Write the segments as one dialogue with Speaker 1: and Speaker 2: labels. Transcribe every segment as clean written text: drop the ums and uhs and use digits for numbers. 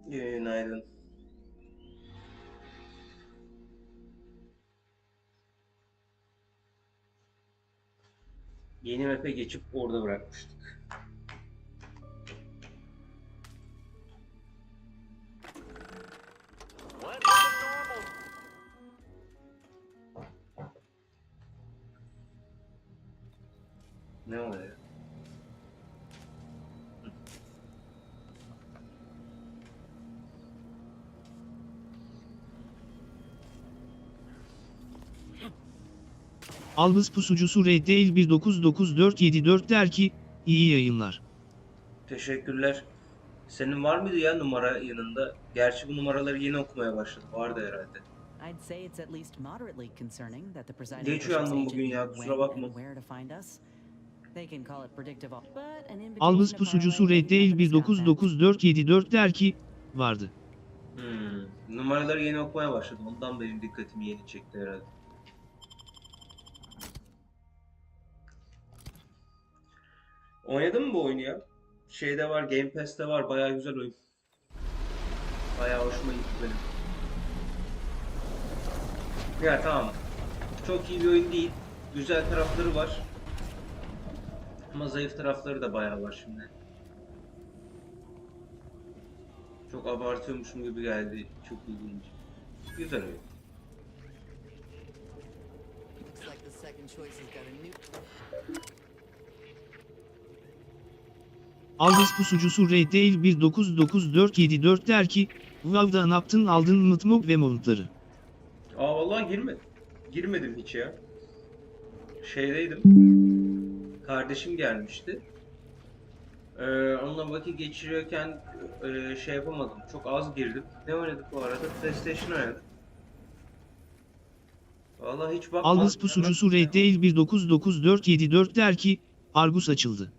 Speaker 1: Günaydın. Yeni map'e geçip orada bırakmıştık. Ne oluyor?
Speaker 2: Albus pusucusu Red değil 199474 der ki, iyi yayınlar.
Speaker 1: Teşekkürler. Senin var mıydı ya numara yanında? Gerçi bu numaraları yeni okumaya başladım. Vardı herhalde.
Speaker 3: I'd say it's at least moderately concerning that the presiding
Speaker 1: Geç
Speaker 3: bishop's
Speaker 1: uyandım
Speaker 3: agent
Speaker 1: bugün ya,
Speaker 3: knew
Speaker 1: kusura
Speaker 3: when
Speaker 1: bakma.
Speaker 3: and where to find us. They can call it predictive, but an
Speaker 2: Albus
Speaker 3: invitation to
Speaker 2: pusucusu
Speaker 3: parlay
Speaker 2: Red
Speaker 3: ain't
Speaker 2: değil
Speaker 3: nothing to scoff at.
Speaker 2: 199474 der ki, vardı.
Speaker 1: Numaraları yeni okumaya başladım. Ondan benim dikkatimi yeni çekti herhalde. Oynadın mı bu oyunu ya? Şeyde var, Game Pass'te var. Bayağı güzel oyun. Bayağı hoşuma gitti benim. Ya tamam. Çok iyi bir oyun değil. Güzel tarafları var. Ama zayıf tarafları da bayağı var şimdi. Çok abartıyormuşum gibi geldi. Çok ilginç. Güzel oyun.
Speaker 4: Looks like the second choice has got a new.
Speaker 2: Albus pusucusu Red değil 199474 der ki, Vav'da ne yaptın aldın mıtmuk ve montları.
Speaker 1: Aa vallahi girmedim. Girmedim hiç ya. Şeydeydim. Kardeşim gelmişti. Onunla vakit geçiriyorken şey yapamadım. Çok az girdim. Ne oynadık bu arada? PlayStation oynadık. Vallahi hiç bakmadım.
Speaker 2: Albus pusucusu Red değil 199474 der ki, Argus açıldı.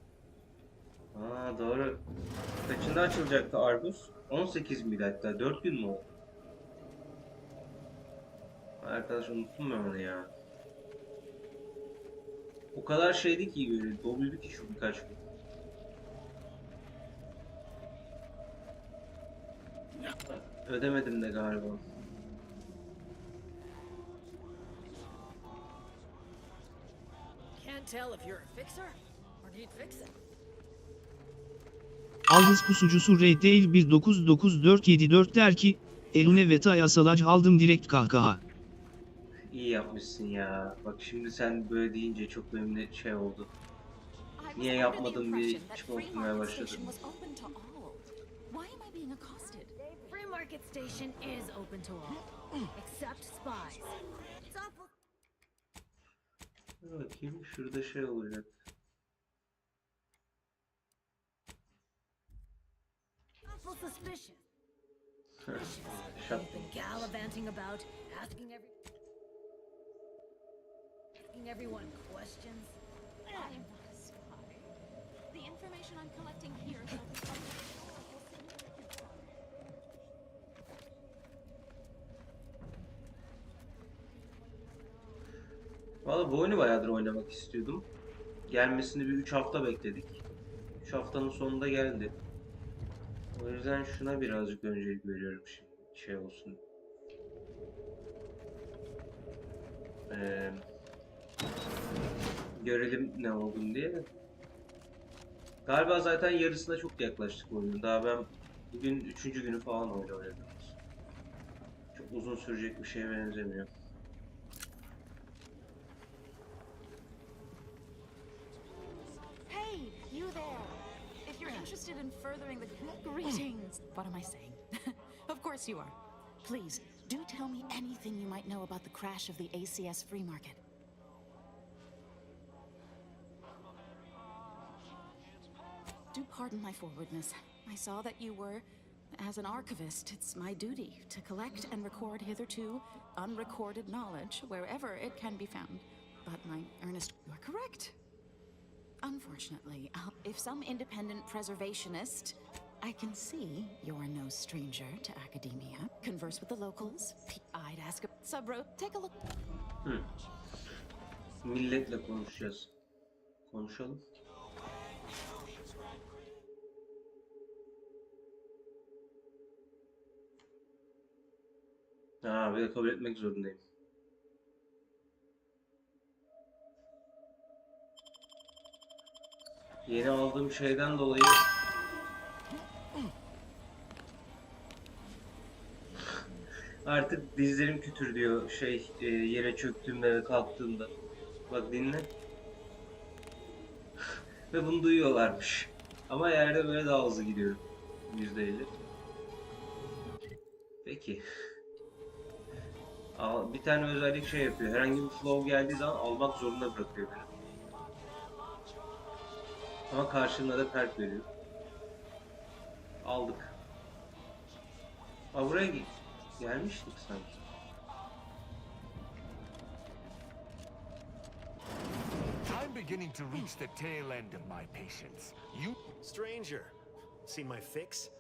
Speaker 1: Aa doğru. Kaçında açılacaktı Argus? 18 miydi hatta? 4 gün mü oldu? Arkadaş unuttum ben onu ya. O kadar şeydi ki böyle doluydu ki şu birkaç gün. Ödemedim de galiba.
Speaker 4: Can't tell if you're a fixer or do you fix it.
Speaker 2: Albus pusucusu Red değil 199474 der ki, eline veta yasalaj aldım direkt kahkaha.
Speaker 1: İyi yapmışsın ya. Bak şimdi sen böyle deyince çok benimle şey oldu. Niye yapmadım diye içim okumaya başladım.
Speaker 5: Free market station is open to all, except spies. It's
Speaker 1: Bakayım şurada şey olacak.
Speaker 5: awful suspicious.
Speaker 1: Şap.
Speaker 5: You've been gallivanting about, asking everyone questions.
Speaker 6: I am not a spy. The information I'm collecting here will be published.
Speaker 1: Valla bu oyunu bayağıdır oynamak istiyordum. Gelmesini bir 3 hafta bekledik. 3 haftanın sonunda geldi. O yüzden şuna birazcık öncelik veriyorum şimdi. Şey olsun. Görelim ne olduğunu diye. Galiba zaten yarısına çok yaklaştık oyunun. Daha ben bugün 3. günü falan oynadım. Çok uzun sürecek bir şeye benzemiyor.
Speaker 6: Hey, you there! If you're interested in furthering the greetings, what am I saying? Of course you are. Please, do tell me anything you might know about the crash of the ACS free market. Do pardon my forwardness. I saw that you were, as an archivist, it's my duty to collect and record hitherto unrecorded knowledge wherever it can be found. But my earnest, you are correct. Unfortunately, if some independent preservationist, I can see you're no stranger to academia. Converse with the locals. I'd ask a Subro, take a look.
Speaker 1: Milletle konuşacağız. Konuşalım. Ha, bir de kabul etmek zorundayım. Yeni aldığım şeyden dolayı artık dizlerim kütür diyor yere çöktüğümde ve kalktığımda. Bak dinle. Ve bunu duyuyorlarmış. Ama yerde böyle daha hızlı gidiyorum. %50. Peki. Bir tane özellik şey yapıyor. Herhangi bir flow geldiği zaman almak zorunda bırakıyor beni. Ama karşılığında da perk veriyor. Aldık. Buraya gelmiştik sanki.
Speaker 7: I'm beginning to reach the tail end of my patience.
Speaker 8: Stranger, see my fix?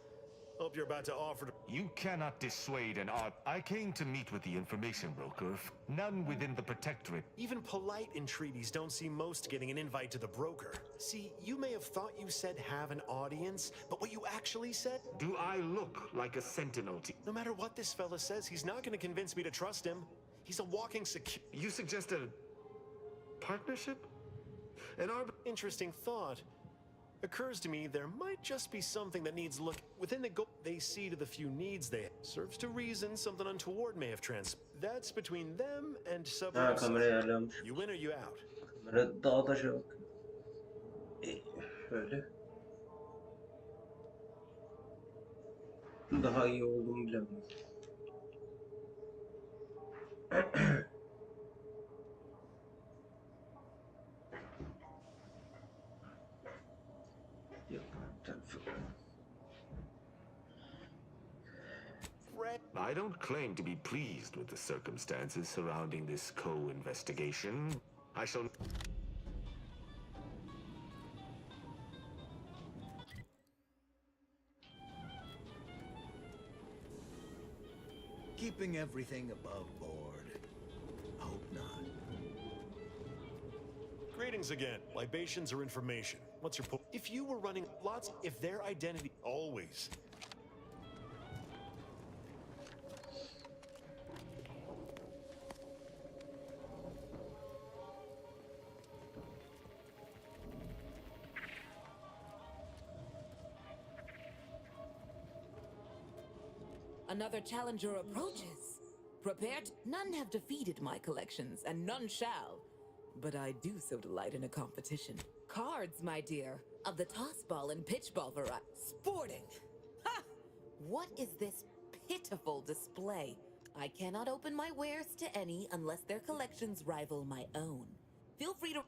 Speaker 8: Hope you're about to offer to...
Speaker 7: You cannot dissuade an odd... I came to meet with the information broker. None within the protectorate.
Speaker 8: Even polite entreaties don't see most getting an invite to the broker. See, you may have thought you said have an audience, but what you actually said?
Speaker 7: Do I look like a sentinel to...
Speaker 8: No matter what this fella says, he's not going to convince me to trust him. He's a walking
Speaker 7: You suggest a... partnership? An
Speaker 8: Interesting thought. Occurs to me there might just be something that needs look within the goal they see to the few needs they serves to reason something untoward may have that's between them and
Speaker 1: Ha, kamera ayarlanmış.
Speaker 8: You win or you out.
Speaker 1: Kamera dağdaşa bak. Şöyle. Daha iyi olduğumu bilemiyorum.
Speaker 7: I don't claim to be pleased with the circumstances surrounding this co-investigation. I shall...
Speaker 9: Keeping everything above board. Hope not.
Speaker 8: Greetings again. Libations or information? What's your point? If you were running lots, if their identity always.
Speaker 10: Another challenger approaches. Prepared? None have defeated my collections, and none shall. But I do so delight in a competition. Cards, my dear, of the toss ball and pitch ball variety. Sporting! Ha! What is this pitiful display? I cannot open my wares to any unless their collections rival my own. Feel free to...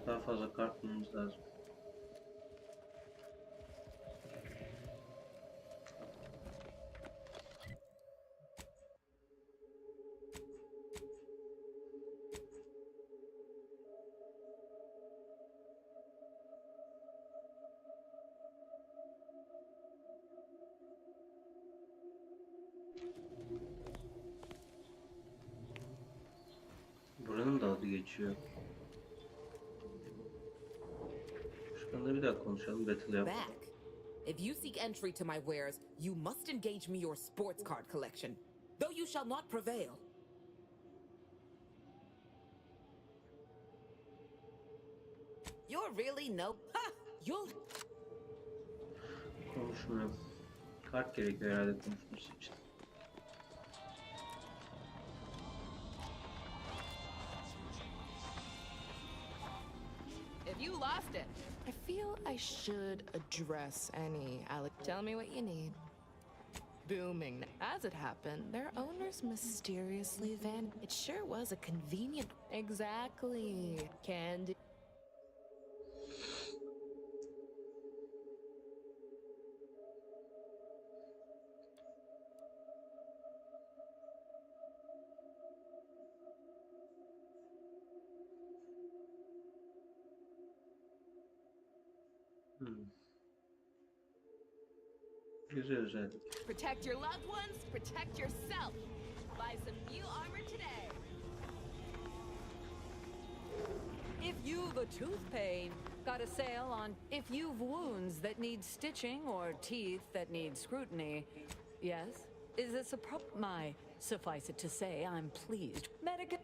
Speaker 1: Daha fazla kart bulmamız lazım. Buranın da adı geçiyor. Şurada bir daha konuşalım, battle yap.
Speaker 10: Back. If you seek entry to my wares, you must engage me your sports card collection, though you shall not prevail. You're really no... Ha! You'll...
Speaker 1: Konuşmuyor. Kart gerekiyor herhalde konuşması için.
Speaker 4: If you lost it,
Speaker 11: I feel I should address any Tell me what you need. Booming. As it happened, their owners mysteriously vanished. It sure was a convenient... Exactly. Candy.
Speaker 1: Güzel özellik.
Speaker 4: protect your loved ones, protect yourself. Buy some new armor today.
Speaker 3: If you the tooth pain, Got a sale on if you've wounds that need stitching or teeth that need scrutiny. Yes? Is this a my suffice it to say, I'm pleased. Medical.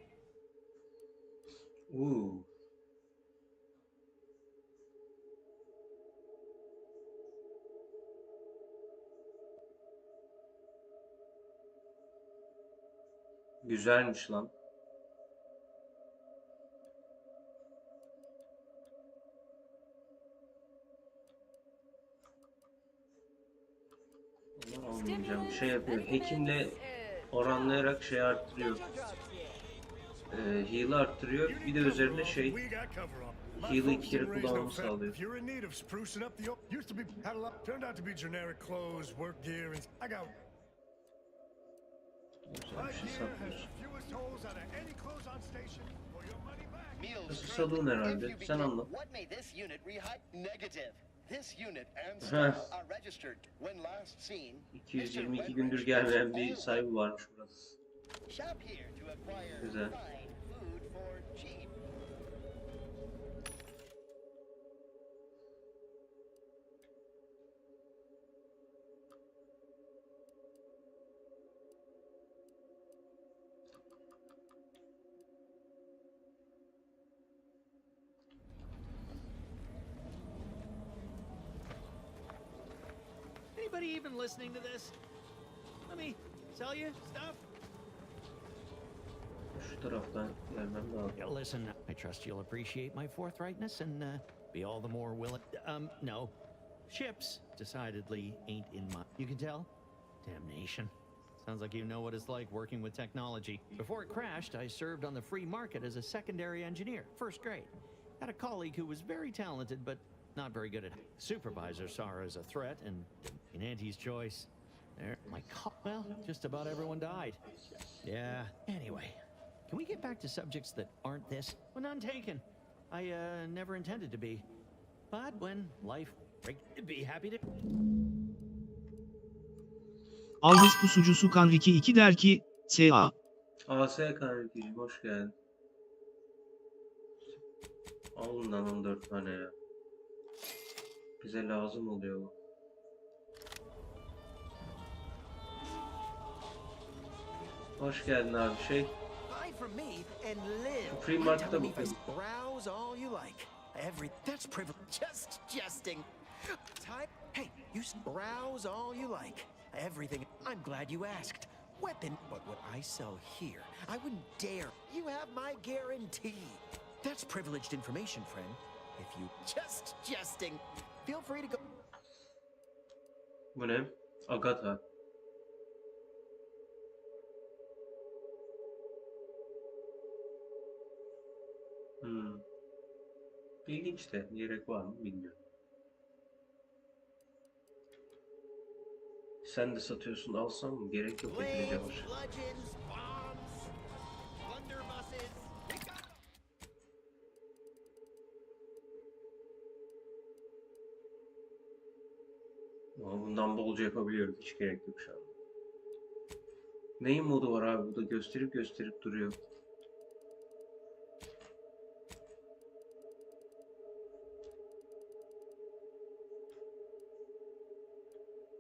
Speaker 1: Uuu. Güzelmiş lan. Onu almayacağım. Şey yapıyor. Hekimle oranlayarak şey arttırıyor. Heal'ı arttırıyor. Bir de üzerine şey heal'ı 2 kere kullanmamı sağlıyor. Güzel bir şey satmıyorsun. Nasıl salığın herhalde. Sen anla. Heh. 222 gündür gelmeyen bir sahibi varmış burada. Güzel.
Speaker 9: Anybody even listening to this? Let me sell you stuff.
Speaker 1: Şu taraftan gelmem lazım.
Speaker 9: Listen, I trust you'll appreciate my forthrightness and be all the more willing. No. Ships decidedly ain't in my... You can tell? Damnation. Sounds like you know what it's like working with technology. Before it crashed, I served on the free market as a secondary engineer, first grade. Had a colleague who was very talented, but not very good at it. Supervisor saw her as a threat, and in Auntie's choice, there, well, just about everyone died. Yeah, anyway, can we get back to subjects that aren't this? Well, none taken. I never intended to be. But when life breaks, I'd be happy to...
Speaker 2: Alvis pusucusu Kanriki 2 der ki, S.A.
Speaker 1: AS Kanriki'cim hoş geldin. Al bundan 14 tane ya. Bize lazım oluyor bu. Hoş geldin abi şey. Free Market'a bakıyorum.
Speaker 12: Browse all you like. That's privilege. Just jesting. Hey, you browse all you like. Everything. I'm glad you asked. Weapon, but what I sell here, I wouldn't dare. You have my guarantee. That's privileged information, friend. If you just jesting, feel free to go.
Speaker 1: Bu ne? Agatha. İlginç de gerek var mı bilmiyorum. Sen de satıyorsun, alsam mı? Gerek yok epeyce var. Ama bundan bolca yapabiliyorum. Hiç gerek yok şu an. Neyin modu var abi? Bu da gösterip gösterip duruyor.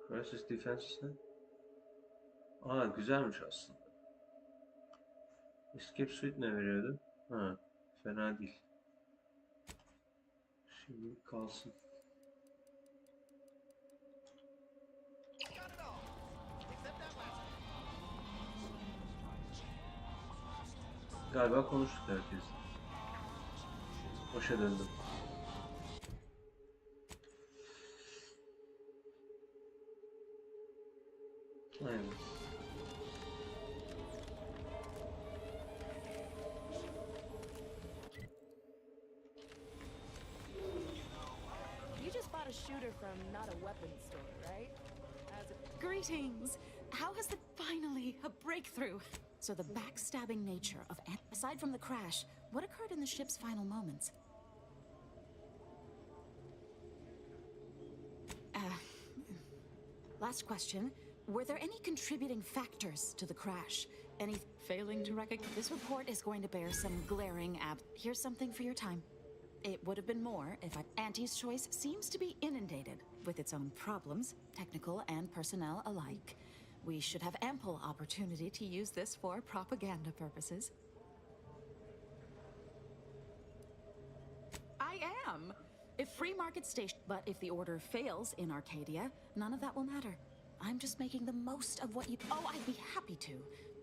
Speaker 1: Crisis Defense ne? Aa güzelmiş aslında. Escape Suite ne veriyordu? Ha, fena değil. Şimdi kalsın. Galiba konuştuk herkesle. Başa döndüm. Aynen.
Speaker 4: You just bought a shooter from not a weapons store, right?
Speaker 6: Greetings! How has the finally a breakthrough? So the backstabbing nature of aside from the crash, what occurred in the ship's final moments? Last question. Were there any contributing factors to the crash? Any failing to recognize? This report is going to bear some glaring Here's something for your time. It would have been more if Auntie's choice seems to be inundated with its own problems, technical and personnel alike. We should have ample opportunity to use this for propaganda purposes. I am! If free market station, but if the order fails in Arcadia, none of that will matter. I'm just making the most of what you. Oh, I'd be happy to.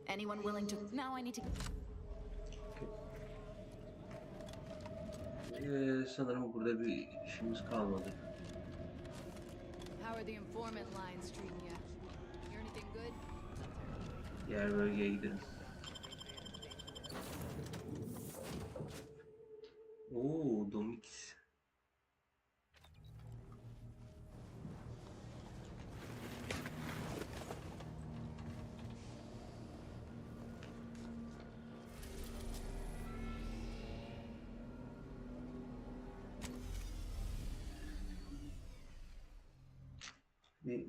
Speaker 6: Anyone willing to. Now I need to.
Speaker 1: Sanırım burada bir işimiz kalmadı.
Speaker 4: How are the informant lines treating you? Hear anything good?
Speaker 1: Diğer bölgeye gidelim. Oo, Domix. Bir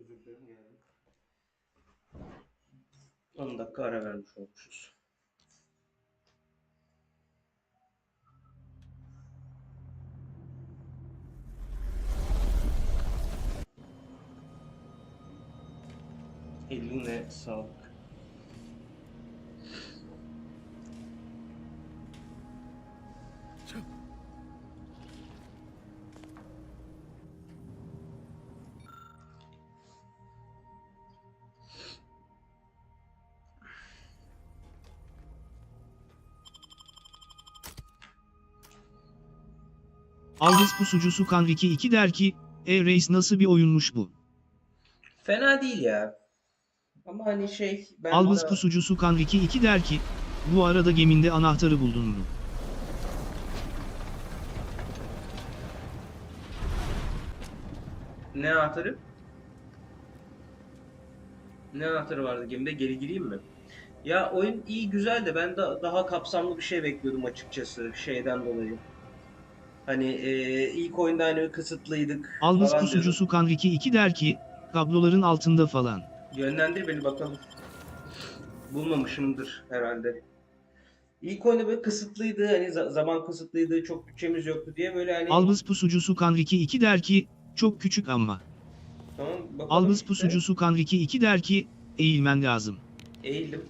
Speaker 1: Özür dilerim geldim. 10 dakika ara vermiş olmuşuz. Eline sağlık.
Speaker 2: Aldız pusucusu Kanriki 2 der ki, reis nasıl bir oyunmuş bu?
Speaker 1: Fena değil ya. Ama hani ben
Speaker 2: Albus
Speaker 1: de...
Speaker 2: pusucusu Kanriki 2 der ki, bu arada geminde anahtarı buldun mu?
Speaker 1: Ne anahtarı? Ne anahtarı vardı gemide? Geri gireyim mi? Ya oyun iyi güzel de ben de daha kapsamlı bir şey bekliyordum açıkçası şeyden dolayı. Hani ilk oyunda hani kısıtlıydık
Speaker 2: Albus
Speaker 1: falan diyordum.
Speaker 2: pusucusu Kanriki 2 der ki, kabloların altında falan.
Speaker 1: Yönlendir beni bakalım. Bulmamışımdır herhalde. İlk oyunda böyle kısıtlıydı, hani zaman kısıtlıydı, çok bütçemiz yoktu diye böyle hani...
Speaker 2: Albus pusucusu Kanriki 2 der ki, çok küçük ama.
Speaker 1: Tamam bakalım
Speaker 2: Albus
Speaker 1: işte.
Speaker 2: pusucusu Kanriki 2 der ki, eğilmen lazım.
Speaker 1: Eğildim.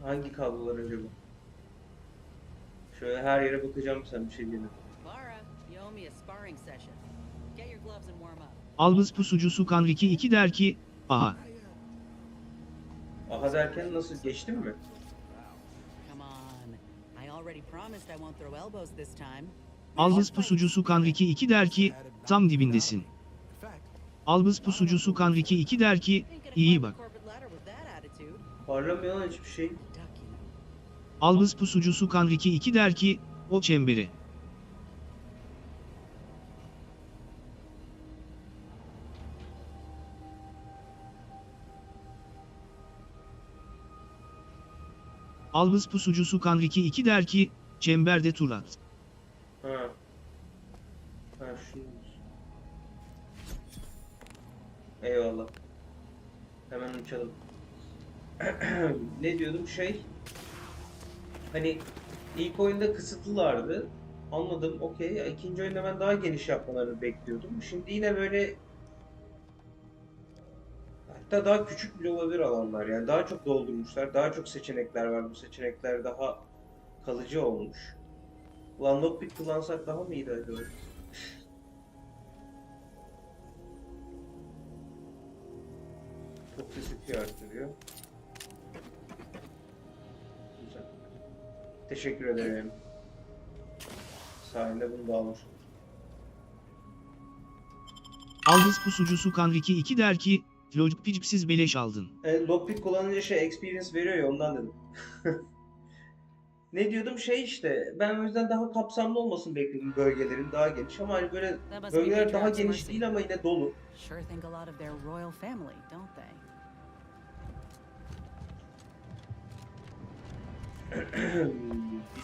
Speaker 1: Hangi kablolar acaba? Şöyle her yere bakacağım sen bir şey diyeyim.
Speaker 13: Lara, you owe me a sparring session. Get your gloves and warm up.
Speaker 2: Albus pusucusu Kanriki 2 der ki, aha.
Speaker 1: Aha derken nasıl geçtin mi?
Speaker 13: Come on. I already promised I won't throw elbows this time.
Speaker 2: Albus pusucusu Kanriki 2 der ki, tam dibindesin. Albus pusucusu Kanriki 2 der ki, iyi bak.
Speaker 1: Parlamıyor lan hiçbir şey.
Speaker 2: Albus pusucusu Kanriki 2 der ki, o çemberi. Albus pusucusu Kanriki 2 der ki, çemberde tur at.
Speaker 1: Ha. Ha şunu. Eyvallah. Hemen uçalım. Ne diyordum hani ilk oyunda kısıtlılardı. Anladım, okey. İkinci oyunda ben daha geniş yapmalarını bekliyordum. Şimdi yine böyle hatta daha küçük bile olabilir alanlar. Yani daha çok doldurmuşlar. Daha çok seçenekler var. Bu seçenekler daha kalıcı olmuş. Ulan lockpick kullansak daha mı iyiydi acaba? Çok sesi arttırıyor. Güzel. Teşekkür ederim. Sayende bunu da almış.
Speaker 2: Albus pusucusu Kanriki 2 der ki, lockpick'siz beleş aldın.
Speaker 1: Lockpick kullanınca experience veriyor ya ondan dedim. Ne diyordum işte ben o yüzden daha kapsamlı olmasını bekledim bölgelerin daha geniş ama hani böyle bölgeler daha geniş değil ama yine dolu.
Speaker 13: Sure think a lot of their royal family, don't they?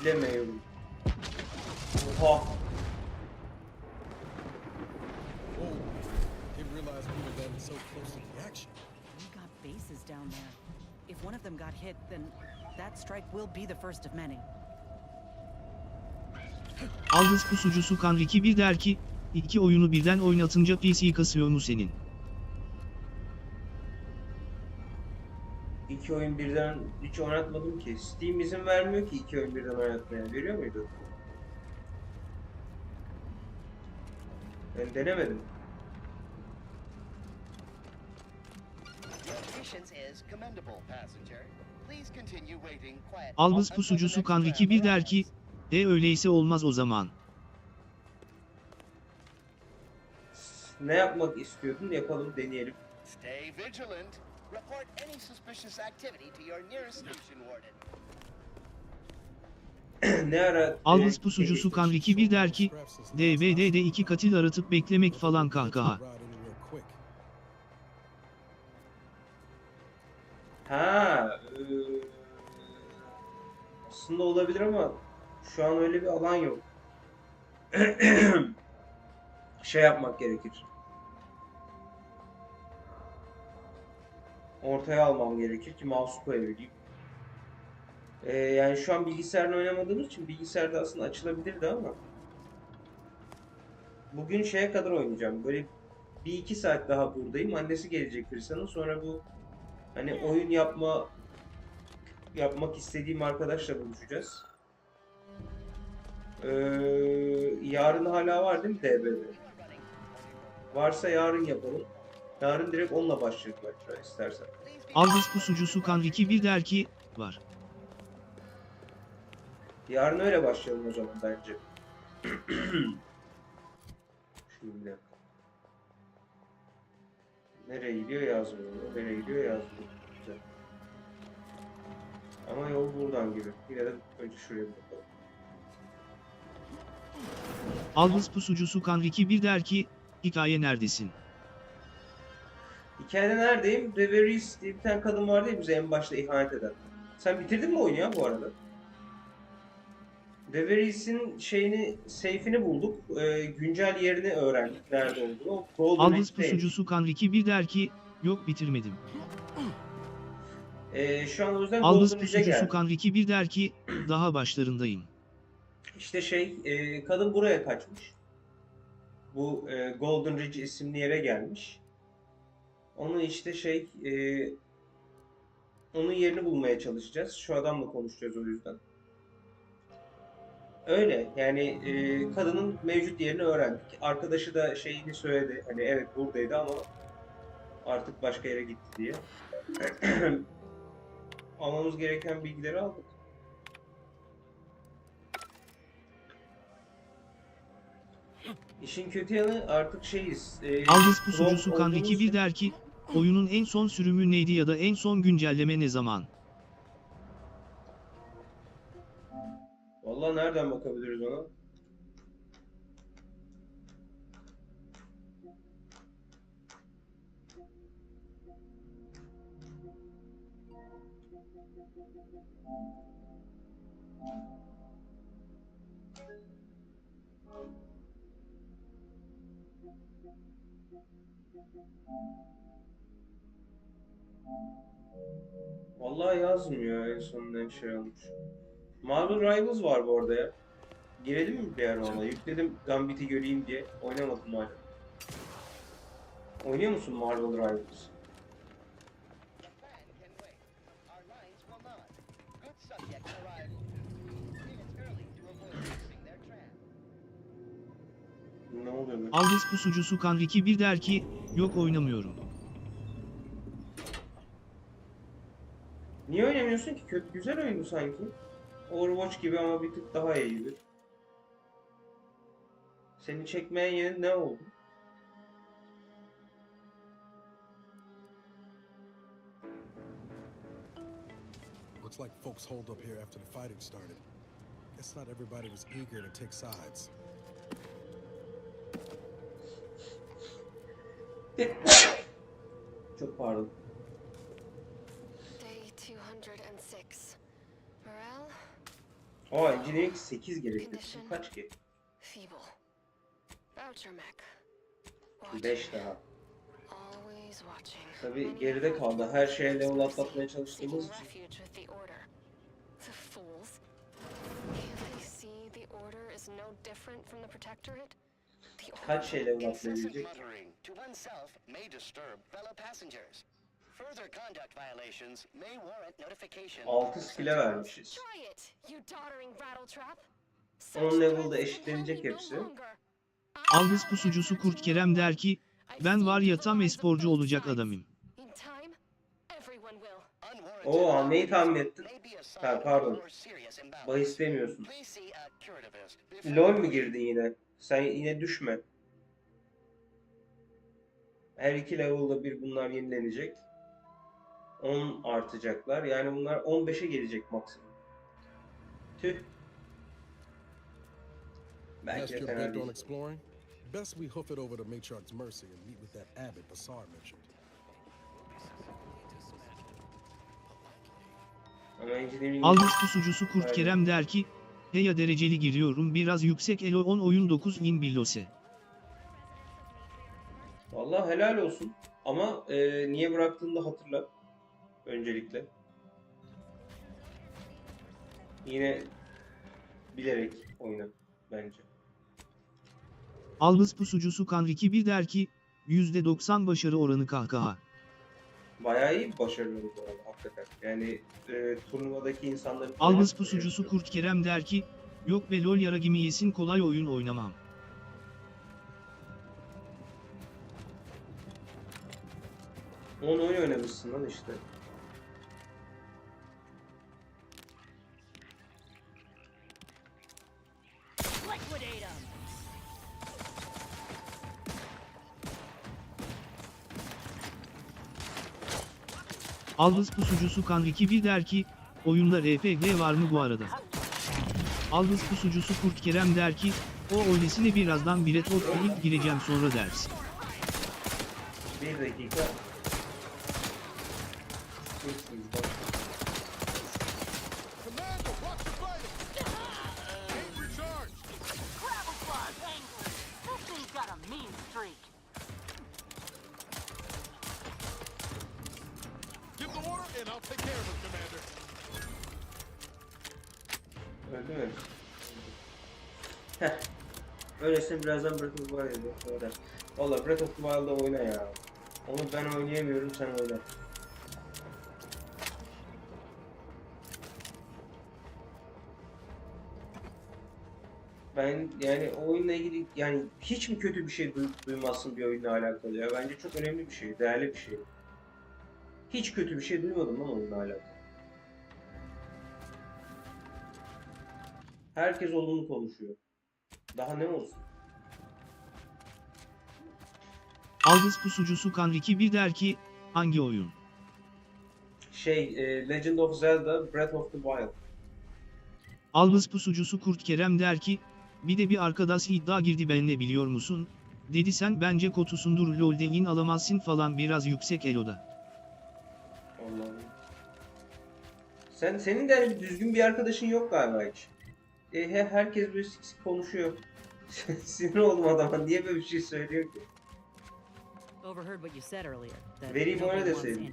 Speaker 1: Bilemiyorum. Oha.
Speaker 14: Didn't realize we were then so close to the action.
Speaker 13: We got bases down there. If one of them got hit, then that strike will be the first of many.
Speaker 2: Albus pusucusu Kanriki 1 der ki, iki oyunu birden oynatınca PC kasıyor mu senin?
Speaker 1: İki oyun birden hiç oynatmadım ki. Steam izin vermiyor ki iki oyun birden oynatmaya. Veriyor muydu? Ben denemedim.
Speaker 2: Albus pusucusu Kanriki 1 der ki, öyleyse olmaz o zaman.
Speaker 1: Ne yapmak istiyordun? Yapalım, deneyelim.
Speaker 15: Stay vigilant. Report any suspicious activity to your nearest station warden.
Speaker 1: Ne ara?
Speaker 2: Albus pusucusu Kanriki 1 der ki, DBD'de 2 katil aratıp beklemek falan kahkaha.
Speaker 1: Ha, Aslında olabilir ama şu an öyle bir alan yok. Şey yapmak gerekir. Ortaya almam gerekir ki mouse koyabileyim. Yani şu an bilgisayarla oynamadığımız için bilgisayarda aslında açılabilirdi ama bugün şeye kadar oynayacağım. Böyle 1-2 saat daha buradayım. Annesi gelecek Krisa'nın. Sonra bu hani oyun yapmak istediğim arkadaşla buluşacağız. Yarın hala var değil mi DB'de? Varsa yarın yapalım. Yarın direkt onunla başlayalım belki istersen.
Speaker 2: Aldız pusucusu Kanriki bir der ki, var.
Speaker 1: Yarın öyle başlayalım o zaman bence. Şimdi. Nereye gidiyor yazmıyor. Nereye gidiyor yazmıyor. Güzel. Ama yol buradan gibi. Yine de önce şuraya bakalım.
Speaker 2: Aldız pusucusu Kanriki bir der ki, hikaye neredesin?
Speaker 1: Hikayede neredeyim? Reveries diye bir tane kadın vardı ya bize en başta ihanet eden. Sen bitirdin mi oyunu ya bu arada? Reveries'in seyfini bulduk. Güncel yerini öğrendik nerede olduğunu.
Speaker 2: Aldız pusucusu Kanriki bir der ki, yok bitirmedim.
Speaker 1: Şu an o yüzden
Speaker 2: Aldız
Speaker 1: Golden Ridge'e
Speaker 2: pusucusu
Speaker 1: geldik.
Speaker 2: Kanriki bir der ki, daha başlarındayım.
Speaker 1: İşte kadın buraya kaçmış. Bu Golden Ridge isimli yere gelmiş. Onu işte onun yerini bulmaya çalışacağız. Şu adamla konuşacağız o yüzden. Öyle yani kadının mevcut yerini öğrendik. Arkadaşı da şeyini söyledi. Hani evet buradaydı ama artık başka yere gitti diye. Almamız gereken bilgileri aldık. İşin kötü yanı artık
Speaker 2: Aldız pusucusu
Speaker 1: Chrome
Speaker 2: Kanriki
Speaker 1: olduğumuz
Speaker 2: bir der ki, oyunun en son sürümü neydi ya da en son güncelleme ne zaman?
Speaker 1: Vallahi nereden bakabiliriz ona? Vallahi yazmıyor en sonunda şey olmuş. Marvel Rivals var bu arada ya. Girelim mi bir ara ona? Yükledim Gambit'i göreyim diye. Oynamadım hala. Oynuyor musun Marvel Rivals? Ne oluyor be?
Speaker 2: Aldız pusucusu Kanriki bir der ki, yok oynamıyorum.
Speaker 1: Niye oynamıyorsun ki? Kötü güzel oyundu sanki. Overwatch gibi ama bir tık daha iyiydi. Seni çekmeyen yeri ne oldu?
Speaker 14: Looks like folks holed up here after the fighting started. Guess not everybody was eager to take sides.
Speaker 1: Çok pardon.
Speaker 16: Day 206. Morale?
Speaker 1: Aa, engineering 8 gerekli. Bu kaç ki?
Speaker 16: Feeble. Voucher mech.
Speaker 1: 5 daha.
Speaker 16: Always watching.
Speaker 1: Tabii geride kaldı. Her şeye level atlatmaya çalıştığımız için.
Speaker 16: Refuge with the order. The fools. Can't they see the order is no different from the protectorate? The
Speaker 1: Kaç şey level
Speaker 15: Incessant
Speaker 1: atlayabilecek?
Speaker 15: muttering to oneself may disturb fellow passengers. Further conduct violations may warrant notification.
Speaker 1: 6 skill'e vermişiz.
Speaker 16: Try it, you doddering rattletrap.
Speaker 1: 10 level'da eşitlenecek hepsi.
Speaker 2: Aldız pusucusu Kurt Kerem der ki, ben var ya tam esporcu olacak adamım.
Speaker 16: In time, everyone will.
Speaker 1: Oo, neyi tahmin ettin? Ha, pardon. Bahis demiyorsun. LOL mu girdin yine? Sen yine düşme. Her 2 level'da bir bunlar yenilenecek. 10 artacaklar. Yani bunlar 15'e gelecek maksimum. Tüh. Belki
Speaker 14: Last
Speaker 1: de
Speaker 14: you're
Speaker 1: fena
Speaker 14: bent on
Speaker 1: değil.
Speaker 14: exploring? Best we hoof it over to Matriarch's Mercy and meet with that abbot Basar mentioned.
Speaker 1: Ama engineering...
Speaker 2: Aldız pusucusu Kurt
Speaker 1: Aynen.
Speaker 2: Kerem der ki, heya dereceli giriyorum biraz yüksek elo 10 oyun 9000 billose.
Speaker 1: Vallahi helal olsun. Ama niye bıraktığını da hatırla. Öncelikle. Yine bilerek oyna bence.
Speaker 2: Albız pusucusu Kanriki bir der ki, %90 başarı oranı kahkaha.
Speaker 1: Bayağı iyi bir başarılı bu arada hakikaten. Yani turnuvadaki insanların...
Speaker 2: Albız pusucusu Kurt Kerem der ki, yok be lol yara gibi yesin kolay oyun oynamam.
Speaker 1: Onu oyun oynamışsın lan işte.
Speaker 5: Liquidate 'em.
Speaker 2: Albız pusucusu Kanriki bir der ki, oyunda RPG var mı bu arada? Albız pusucusu Kurt Kerem der ki, o öylesine birazdan bilet oturup gireceğim sonra dersin.
Speaker 1: Bir dakika. Sessiz bak. Öldü mü? Heh. Öylesine birazdan Breath of the Wild'ı oyna. Valla Breath of the Wild'da oyna ya. Onu ben oynayamıyorum, sen oyna. Ben yani o oyunla ilgili yani hiç mi kötü bir şey duymazsın bir oyunla alakalı ya? Bence çok önemli bir şey, değerli bir şey. Hiç kötü bir şey duymadım lan oyunla alakalı. Herkes olumlu konuşuyor. Daha ne olsun?
Speaker 2: Albız pusucusu Kanriki bir der ki, hangi oyun?
Speaker 1: Legend of Zelda Breath of the Wild.
Speaker 2: Albız pusucusu Kurt Kerem der ki, bir de bir arkadaş iddia girdi benimle biliyor musun? Dedi sen bence kotusundur lol'de win alamazsın falan biraz yüksek eloda.
Speaker 1: Allah'ım. Senin de hani düzgün bir arkadaşın yok galiba hiç. Herkes böyle sik sik konuşuyor. Sinir oldum adama. Niye böyle bir şey söylüyor ki? Vereyim oyna deseydin.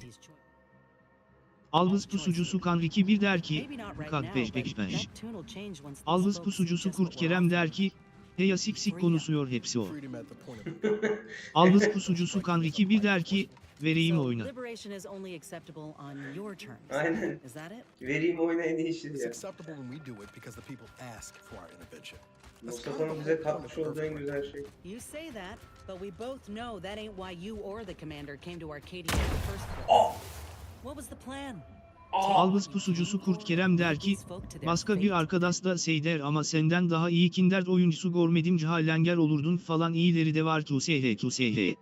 Speaker 2: Albız pusucusu Kanriki bir der ki, kalk peş peş peş. Albız pusucusu Kurt Kerem der ki, heya sik sik konuşuyor hepsi o. Albız pusucusu Kanriki bir der ki, vereyim oyna.
Speaker 1: Aynen. Vereyim oyna en iyi işleri
Speaker 14: It's
Speaker 1: ya.
Speaker 14: acceptable when we do it because the people ask for our intervention.
Speaker 1: Mustafa'nın bize katmış olduğu en güzel şey.
Speaker 13: You say that, but we both know that ain't why you or the commander came to Arcadia in the first place. What was the plan?
Speaker 2: Albız pusucusu Kurt Kerem der ki, başka bir arkadaş da der ama senden daha iyi kinder oyuncusu görmedim cahalenger olurdun falan iyileri de var QSH.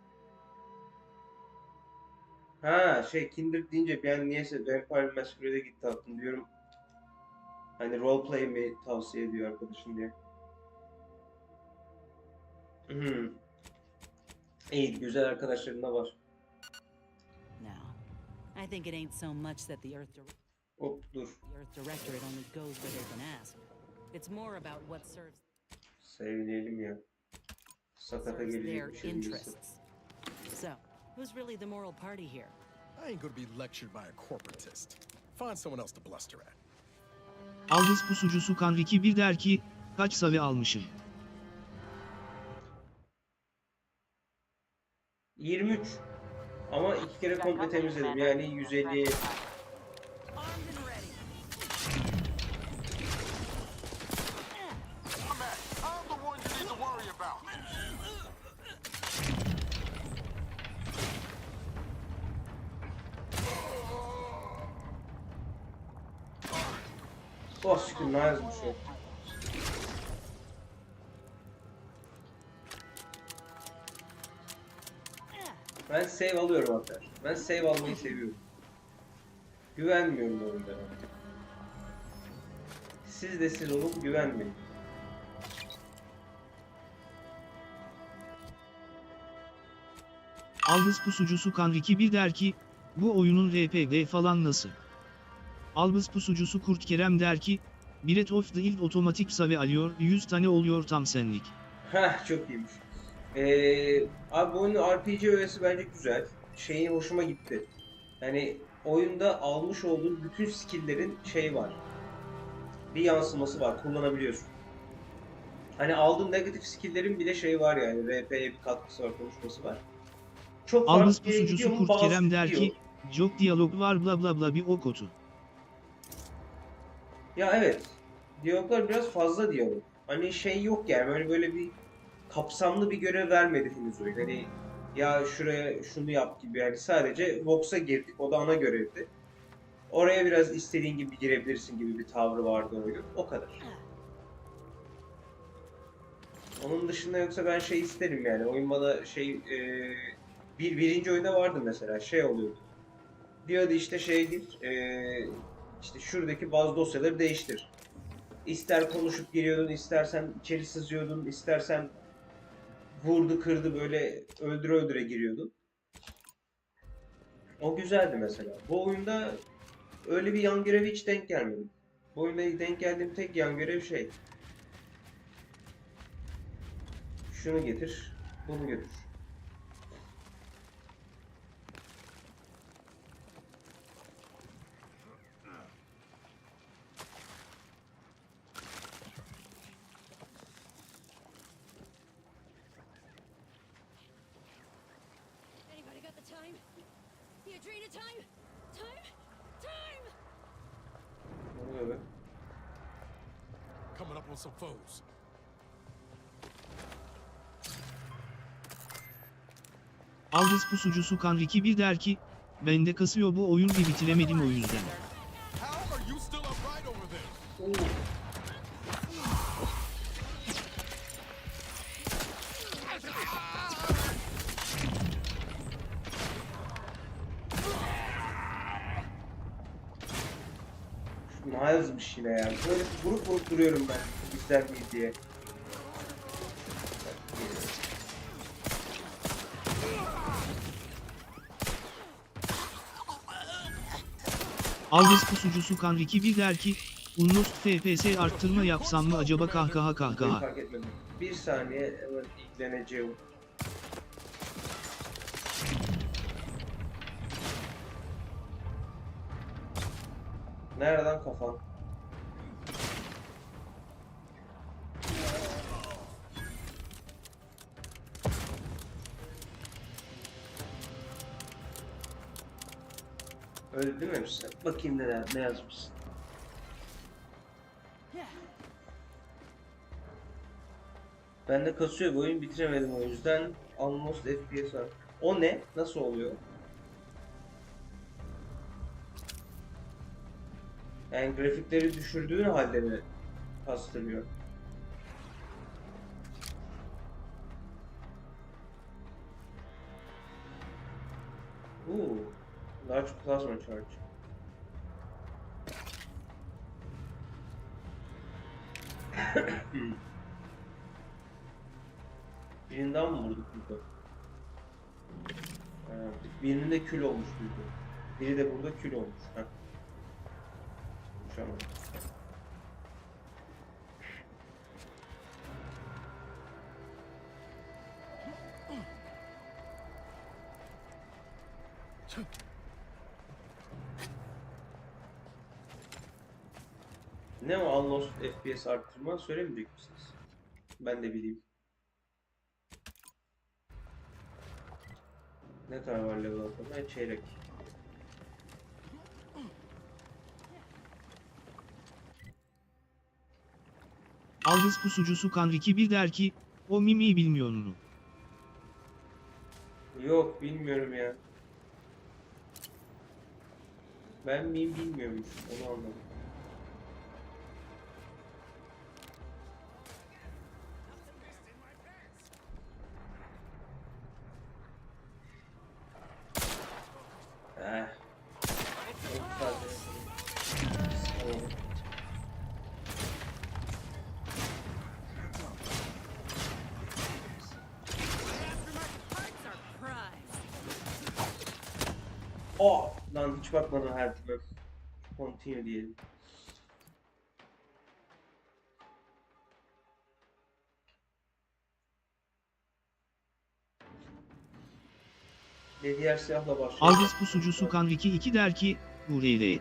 Speaker 1: Ha Kindred deyince ben niyeyse Vampire Masquerade'e gitti aklım diyorum. Hani roleplay mi tavsiye ediyor arkadaşım diye. İyi güzel arkadaşlarım da var.
Speaker 13: I think it ain't so much that the Earth
Speaker 1: Dur.
Speaker 13: Directorate only goes where they've been asked. It's more about what serves
Speaker 1: Sevleyelim ya. Sakata gelecek
Speaker 13: their
Speaker 1: bir şey değilse.
Speaker 13: interests. So, who's really the moral party here?
Speaker 14: I ain't gonna be lectured by a corporatist. Find someone else to bluster at.
Speaker 2: Albız pusucusu Kanriki bir der ki, kaç savi almışım?
Speaker 1: 23. Ama 2 kere komple temizledim yani 150'ye. Oh şükür ne yazmış o. Ben save alıyorum arkadaşlar. Ben save almayı seviyorum. Güvenmiyorum oyunda. Siz de siz olun, güvenmeyin.
Speaker 2: Albız pusucusu Kanriki bir der ki, bu oyunun RPG falan nasıl? Albus pusucusu Kurt Kerem der ki, Breath of the Wild otomatik save alıyor, 100 tane oluyor tam senlik.
Speaker 1: Heh, çok iyiymiş. Abi bu oyunun RPG öğesi bence güzel. Şeyi hoşuma gitti. Yani oyunda almış olduğun bütün skill'lerin şey var. Bir yansıması var, kullanabiliyorsun. Hani aldığın negatif skill'lerin bile şey var yani, RP'ye bir katkısı var, konuşması var. Çok
Speaker 2: Albus
Speaker 1: farklı bir yere gidiyor
Speaker 2: pusucusu
Speaker 1: mu?
Speaker 2: Kurt
Speaker 1: Bazı
Speaker 2: Kerem der
Speaker 1: gidiyor.
Speaker 2: ki, çok diyalog var bla bla bla bir ok otu.
Speaker 1: Ya evet, diyaloglar biraz fazla diyalog. Hani şey yok yani, böyle bir kapsamlı bir görev vermedi henüz oyun. Hani ya şuraya şunu yap gibi, yani sadece Vox'a girdik, o da ana görevdi. Oraya biraz istediğin gibi girebilirsin gibi bir tavrı vardı oyunun. O kadar. Onun dışında yoksa ben şey isterim yani. Oyun bana şey birinci oyunda vardı mesela, şey oluyordu. Diyordu işte şeye gir, işte şuradaki bazı dosyaları değiştir. İster konuşup giriyordun, istersen içeri sızıyordun, istersen vurdu kırdı böyle öldüre öldüre giriyordun. O güzeldi mesela. Bu oyunda öyle bir yan görev hiç denk gelmedi. Bu oyunda denk geldiğim tek yan görev şey. Şunu getir, bunu götür.
Speaker 5: Anybody got the time? The Adrena time? Time? Time!
Speaker 1: Ne oluyor be?
Speaker 14: Coming up on some foes.
Speaker 2: Aldız pusucusu Kanriki bir der ki, bende kasıyor bu oyun bir bitiremedim o yüzden.
Speaker 14: How are you still upright over there?
Speaker 1: Ne yazmış yine ya? Böyle vurup duruyorum ben. İster miyiz diye.
Speaker 2: Aldız pusucusu Kanriki bir der ki, Unlost FPS arttırma yapsam mı acaba kahkaha kahkaha.
Speaker 1: Fark etmedim. Bir saniye hemen ilgileneceğim. Nereden kafan? Öyle değil mi? Bakayım ne yazmışsın. Ben de kasıyor bu oyun, bitiremedim o yüzden. Almost FPS var. O ne? Nasıl oluyor? Yani grafikleri düşürdüğün halde mi kastırıyor? Large plasma charge. Birinden mi vurduk burada? Birinin de kül olmuş burada. Biri de burada kül olmuş. Heh. Uçamadım. Ne o Unlost FPS arttırma söylemeyecek misiniz? Ben de bileyim. Ne kadar var level atlamaya? Çeyrek.
Speaker 2: Aldız pusucusu Kanriki bir der ki, o mimi bilmiyor mu?
Speaker 1: Yok bilmiyorum ya. Ben miyim bilmiyormuş. Onu anladım. Çok fazla. Oh! Lan hiç bakmadım her türlü. Continue diyelim. Ve diğer silahla başlayalım.
Speaker 2: Aldız pusucusu Kanriki 2 der ki, Ureyre.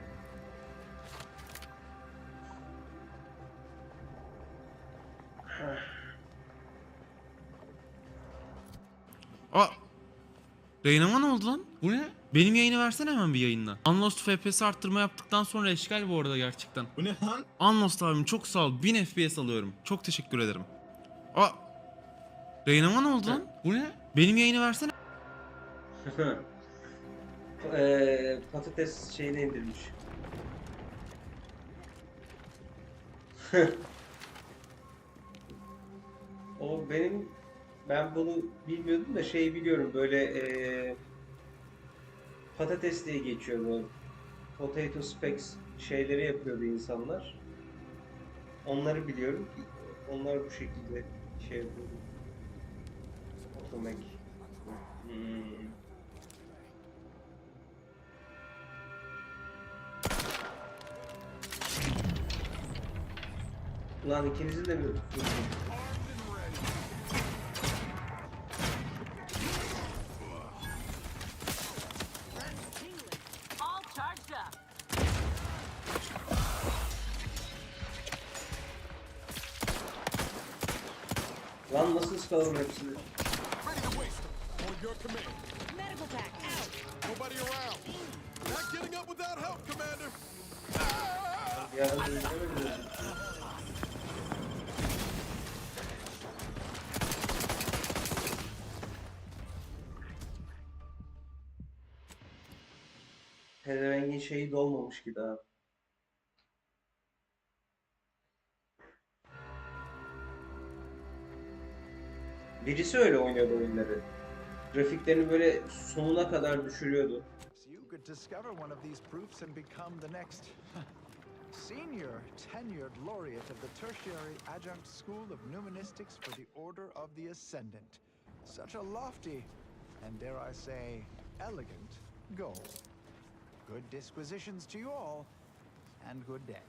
Speaker 17: Aa! Yayınıma ne oldu lan? Bu ne? Benim yayını versene hemen bir yayında. Unlost FPS arttırma yaptıktan sonra eşgal bu arada gerçekten. Bu ne lan? Unlost abim çok sağ ol. 1000 FPS alıyorum. Çok teşekkür ederim. Aa! Yayınıma ne oldu lan? Bu ne? Benim yayını versene.
Speaker 1: Patates şeyini indirmiş. Ben bunu bilmiyordum da şeyi biliyorum, böyle patates diye geçiyor bu. Potato specs şeyleri yapıyordu insanlar. Onları biliyorum. Onlar bu şekilde şey yapıyordu. Otomek. Lan ikinizin de mi tuttuğunuz?
Speaker 18: All charged up.
Speaker 1: Lan nasıl ıskalalım hepsini?
Speaker 18: Medical pack out.
Speaker 14: Nobody around. Not getting up without help, Commander.
Speaker 1: Yardım edemedim. Pedevengin şeyi dolmamış ki daha. Birisi öyle oynuyordu oyunları. Grafiklerini böyle sonuna kadar düşürüyordu.
Speaker 19: You could discover one of these proofs and become the next senior tenured laureate of the Tertiary Adjunct School of Numismatics for the Order of the Ascendant. Such a lofty, and dare I say, elegant goal. Good disquisitions to you all, and good day.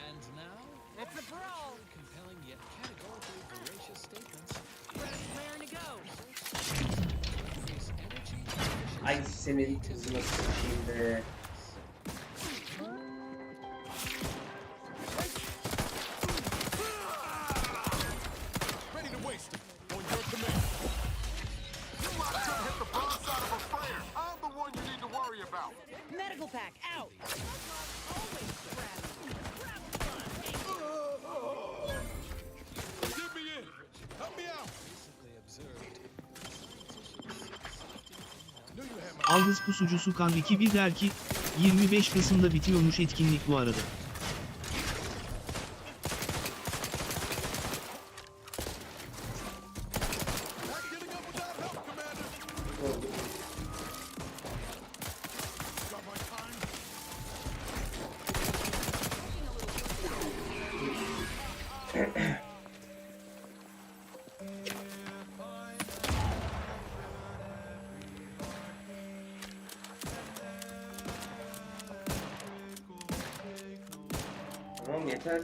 Speaker 18: And now, it's a brawl. Compelling yet categorically veracious statements. Raring to go.
Speaker 1: Ay senin kızına sıçayım be.
Speaker 14: Ready to waste it. On your command. You lot couldn't hit the broadside of a freighter. I'm the one you need to worry about.
Speaker 13: Medical pack out.
Speaker 14: Get me in. Help me out. Knew you had my
Speaker 2: Aldız pusucusu Kanriki 1 der ki, 25 Kasım'da bitiyormuş etkinlik bu arada.
Speaker 1: Tamam yeter.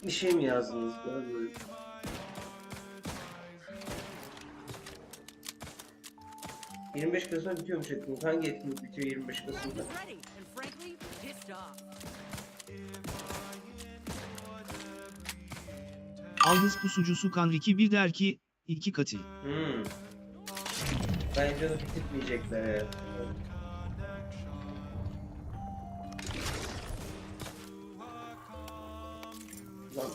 Speaker 1: Bir şey mi yazdınız böyle? ...25 Kasım'da bitiyormuş etkinlik. Hangi etkinlik bitiyor 25 Kasım'da?
Speaker 13: Ready and frankly pissed off.
Speaker 2: Aldız pusucusu Kanriki 1 der ki, 2 katı.
Speaker 1: Bence onu bitirmeyecekler ya. Lan.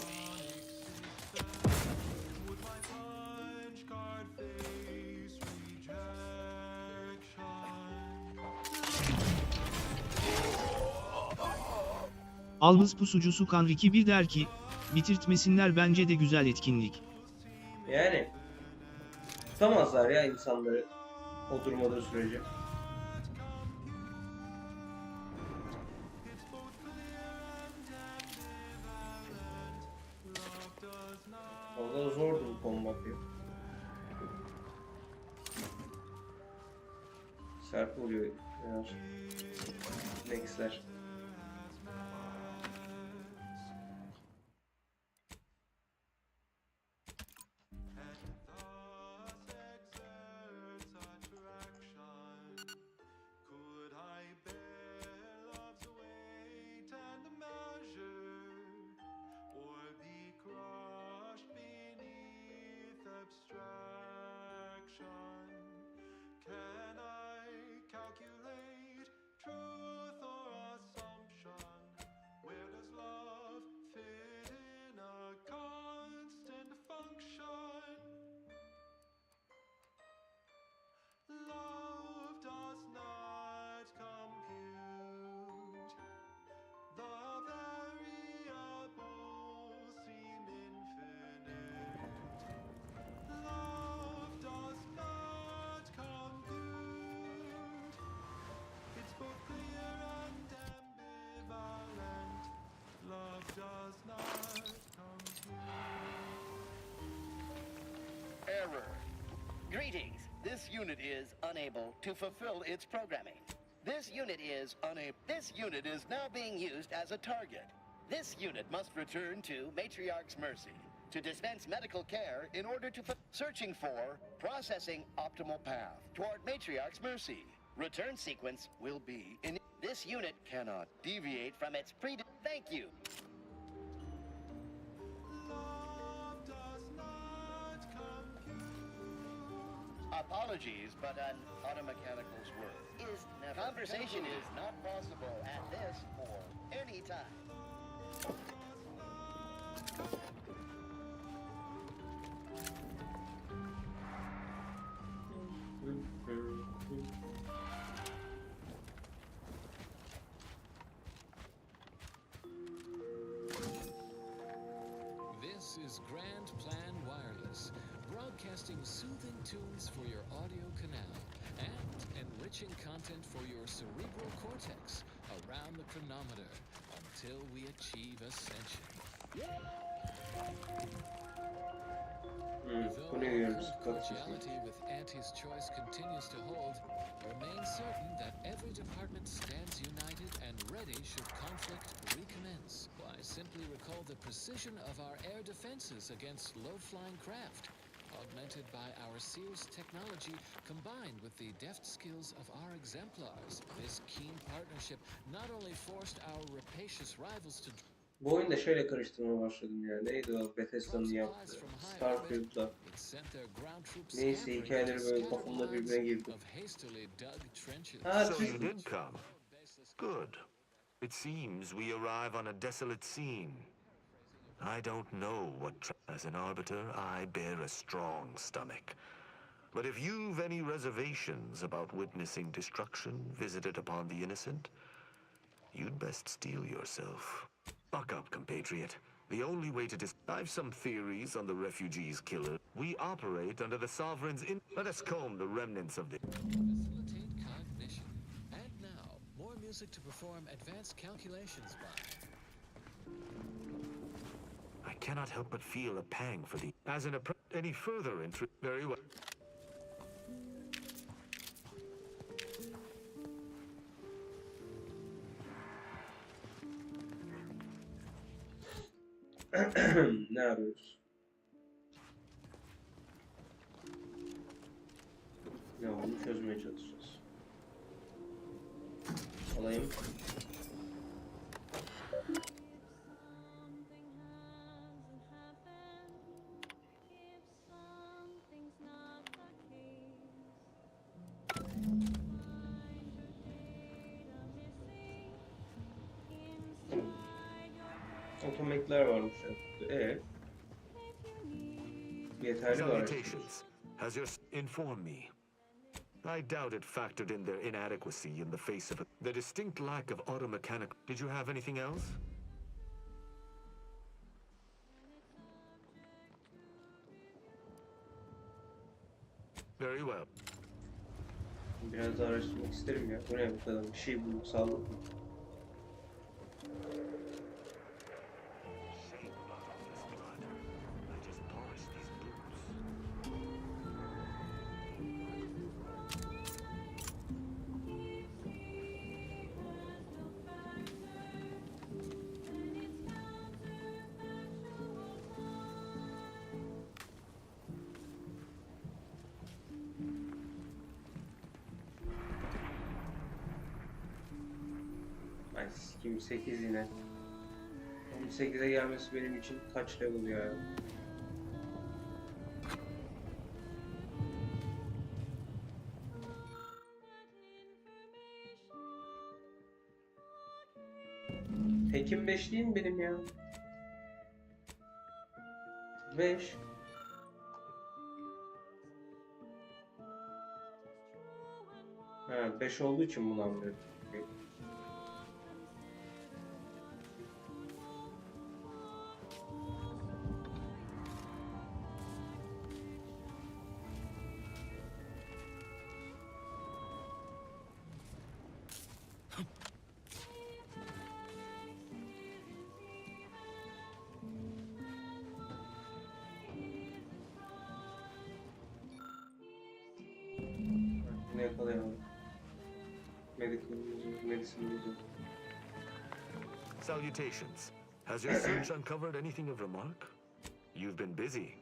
Speaker 2: Aldız pusucusu Kanriki 1 der ki, bitirtmesinler bence de güzel etkinlik.
Speaker 1: Yani tutamazlar ya insanları o durmadığı sürece. kombo atıyor. Sert oluyor biraz. Next'ler.
Speaker 20: Can I calculate truth or assumption? Where does love fit in a constant function? Love does not compute. The variables seem infinite. Love does not compute. It's both clear and ambivalent. Love does not compute.
Speaker 15: Error. Greetings. This unit is unable to fulfill its programming. This unit is now being used as a target. This unit must return to Matriarch's mercy to dispense medical care in order to searching for processing optimal path toward Matriarch's mercy. Return sequence will be in this unit cannot deviate from its Thank you.
Speaker 20: Love does not compute.
Speaker 15: Apologies, but an automechanical's work is never. Conversation is not possible at this or any time.
Speaker 18: This is Grand Plan Wireless, broadcasting soothing tunes for your audio canal and enriching content for your cerebral cortex around the chronometer until we achieve ascension. Though our current cordiality with Auntie's choice continues to hold, remain certain that every department stands united and ready should conflict recommence. Why, simply recall the precision of our air defenses against low-flying craft, augmented by our Sears technology combined with the deft skills of our exemplars. This keen partnership not only forced our rapacious rivals to
Speaker 1: Bu oyunda şöyle karıştırmaya başladım ya. Neydi o Bethesda'nın yaptığı? Starfield'da. Neyse hikayeleri böyle kafamda birbirine girdi. Ha,
Speaker 7: So you
Speaker 1: Türk.
Speaker 7: did come. Good. It seems we arrive on a desolate scene. I don't know as an arbiter, I bear a strong stomach. But if you've any reservations about witnessing destruction visited upon the innocent, you'd best steel yourself. Buck up, compatriot. The only way to I've some theories on the refugees killer. We operate under the sovereign's Let us comb the remnants of the...
Speaker 18: facilitate cognition. And now, more music to perform advanced calculations by.
Speaker 7: I cannot help but feel a pang for the... As in any further interest... Very well.
Speaker 1: Ne arıyoruz? Ne olduğunu çözmeye çalışacağız. Alayım. Otomatikler varmış ya. Yeterli var.
Speaker 7: Salutations. Has your informed me? I doubt it factored in their inadequacy in the face of the distinct lack of automechanic. Did you have anything else? Very well.
Speaker 1: Biraz daha araştırmak isterim ya. Bu ne bu kadar? Bir şey bulduk, sağlık mı? Ay sikim 8 yine. 18'e gelmesi benim için kaç level ya. Tekim 5 değil mi benim ya? 5. Ha 5 olduğu için bunu anlıyorum. Bunu yakalayamadım. Medicine.
Speaker 7: Salutations. Has your search uncovered anything of remark? You've been busy.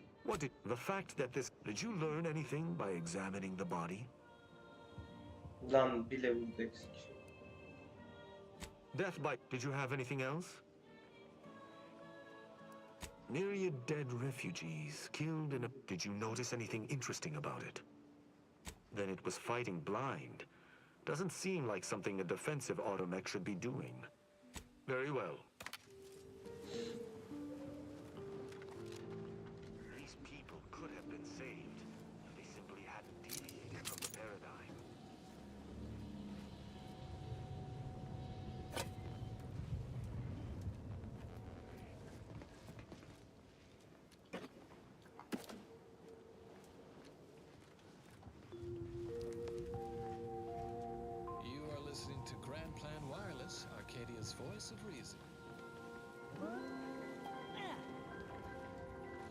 Speaker 7: The fact that did you learn anything by examining the body?
Speaker 1: Lan bir level eksik.
Speaker 7: Death bite. Did you have anything else? Myriad dead refugees killed in a... Did you notice anything interesting about it? Then it was fighting blind. Doesn't seem like something a defensive automech should be doing. Very well. These people could have been saved if they simply hadn't deviated from the paradigm.
Speaker 18: You are listening to Grand Plan Wireless, Arcadia's voice of reason.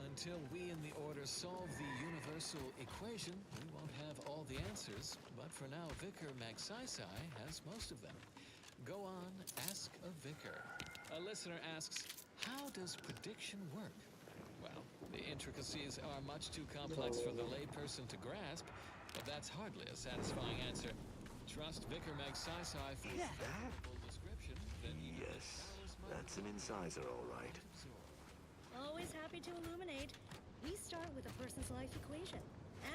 Speaker 18: Until we in the Order solve the universal equation, we won't have all the answers, but for now, Vicar Magsaysai has most of them. Go on, ask a vicar. A listener asks, how does prediction work? Well, the intricacies are much too complex for the layperson to grasp, but that's hardly a satisfying answer. Trust Vicar Magsaysai for a full description.
Speaker 7: Yes, that's an incisor, all right.
Speaker 5: Always happy to illuminate. We start with a person's life equation,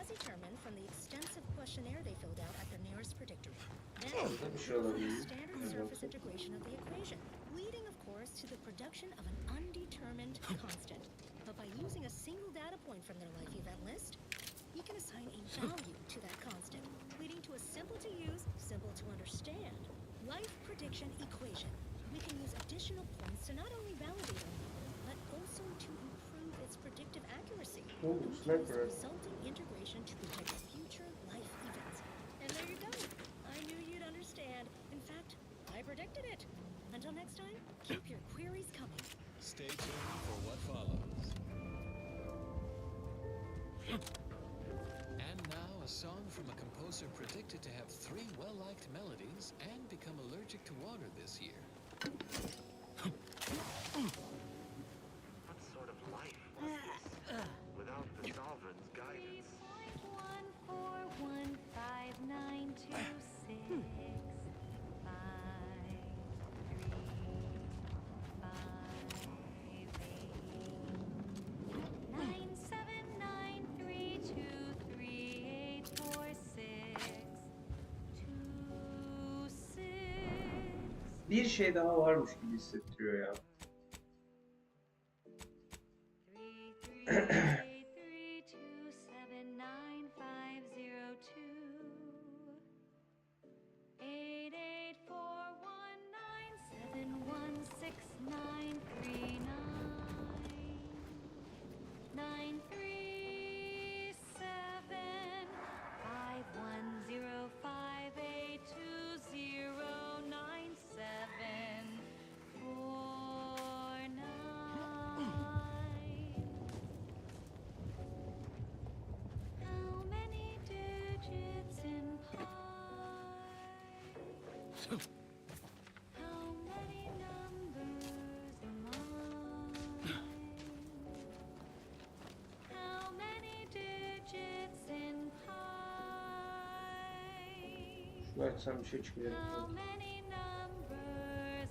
Speaker 5: as determined from the extensive questionnaire they filled out at the nearest predictor. Then, standard surface integration of the equation, leading, of course, to the production of an undetermined constant. But by using a single data point from their life event list, we can assign a value to that constant, leading to a simple-to-use, simple-to-understand life prediction equation. We can use additional points to not only validate our number, but also to improve its predictive accuracy.
Speaker 1: Oh,
Speaker 5: And we can use the resulting integration to predict future life events. And there you go. I knew you'd understand. In fact, I predicted it. Until next time, keep your queries coming.
Speaker 18: Stay tuned for what follows. And now, a song from a composer predicted to have 3 well-liked melodies and become allergic to water this year.
Speaker 7: What sort of life was this? Without the sovereign's guidance.
Speaker 5: 1, 4, 1, 5, 9, 2, 6, 5, 3, 5, 8, 9, 7, 9, 3, 2, 3, 8, 4, 6, 2, 6.
Speaker 1: Bir şey daha varmış gibi hissettiriyor ya.
Speaker 5: 3, 3, 8, 3, 2, 7, 9, 5, 0, 2. 8, 8, 4, 1, 9, 7, 1, 6, 9, 3, 9. 9, 3, 7, 5, 1, 0, 5, 8, 2, 0, 9, 7, 4, 9. How many digits in pi? How many numbers am I? How many digits in pi?
Speaker 1: Şunu açsam bir şey çıkacak.
Speaker 5: How many numbers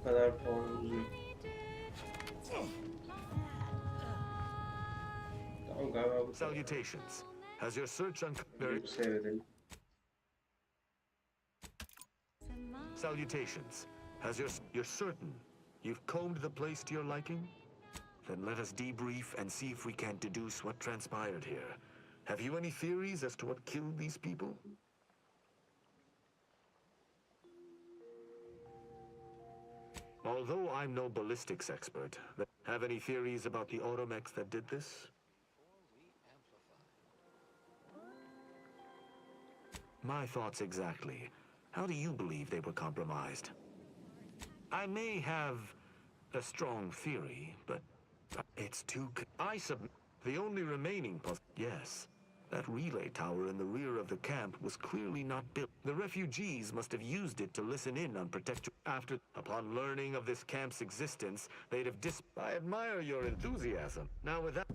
Speaker 1: O kadar puanımız yok. Tamam galiba bu.
Speaker 7: Salutations. Has your search uncovered?
Speaker 1: Seyredelim.
Speaker 7: Salutations. Has you're certain you've combed the place to your liking? Then let us debrief and see if we can deduce what transpired here. Have you any theories as to what killed these people? Although I'm no ballistics expert, have any theories about the automechs that did this? My thoughts exactly. How do you believe they were compromised? I may have a strong theory, but it's too... The only remaining yes. That relay tower in the rear of the camp was clearly not built. The refugees must have used it to listen in on protector. Upon learning of this camp's existence, they'd have I admire your enthusiasm. Now with that...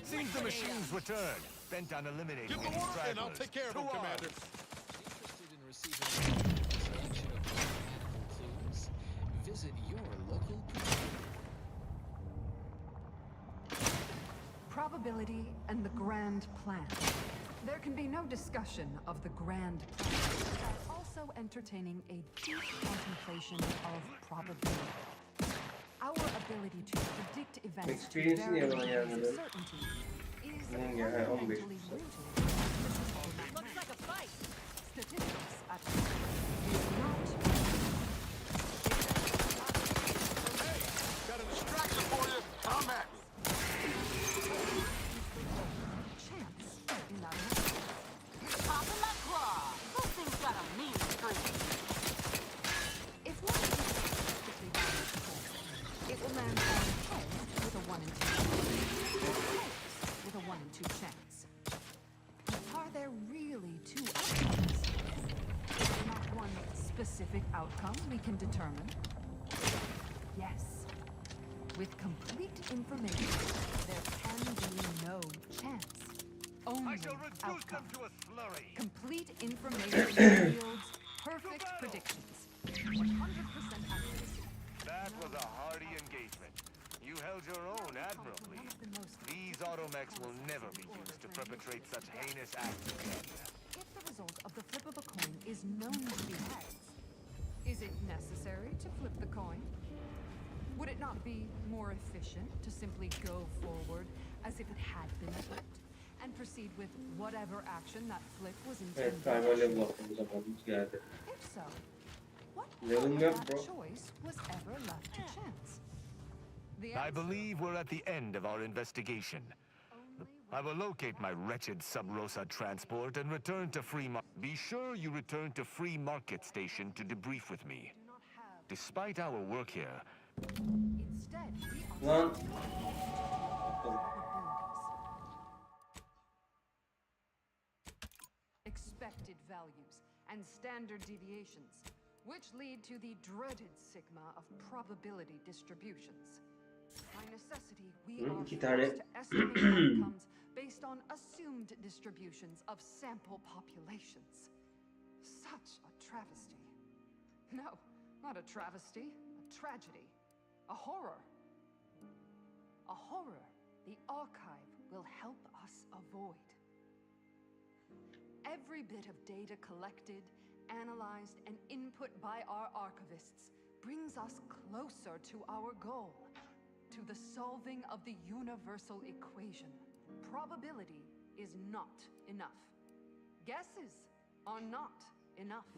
Speaker 7: Seems the machines returned, bent on eliminating
Speaker 14: Give the
Speaker 7: any
Speaker 14: order and I'll
Speaker 7: stragglers.
Speaker 14: take care of them,
Speaker 7: To
Speaker 14: Commander.
Speaker 18: Interested in receiving a selection of botanical clues? Visit your local
Speaker 21: Probability and the grand plan. There can be no discussion of the grand plan without also entertaining a deep contemplation of probability. Our ability to predict events to
Speaker 1: Experience niye
Speaker 21: varying
Speaker 1: bana
Speaker 21: degrees of
Speaker 1: gelmedi?
Speaker 21: certainty is
Speaker 1: Bunun ya 15
Speaker 21: fundamentally rooted in statistical
Speaker 13: Looks like a fight.
Speaker 21: statistics at we are not
Speaker 14: Got a distraction for you. Come at me.
Speaker 21: chance in that
Speaker 13: Popping my claw. This thing's got a mean streak.
Speaker 21: If one is statistically balanced, it will land on heads with a 1 in 2 chance, or tails with a 1 in 2 chance. Are there really two outcomes? Is there not one specific outcome we can determine? Yes. With complete information, there can be no chance. Only outcome.
Speaker 7: To a slurry.
Speaker 21: Complete information yields perfect predictions. 100% accuracy.
Speaker 7: That was a hearty engagement. You held your own admirably. These automechs will never be used to perpetrate such heinous acts again.
Speaker 21: If the result of the flip of a coin is known to be heads, is it necessary to flip the coin? Would it not be more efficient to simply go forward as if it had been flipped and proceed with whatever action that flip was
Speaker 1: Evet
Speaker 21: intended
Speaker 1: galiba
Speaker 21: to
Speaker 1: level atmamız zamanımız geldi.
Speaker 21: If so, what
Speaker 1: Level
Speaker 21: part
Speaker 1: up,
Speaker 21: of
Speaker 1: bro.
Speaker 21: that choice was ever left to chance? The
Speaker 7: I believe we're at the end of our investigation. I will locate my wretched Sub-Rosa transport and return to Be sure you return to Free Market Station to debrief with me. Despite our work here,
Speaker 21: Instead, we are
Speaker 1: Lan.
Speaker 8: expected values and standard deviations, which lead to the dreaded sigma of probability distributions. By necessity, we are
Speaker 1: İki
Speaker 8: forced
Speaker 1: tane
Speaker 8: to estimate outcomes based on assumed distributions of sample populations. Such a travesty. No, not a travesty, a tragedy. A horror. A horror the archive will help us avoid. Every bit of data collected, analyzed, and input by our archivists brings us closer to our goal, to the solving of the universal equation. Probability is not enough. Guesses are not enough.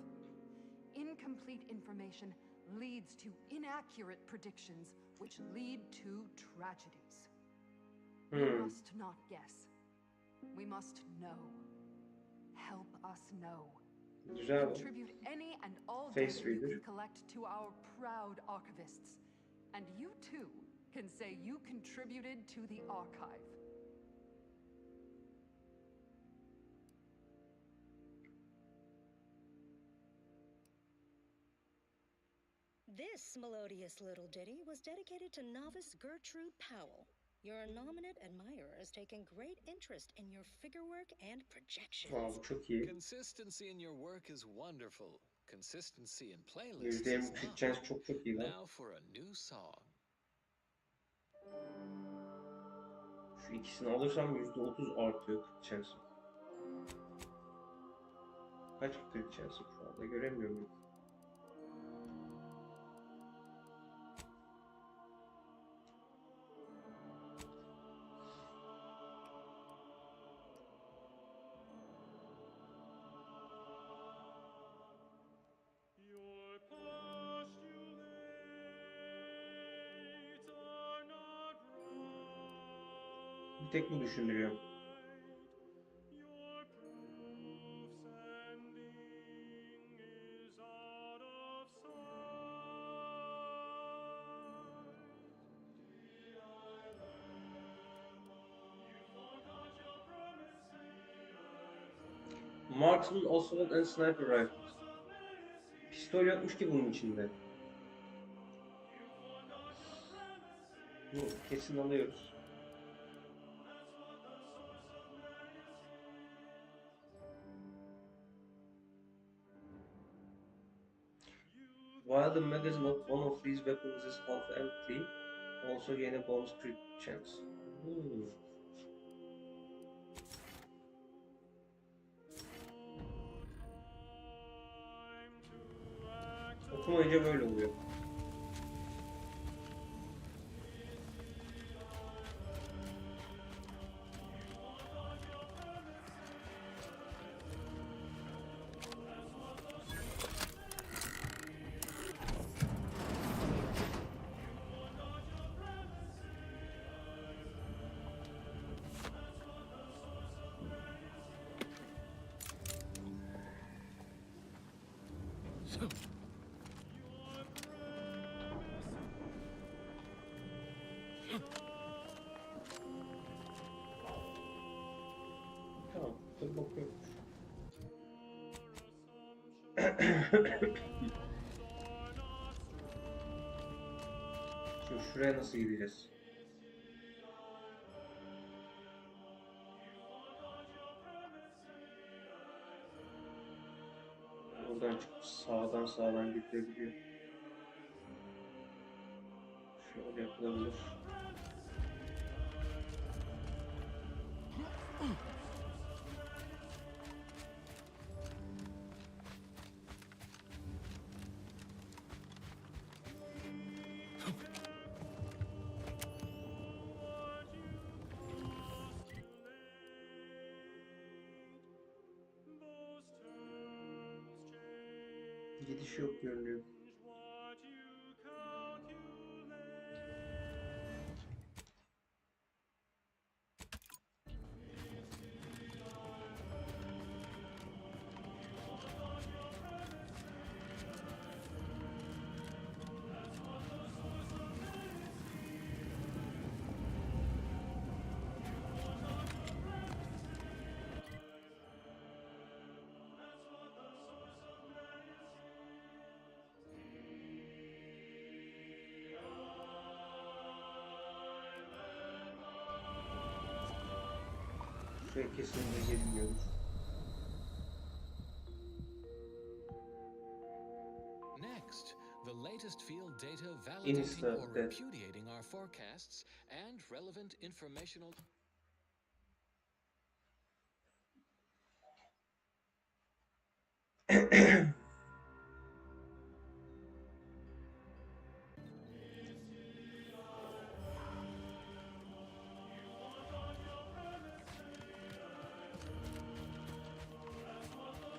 Speaker 8: Incomplete information leads to inaccurate predictions, which lead to tragedies. We must not guess. We must know. Help us know.
Speaker 1: Güzel.
Speaker 8: Contribute any and all
Speaker 1: Face
Speaker 8: data you
Speaker 1: reader.
Speaker 8: can collect to our proud archivists. And you too can say you contributed to the archive.
Speaker 5: This melodious little ditty was dedicated to novice Gertrude Powell. Your nominate admirer is taking great interest in your figure work and projections.
Speaker 1: Wow, çok iyi.
Speaker 18: Consistency in your work is wonderful. Consistency in playlists
Speaker 1: %20
Speaker 18: is not.
Speaker 1: Türkçeniz çok iyi lan.
Speaker 18: Now for a new song.
Speaker 1: Şu ikisini alırsam %30 artıyor Türkçenizim. Kaç Türkçenizim şu anda göremiyorum. Bir tek bu düşündürüyor. Marksman, Assault and Sniper Rifles. Pistol yokmuş ki bunun içinde. Bu kesin alıyoruz. While the magazine of one of these weapons is half empty, also gain a bonus crit chance. Okumayınca böyle oluyor. Tamam, dur bakıyorum. Şimdi şuraya nasıl gideceğiz? Buradan çıkıp sağdan gidebiliyor. Şöyle yapılabilir. Gidiş yok görünüyor. Şuraya kesinlikle gelmiyoruz.
Speaker 18: Next, the latest field data validating or repudiating our forecasts and relevant informational.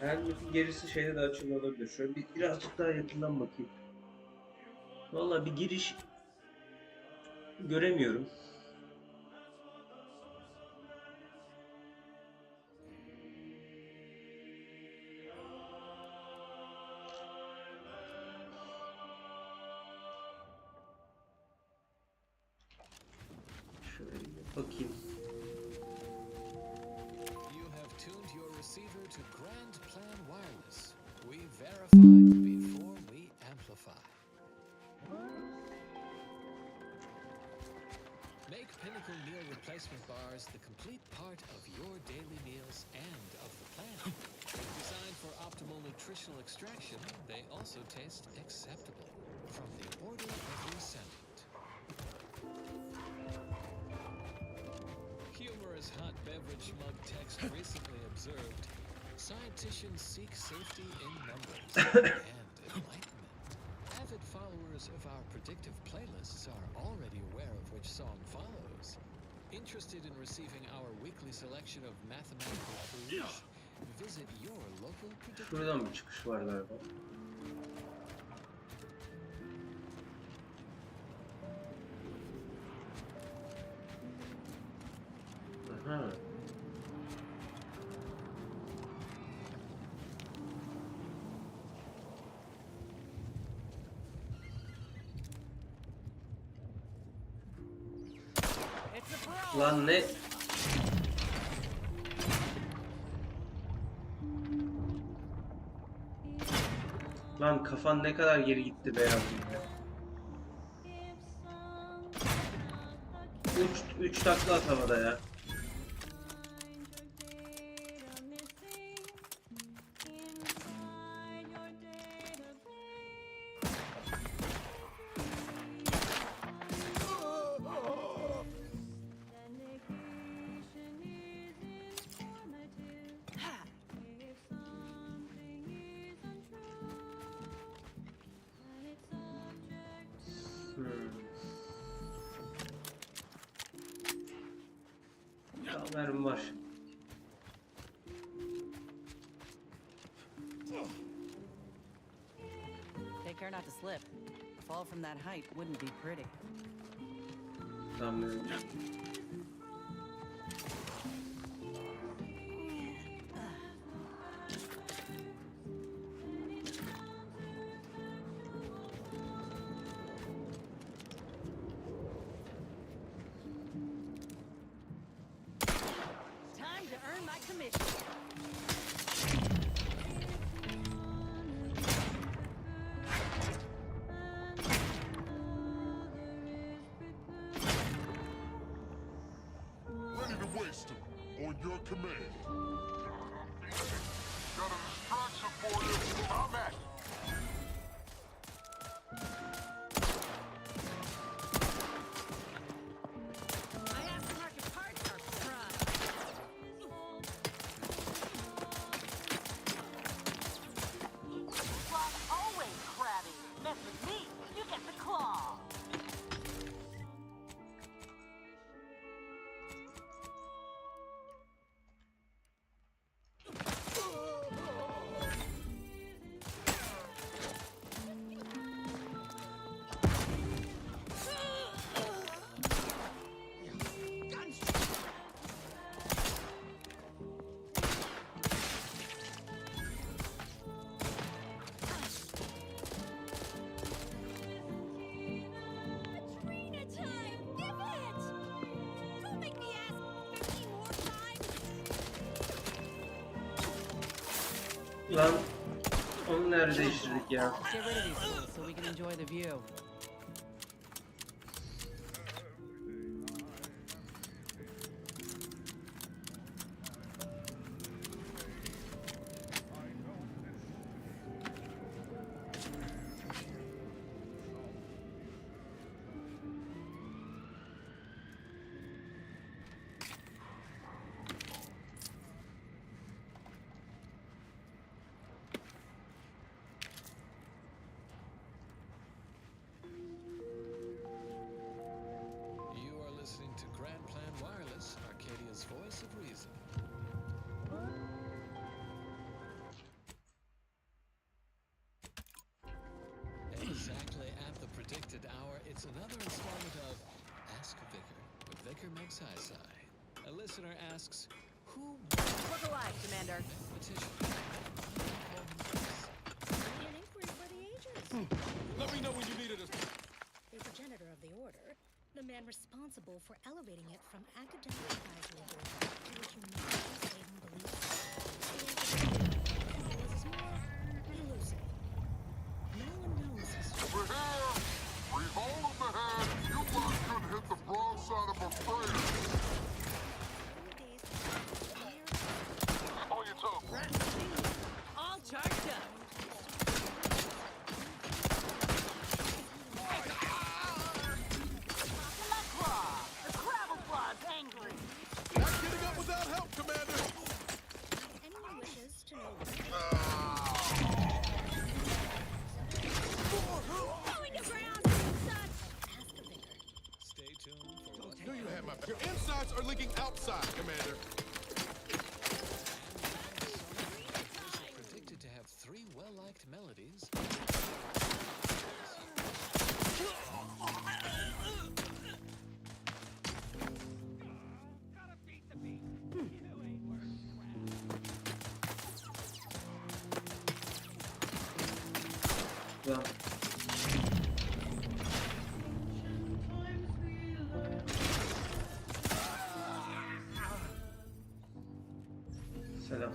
Speaker 1: Halbuki gerisi şeyde de açılı olabilir. Şöyle birazcık daha yakından bakayım. Vallahi bir giriş göremiyorum. Şöyle bir bakayım.
Speaker 18: You have tuned your receiver to Grand Plan Wireless. We verify before we amplify. Make Pinnacle meal replacement bars the complete part of your daily meals and of the plan. Designed for optimal nutritional extraction, they also taste acceptable. From the order of the ascendant. Humorous hot beverage mug text recently observed, scientists seek safety in numbers and enlightenment. Avid followers of our predictive playlists are already aware of which song follows. Interested in receiving our weekly selection of mathematical clues? Visit your local predictive.
Speaker 1: Şuradan bir çıkış var galiba. Aha. Lan ne? Lan kafan ne kadar geri gitti beyaz gibi. Üç takla at havada ya. Haberim var.
Speaker 13: Take care not to slip. A fall from that height wouldn't be pretty.
Speaker 1: Tamam.
Speaker 13: Time to earn my commission.
Speaker 14: Ready to waste them on your command. Got a distraction for you. I'm at it.
Speaker 13: My aftermarket parts are prime.
Speaker 10: Well, always crabby. Mess with me, you get the claw.
Speaker 1: Lan onu nerede değiştirdik ya?
Speaker 13: Get rid of these fools so we can enjoy the view.
Speaker 18: Exactly at the predicted hour, it's another installment of Ask Vicar, where Vicar makes high side. A listener asks, who
Speaker 13: Look alive, Commander.
Speaker 18: petition?
Speaker 5: An inquiry for the ages.
Speaker 14: Let me know when you needed us.
Speaker 5: The progenitor of the order, the man responsible for elevating it from academic advisory board to a humanity saving belief system. Was more elusive. No one knows his
Speaker 14: We're here! Revolve ahead! You lot couldn't hit the broadside of a freighter! On your toe!
Speaker 13: All charged up.
Speaker 10: The gravel claw's angry.
Speaker 14: Not getting up without help, Commander!
Speaker 5: If anyone wishes to know
Speaker 10: Going to ground, son.
Speaker 5: ask a vicar.
Speaker 18: Stay tuned for what
Speaker 14: Knew you had my back. Your insides are leaking outside, Commander.
Speaker 18: predicted to have 3 well-liked melodies.
Speaker 1: Lan. Selam.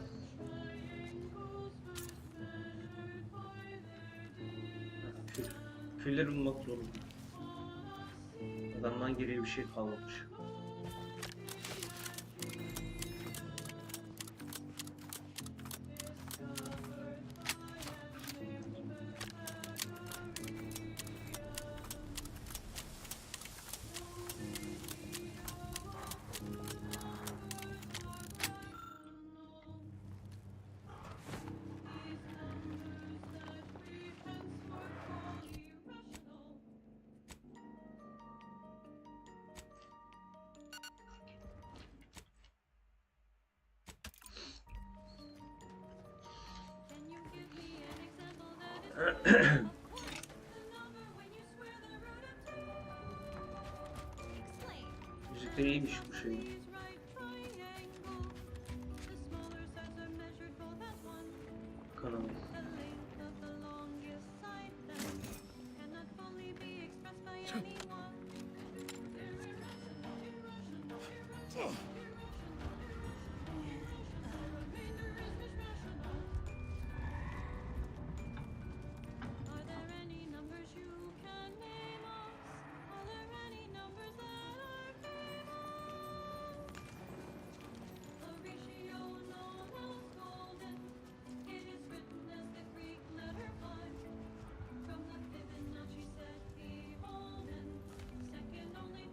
Speaker 1: Küller bulmak zorunda. Adamdan geriye bir şey kalmamış. Müzikleri iyiymiş bu şey. Kanal.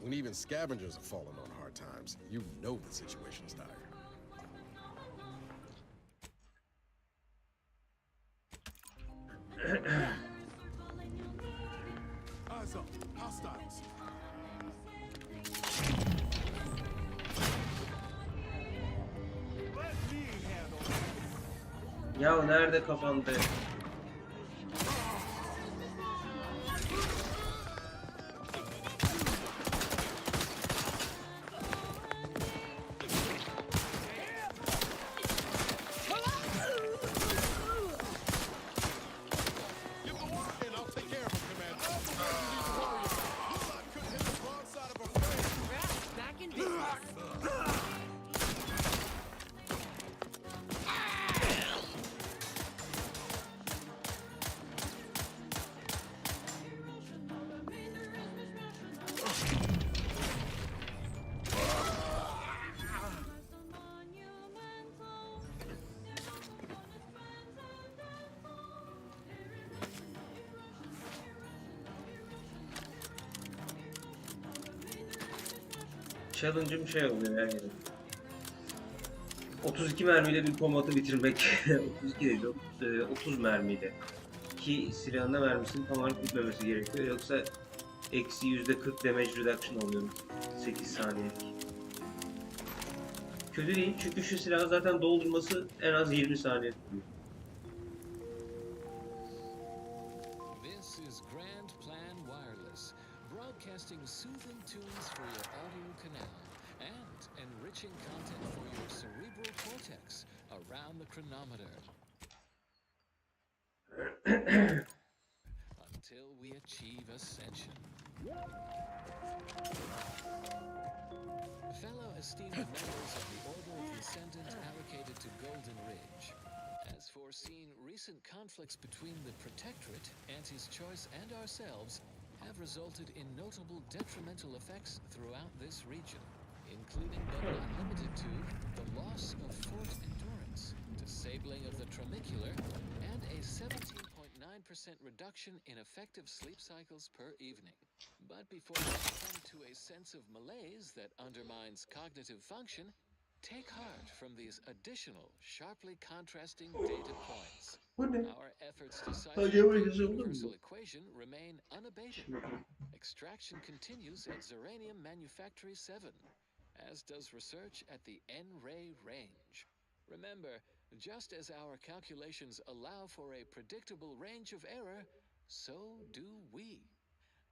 Speaker 14: When even scavengers have fallen on hard times, you know the situation's dire. Eyes up, hostiles.
Speaker 1: Ya nerede kafamda?
Speaker 13: Back in business.
Speaker 1: Challenge'ım şey oluyor her yere. 32 mermiyle bir kombatı bitirmek. 32 değil, 30 mermiyle. Ki silahın da mermisinin tamamen bitmemesi gerekiyor. Yoksa eksi %40 damage reduction oluyor 8 saniyelik. Kötü değil çünkü şu silahı zaten doldurması en az 20 saniye tutuyor.
Speaker 18: This is Grand soothing tunes for your audio canal and enriching content for your cerebral cortex around the chronometer. Until we achieve ascension. Fellow esteemed members of the Order of the Ascendant allocated to Golden Ridge. As foreseen, recent conflicts between the Protectorate, Auntie's Choice, and ourselves have resulted in notable detrimental effects throughout this region, including but not limited to the loss of Fort Endurance, disabling of the tramicular, and a 17.9% reduction in effective sleep cycles per evening. But before you come to a sense of malaise that undermines cognitive function, take heart from these additional, sharply contrasting data points. Our efforts to cipher the universal equation remain unabated. Extraction continues at Zeranium Manufactory 7, as does research at the N-Ray range. Remember, just as our calculations allow for a predictable range of error, so do we.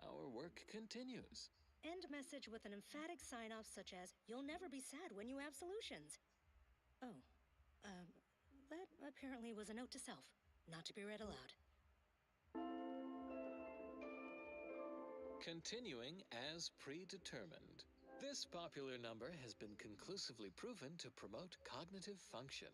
Speaker 18: Our work continues.
Speaker 5: End message with an emphatic sign-off such as, "You'll never be sad when you have solutions." Oh, that apparently was a note to self, not to be read aloud.
Speaker 18: Continuing as predetermined. This popular number has been conclusively proven to promote cognitive function.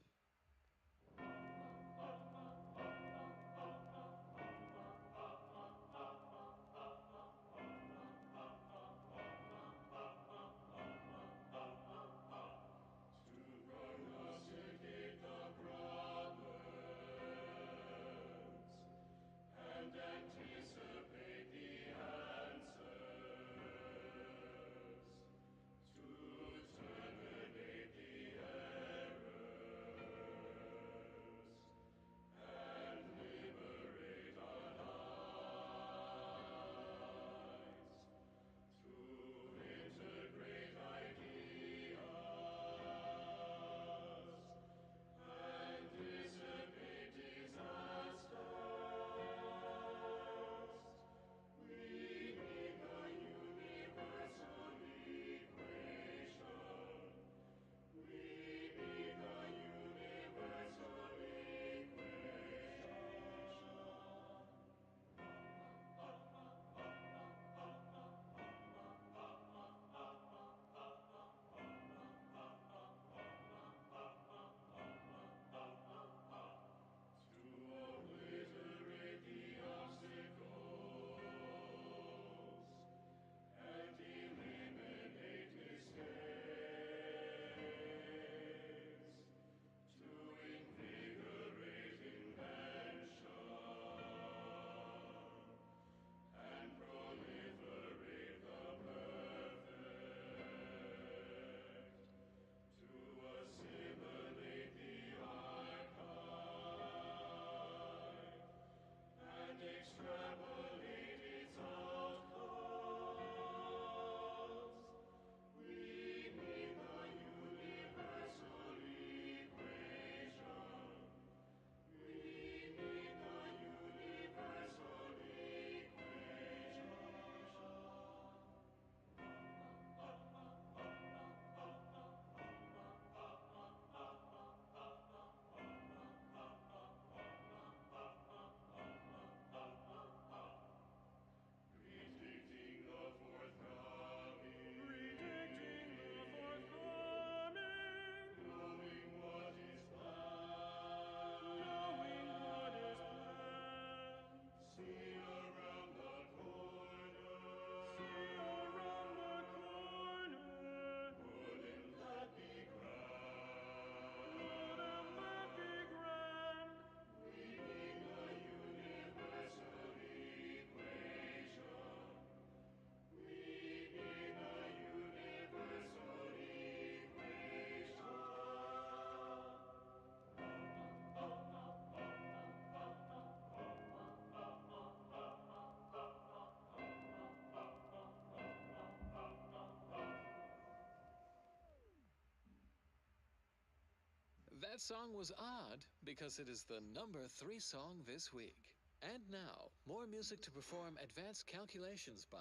Speaker 18: That song was odd because it is the number 3 song this week. And now, more music to perform advanced calculations by.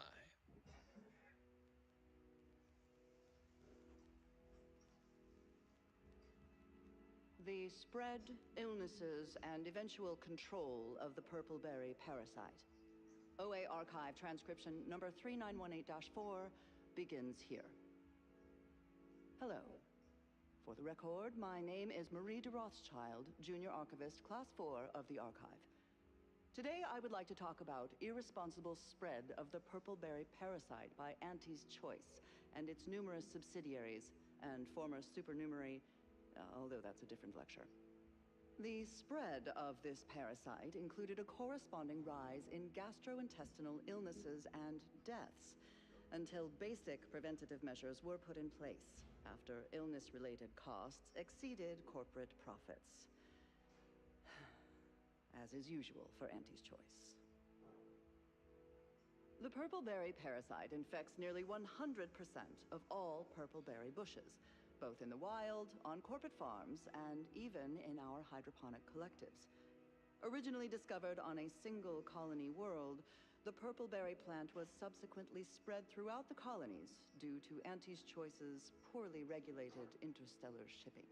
Speaker 11: The spread, illnesses, and eventual control of the purple-berry parasite. OA Archive transcription number 3918-4 begins here. Hello. For the record, my name is Marie de Rothschild, Junior Archivist, Class 4 of the Archive. Today, I would like to talk about irresponsible spread of the purple-berry parasite by Auntie's Choice and its numerous subsidiaries and former supernumerary, although that's a different lecture. The spread of this parasite included a corresponding rise in gastrointestinal illnesses and deaths until basic preventative measures were put in place after illness-related costs exceeded corporate profits. As is usual for Auntie's Choice. The purple-berry parasite infects nearly 100% of all purple-berry bushes, both in the wild, on corporate farms, and even in our hydroponic collectives. Originally discovered on a single colony world, the purple-berry plant was subsequently spread throughout the colonies due to Auntie's Choice's poorly regulated interstellar shipping.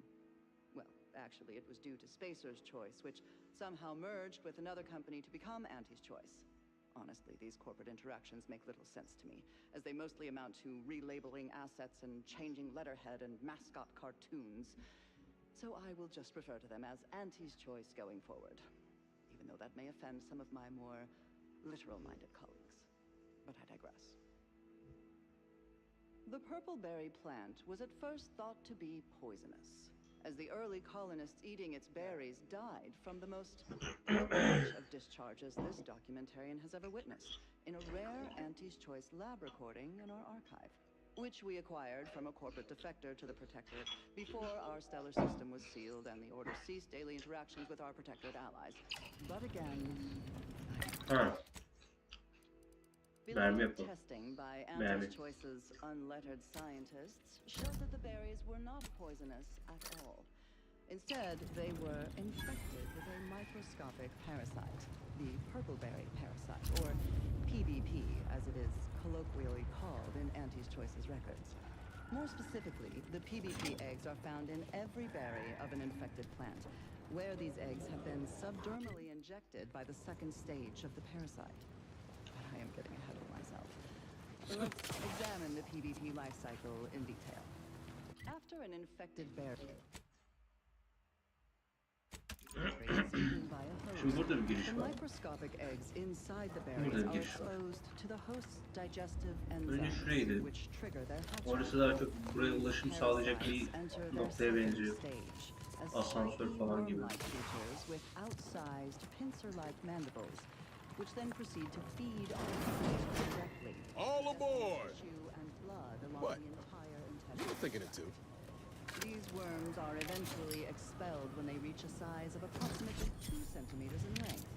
Speaker 11: Well, actually, it was due to Spacer's Choice, which somehow merged with another company to become Auntie's Choice. Honestly, these corporate interactions make little sense to me, as they mostly amount to relabeling assets and changing letterhead and mascot cartoons. So I will just refer to them as Auntie's Choice going forward, even though that may offend some of my more literal-minded colleagues. But I digress. The purple-berry plant was at first thought to be poisonous, as the early colonists eating its berries died from the most potent of discharges this documentarian has ever witnessed, in a rare Auntie's Choice lab recording in our archive, which we acquired from a corporate defector to the Protectorate before our stellar system was sealed and the Order ceased daily interactions with our Protectorate allies. But again... Belated testing by Auntie's Choice's unlettered scientists showed that the berries were not poisonous at all. Instead, they were infected with a microscopic parasite, the purple-berry parasite, or PBP, as it is colloquially called in Auntie's Choice's records. More specifically, the PBP eggs are found in every berry of an infected plant, where these eggs have been subdermally injected by the second stage of the parasite. I am getting ahead of myself. Let's examine the PBP life cycle in detail. After an infected berry is eaten by a host, the microscopic eggs inside the berries are exposed to the host's digestive enzymes, which trigger their hatching.
Speaker 1: Orası daha çok buraya ulaşım sağlayacak bir noktaya benziyor. Asansör falan gibi.
Speaker 11: With outsized pincer-like mandibles, which then proceed to feed on the directly.
Speaker 14: All aboard!
Speaker 11: Tissue and blood along
Speaker 14: What?
Speaker 11: the entire intestine.
Speaker 14: You're thinking it too.
Speaker 11: These worms are eventually expelled when they reach a size of approximately 2 centimeters in length,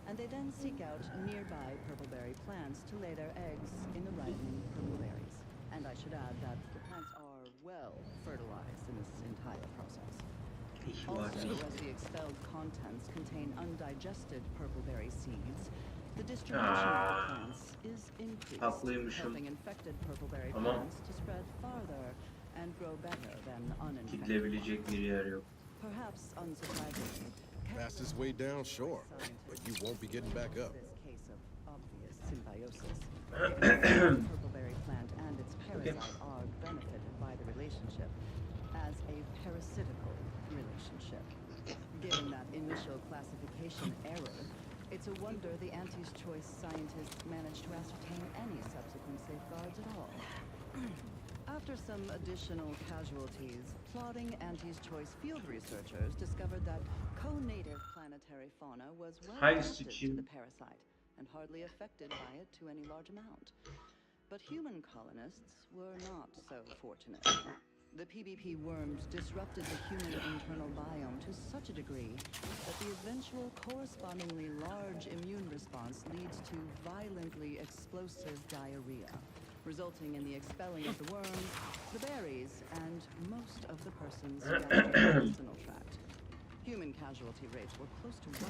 Speaker 11: and they then seek out nearby purple-berry plants to lay their eggs in the ripening purple berries. And I should add that the plants are well fertilized in this entire process. Also, as the expelled contents contain undigested purple-berry seeds, the distribution of the plants is increased, helping infected purple-berry plants to spread farther and grow better than uninfected. Perhaps unsurprisingly,
Speaker 14: fastest way down shore, but you won't be getting back up.
Speaker 11: This case of obvious symbiosis. The purple-berry plant and its parasite are benefited by the relationship as a parasitical relationship. Given that initial classification error, it's a wonder the Auntie's Choice scientists managed to ascertain any subsequent safeguards at all. After some additional casualties, plodding Auntie's Choice field researchers discovered that co-native planetary fauna was well adapted to the parasite and hardly affected by it to any large amount. But human colonists were not so fortunate. The PBP worms disrupted the human internal biome to such a degree that the eventual correspondingly large immune response leads to violently explosive diarrhea, resulting in the expelling of the worms, the berries, and most of the person's gastrointestinal tract. Human casualty rates were close to 100%,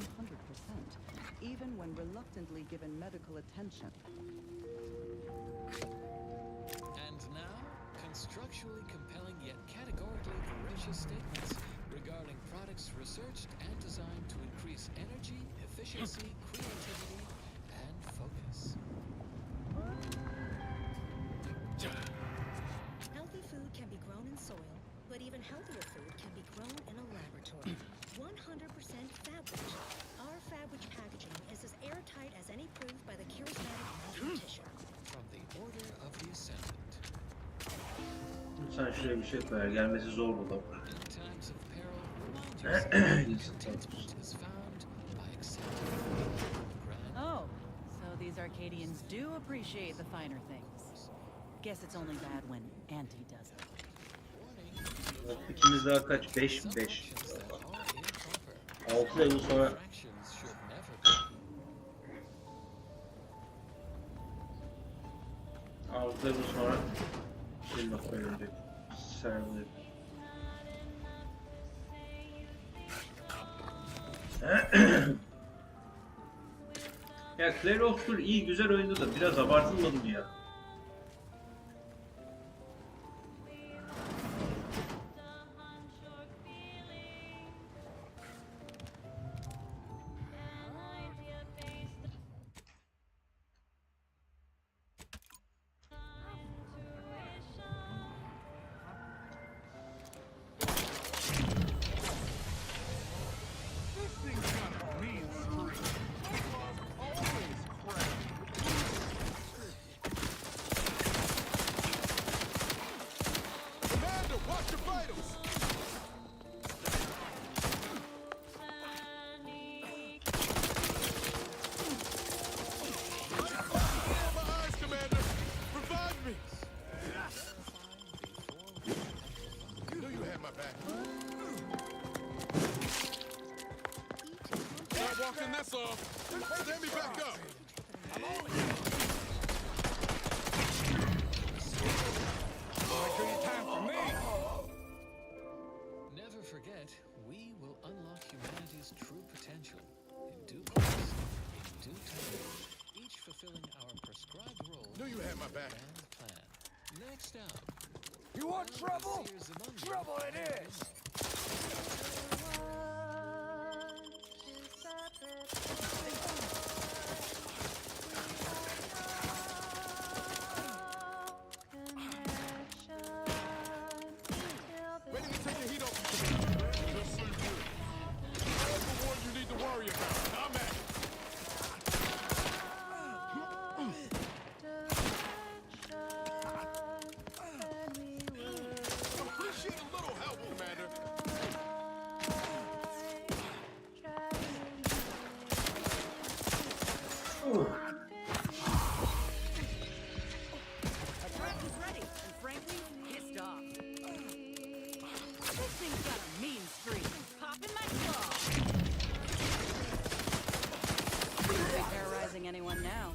Speaker 11: even when reluctantly given medical attention.
Speaker 18: And now, constructually compelling yet categorically veracious statements regarding darling products researched and designed to increase energy, efficiency, creativity, and focus.
Speaker 5: Healthy food can be grown in soil, but even healthier food can be grown in a laboratory. 100% Fabwich. Our Fabwich packaging is as airtight as any proved by the charismatic mathematician.
Speaker 18: From the Order of the Ascendant.
Speaker 1: Sen şuraya bir şey koyar. Gelmesi zor bu da.
Speaker 18: In times of peril, remind yourself contentment is found by accepting grand.
Speaker 13: Oh, so these Arcadians do appreciate the finer things. Guess it's only bad when Auntie doesn't.
Speaker 1: İkimiz daha kaç? 5 mi? 5. 6 level sonra
Speaker 18: Fractions should never be.
Speaker 1: 6 level sonra bir nokta ölecek. Server. Ya Clair of iyi güzel oyunda da biraz abartılmadı mı ya?
Speaker 14: Commander, watch your vitals! My eyes, Commander! Revive me! You knew you had my back. Not walking this off. Stand me back up.
Speaker 18: Never forget, we will unlock humanity's true potential in due course, in due time, each fulfilling our prescribed role.
Speaker 14: Knew you had my back.
Speaker 18: And plan. Next up,
Speaker 14: You want
Speaker 18: one of the
Speaker 14: trouble?
Speaker 18: seers among you
Speaker 14: Trouble it
Speaker 18: and
Speaker 14: is! Ready to take the heat off you, Commander. Just so good. I'm the one you need to worry about. I'm at it. Appreciate a little help, Commander.
Speaker 13: Attraction's ready, and frankly, pissed off. This thing's got a mean streak. Popping my claw. Won't be terrorizing anyone now.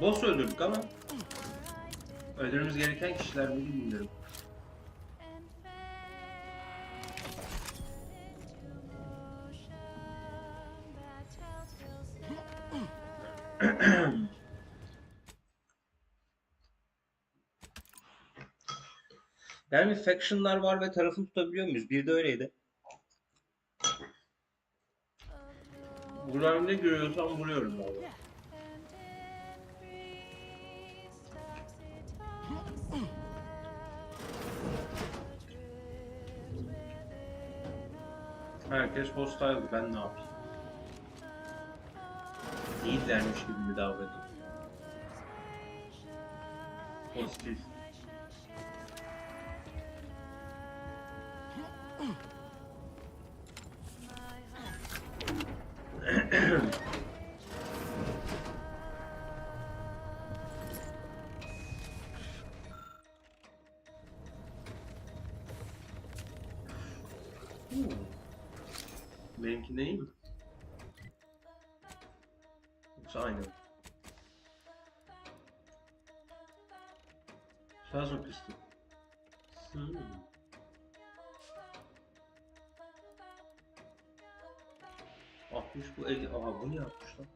Speaker 1: Boss öldürdük ama öldürmemiz gereken kişiler mi bilmiyorum. Yani faction'lar var ve tarafını tutabiliyor muyuz? Bir de öyleydi. Buradan ne görüyorsam vuruyorum abi. Herkes hostile, ben ne yapayım? İyilermiş gibi mi davranayım? Pozitif. Benimkinden iyi mi? Yoksa aynı mı? Şarj mı kıstı? Atmış bu el... Aa bu niye atmış lan?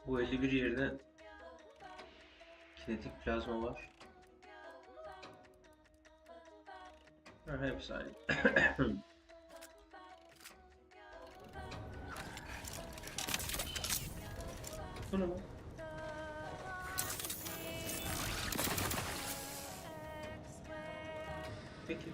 Speaker 1: Bu 51 yerine kinetik plazma var. Ha, hepsi aynı. Bunu mu? Peki.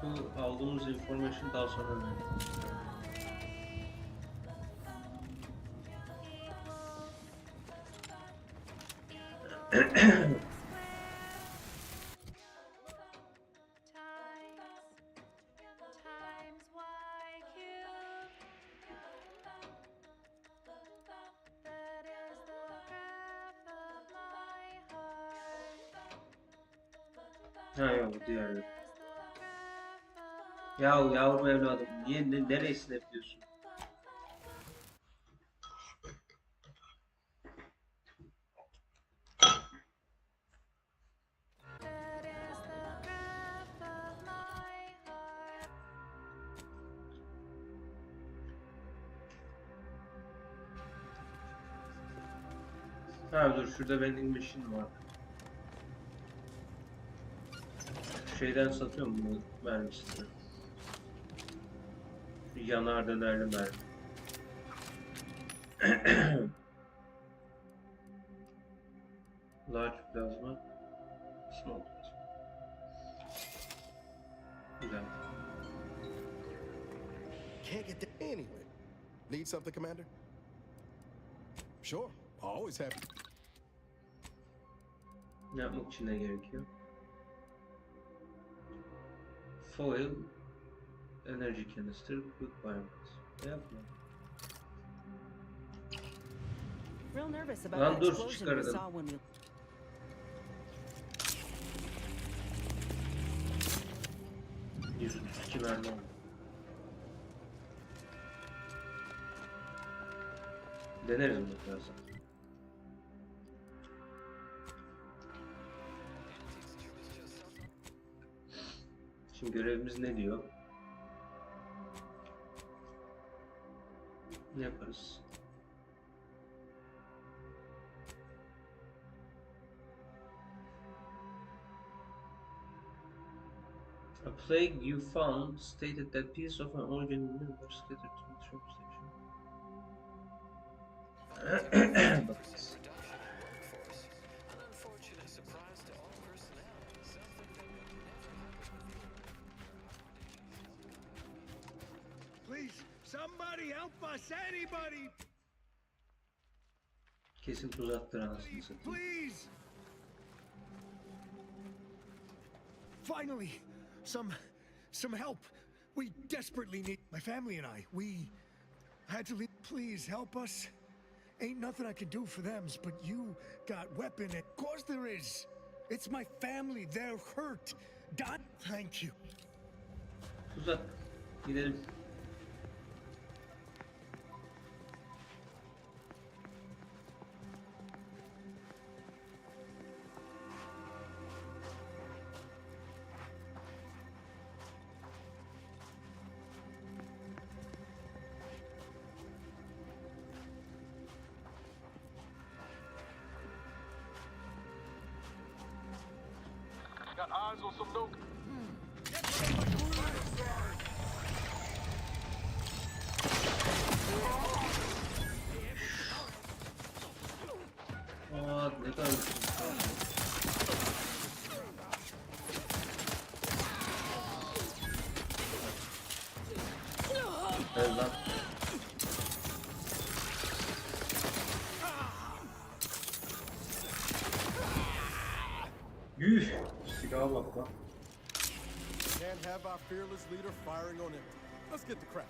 Speaker 1: Bu aldığımız information daha sonra önemli. Ha yok diğerleri. Yavrum evladım niye neresine yapıyorsun? Ha dur şurada vending machine var. Şeyden satıyorum bunu mermisini. Şu yanar dönerli mermi. Large plasma, small plasma. Güzel.
Speaker 14: Can't get there anyway. Need something, Commander? Sure. Always have.
Speaker 1: Ne yapmak için ne gerekiyor? Foil, energy canister, quick biomass. Ne yapma?
Speaker 13: Real nervous about
Speaker 1: Lan
Speaker 13: that
Speaker 1: dur
Speaker 13: explosion we
Speaker 1: çıkardım.
Speaker 13: saw when we
Speaker 1: 132 mermi oldu. Deneriz bunu birazdan. Şimdi görevimiz ne diyor? Ne yaparız? A plague you found stated that pieces of an organ were scattered to the train station.
Speaker 20: Please, somebody help us, anybody!
Speaker 1: Kesin tuzaktır anasını satayım.
Speaker 20: Please! Finally, some help. We desperately need my family and I. We had to leave. Please help us. Ain't nothing I can do for them, but you got weapon. Of course there is. It's my family. They're hurt. Thank you.
Speaker 1: Tuzak. Gidelim.
Speaker 14: Got eyes on some dope.
Speaker 1: Aa ne kadar evet lan. Yuh! Silaha bak lan.
Speaker 14: Can't have our fearless leader firing on him. Let's get the crap.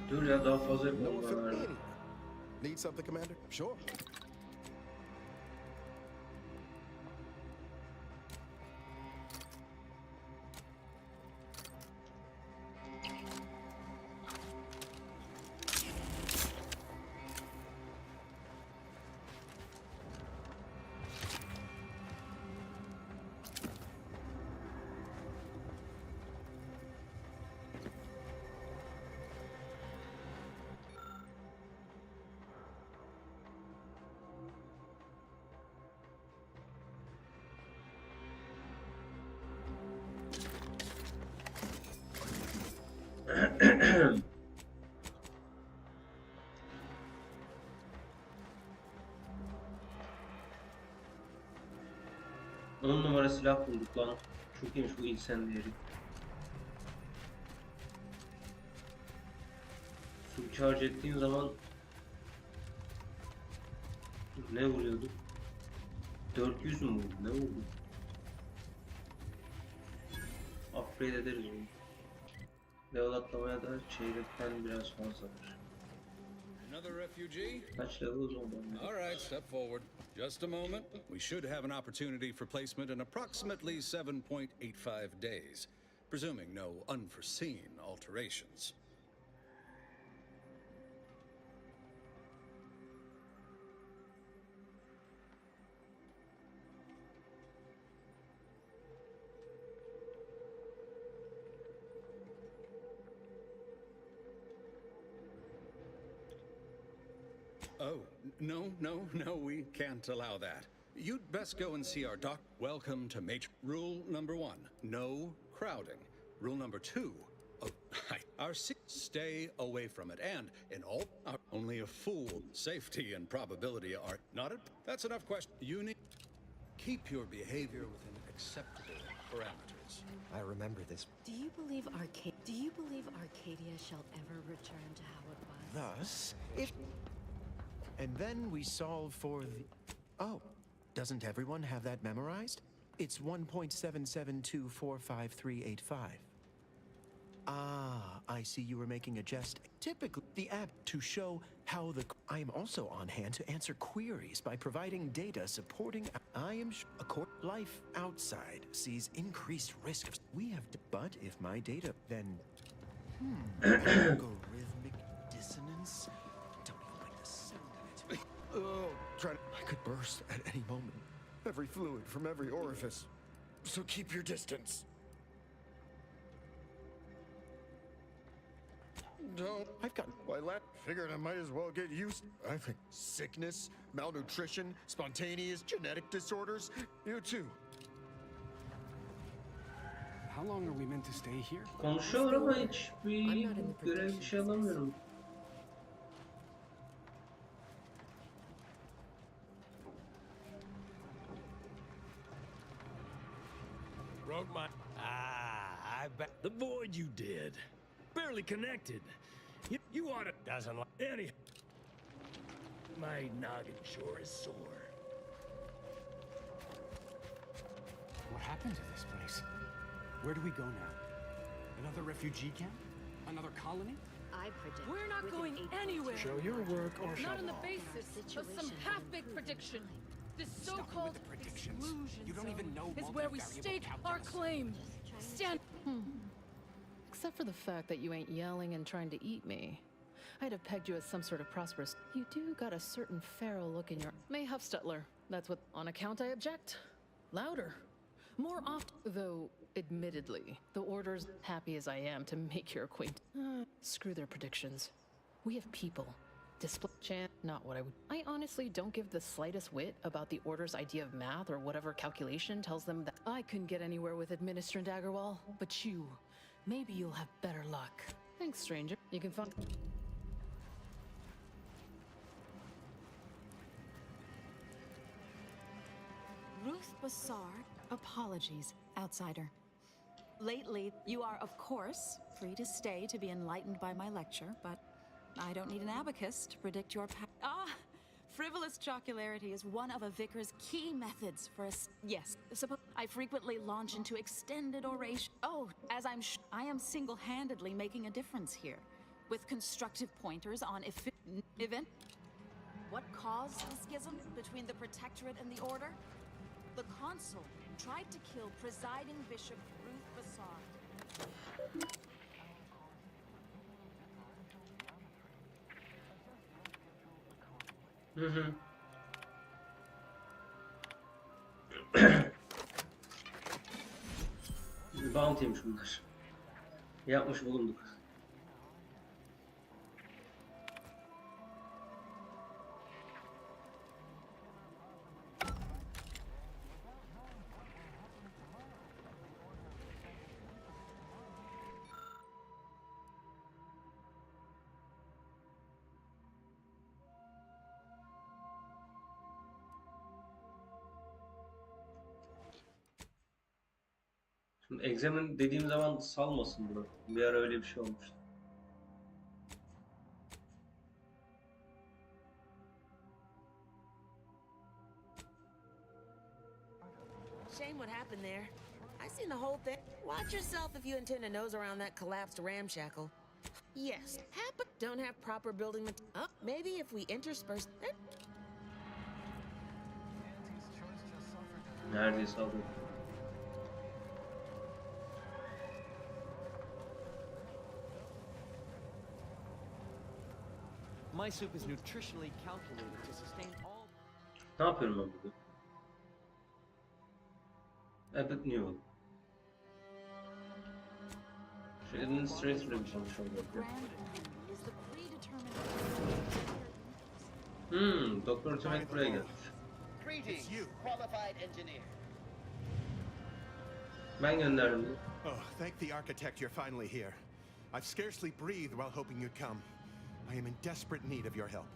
Speaker 1: Dur ya daha fazla
Speaker 14: No
Speaker 1: yapalım
Speaker 14: one fit
Speaker 1: bana.
Speaker 14: anyway. Need something, Commander? Sure.
Speaker 1: On numara silah bulduk lan. Çok iyiymiş bu incendiary. Su charge ettiğin zaman ne vuruyordu? 400 mü vurdu? Ne vurdu? Upgrade ederiz onu. Level atlamaya da çeyrekten biraz fazla var.
Speaker 3: Another refugee?
Speaker 1: Kaç level oldu?
Speaker 3: All right, step forward. Just a moment. We should have an opportunity for placement in approximately 7.85 days, presuming no unforeseen alterations. Oh, no, we can't allow that. You'd best go and see our doc. Welcome to Rule number 1, no crowding. Rule number 2, stay away from it. And in all, only a fool, safety and probability are not. That's enough question. You need keep your behavior within acceptable parameters.
Speaker 12: I remember this.
Speaker 22: Do you believe Arcadia shall ever return to how it was?
Speaker 12: Thus, if... And then we solve for the... Oh, doesn't everyone have that memorized? It's 1.77245385. Ah, I see you were making a jest. Typically, the app to show how the... I am also on hand to answer queries by providing data supporting... I am life outside sees increased risk of... We have... But if my data, then... Algorithmic dissonance? Don't even like the sound of it. Oh, I could burst at any moment. Every fluid from every orifice. So keep your distance.
Speaker 3: Don't.
Speaker 12: I've got... Figured I might as well get used... I think sickness, malnutrition, spontaneous genetic disorders. You too.
Speaker 23: How long are we meant to stay here?
Speaker 1: Konuşuyor ama hiçbir görev bir şey alamıyorum.
Speaker 24: Broke my... I bet... The void you did. Barely connected. You ought to... Doesn't like... Any... My noggin sure is sore.
Speaker 23: What happened to this place? Where do we go now? Another refugee camp? Another colony?
Speaker 22: I predict
Speaker 4: We're not
Speaker 22: within
Speaker 4: going
Speaker 22: 8
Speaker 4: anywhere.
Speaker 23: Show your work or
Speaker 4: Not on the
Speaker 22: Our
Speaker 4: basis of some
Speaker 22: situation
Speaker 4: half-baked prediction. This
Speaker 23: Stop with
Speaker 4: so-called
Speaker 23: the predictions.
Speaker 4: exclusion
Speaker 23: You don't even
Speaker 4: zone
Speaker 23: know
Speaker 4: is where we
Speaker 23: multivariable
Speaker 4: stake our
Speaker 23: calculus.
Speaker 4: claim. Stand.
Speaker 25: Except for the fact that you ain't yelling and trying to eat me. I'd have pegged you as some sort of prosperous. You do got a certain feral look in your... May Huffstutler. That's what... On account I object. Louder. More often. Though, admittedly, the Order's happy as I am to make your acquaintance. Screw their predictions. We have people. Display chant, not what I would... I honestly don't give the slightest wit about the Order's idea of math or whatever calculation tells them that I couldn't get anywhere with Administrator Daggerwall, but you, maybe you'll have better luck. Thanks, stranger. You can find...
Speaker 6: Ruth Bassard, apologies, outsider. Lately, you are, of course, free to stay to be enlightened by my lecture, but I don't need an abacus to predict your frivolous jocularity is one of a vicar's key methods for yes, I frequently launch into extended oration. Oh, as I am single-handedly making a difference here, with constructive pointers on event. What caused the schism between the Protectorate and the Order? The Consul tried to kill presiding Bishop Ruth Bassard.
Speaker 1: Bounty'miş bunlar. Yapmış bulunduk. Examen dediğim zaman salmasın bunu. Bir ara öyle bir şey olmuştu.
Speaker 2: Shame what happened there. I seen the whole thing. Watch yourself if you intend to nose around that collapsed ramshackle. Yes, happen don't have proper building oh, maybe if we intersperse it.
Speaker 1: Neredeyse aldım.
Speaker 9: My soup is nutritionally calculated to sustain all.
Speaker 1: Ne yapıyorum ben burada? Epic New. Şeyden straight through konuşalım. Doktor Temek buraya gelmiş.
Speaker 15: Greetings, qualified engineer.
Speaker 1: Ben gönderdim.
Speaker 12: Oh, thank the architect you're finally here. I've scarcely breathed while hoping you'd come. I am in desperate need of your help.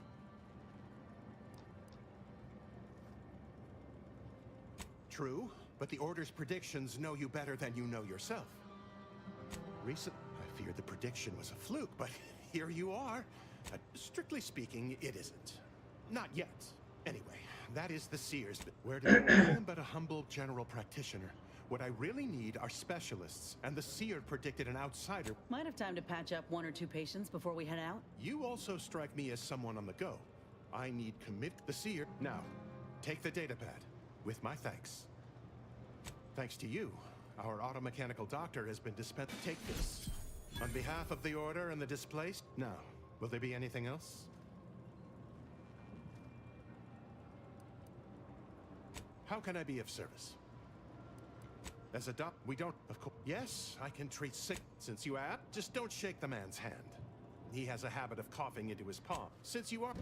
Speaker 12: True, but the Order's predictions know you better than you know yourself. I feared the prediction was a fluke, but here you are. Strictly speaking, it isn't. Not yet. Anyway, that is the Seers. Where do I am but a humble general practitioner. What I really need are specialists, and the Seer predicted an outsider.
Speaker 13: Might have time to patch up 1 or 2 patients before we head out.
Speaker 12: You also strike me as someone on the go. I need the Seer. Now, take the datapad, with my thanks. Thanks to you, our automechanical doctor has been dispensed. Take this. On behalf of the Order and the displaced. Now, will there be anything else? How can I be of service? As a we don't, of course. Yes, I can treat sick. Since you ask, just don't shake the man's hand. He has a habit of coughing into his palm. Since you are...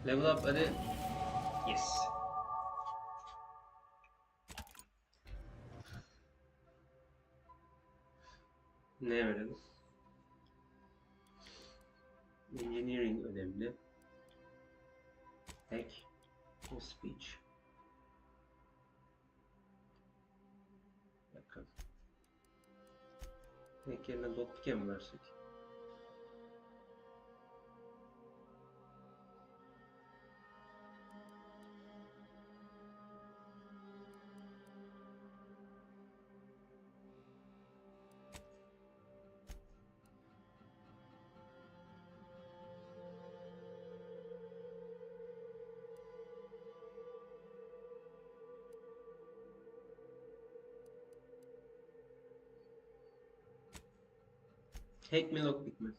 Speaker 1: Level up hadi. Yes. Ne verelim? Engineering önemli. Hack or speech. Bakalım. Hack yerine dopike mi versek? Hack mi lockpick mi?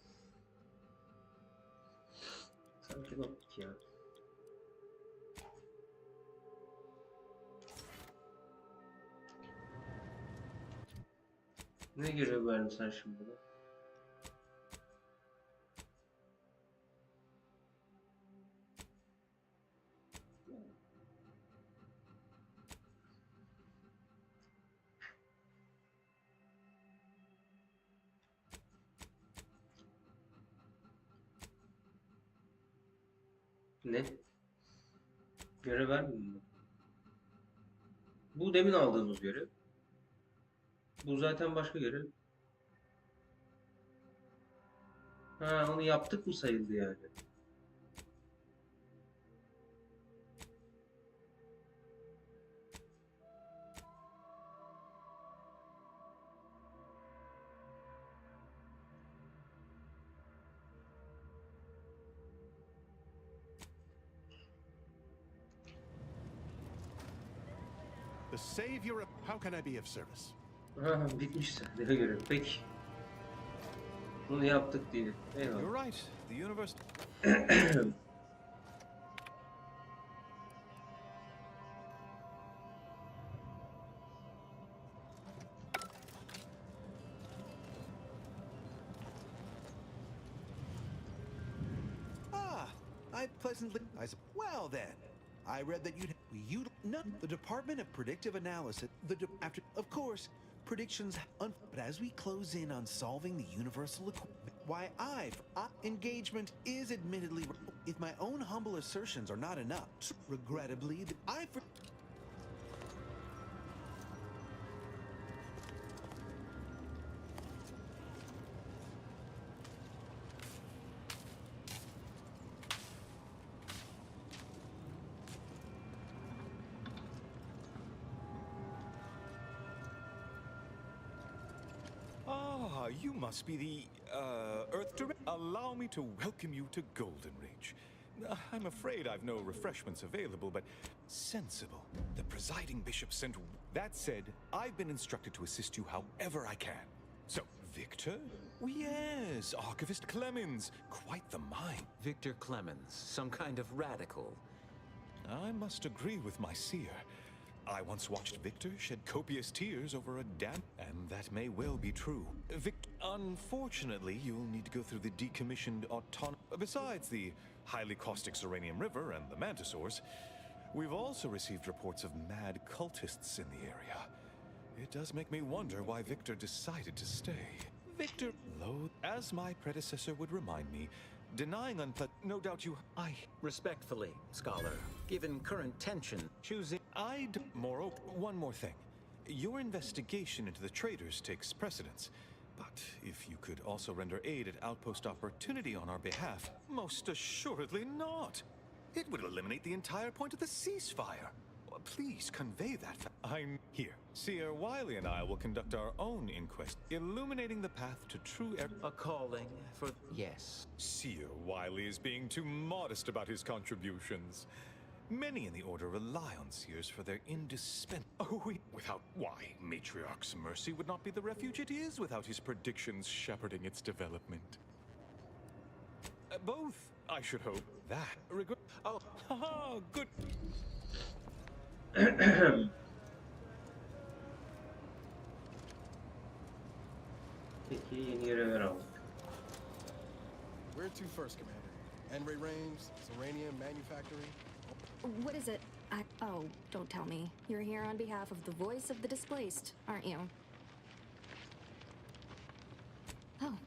Speaker 1: Sanki lockpick ya. Ne görev verdin sen şimdi bana? Ne? Görev vermedin mi? Bu demin aldığımız görev. Bu zaten başka görev. Ha, onu yaptık mı sayıldı yani?
Speaker 12: The savior of... How can I be of service?
Speaker 1: Ha, bitmiş sende görev. Peki. Bunu yaptık diye. Eyvallah.
Speaker 16: You're right. The universe.
Speaker 17: I pleasantly. Well then, I read that you'd the Department of Predictive Analysis. After, of course, predictions. But as we close in on solving the universal equation, why engagement is admittedly. If my own humble assertions are not enough, regrettably,
Speaker 7: Ah, you must be the, Earth Director. Allow me to welcome you to Golden Reach. I'm afraid I've no refreshments available, but sensible. The presiding bishop sent... That said, I've been instructed to assist you however I can. So, Victor? Oh, yes, Archivist Clemens. Quite the mind.
Speaker 8: Victor Clemens, some kind of radical.
Speaker 7: I must agree with my seer. I once watched Victor shed copious tears over a dam, and that may well be true. Victor, unfortunately, you'll need to go through the decommissioned Besides the highly caustic Serenium River and the Mantisaurs, we've also received reports of mad cultists in the area. It does make me wonder why Victor decided to stay. Victor, as my predecessor would remind me, denying no doubt you...
Speaker 8: Respectfully, Scholar, given current tension, choosing...
Speaker 7: Moreover, one more thing. Your investigation into the traitors takes precedence. But if you could also render aid at Outpost Opportunity on our behalf, most assuredly not. It would eliminate the entire point of the ceasefire. Please convey that. I'm here. Seer Wiley and I will conduct our own inquest, illuminating the path to true
Speaker 8: A calling for... Yes.
Speaker 7: Seer Wiley is being too modest about his contributions. Many in the Order rely on seers for their indispensable... Without... Why? Matriarch's mercy would not be the refuge it is without his predictions shepherding its development. Both, I should hope. That... Oh, haha, good...
Speaker 1: Peki yeni görevler aldık.
Speaker 14: Where to first, Commander? Enray Range, Serenium Manufactory.
Speaker 22: What is it? Oh, don't tell me. You're here on behalf of the voice of the displaced, aren't you? Oh,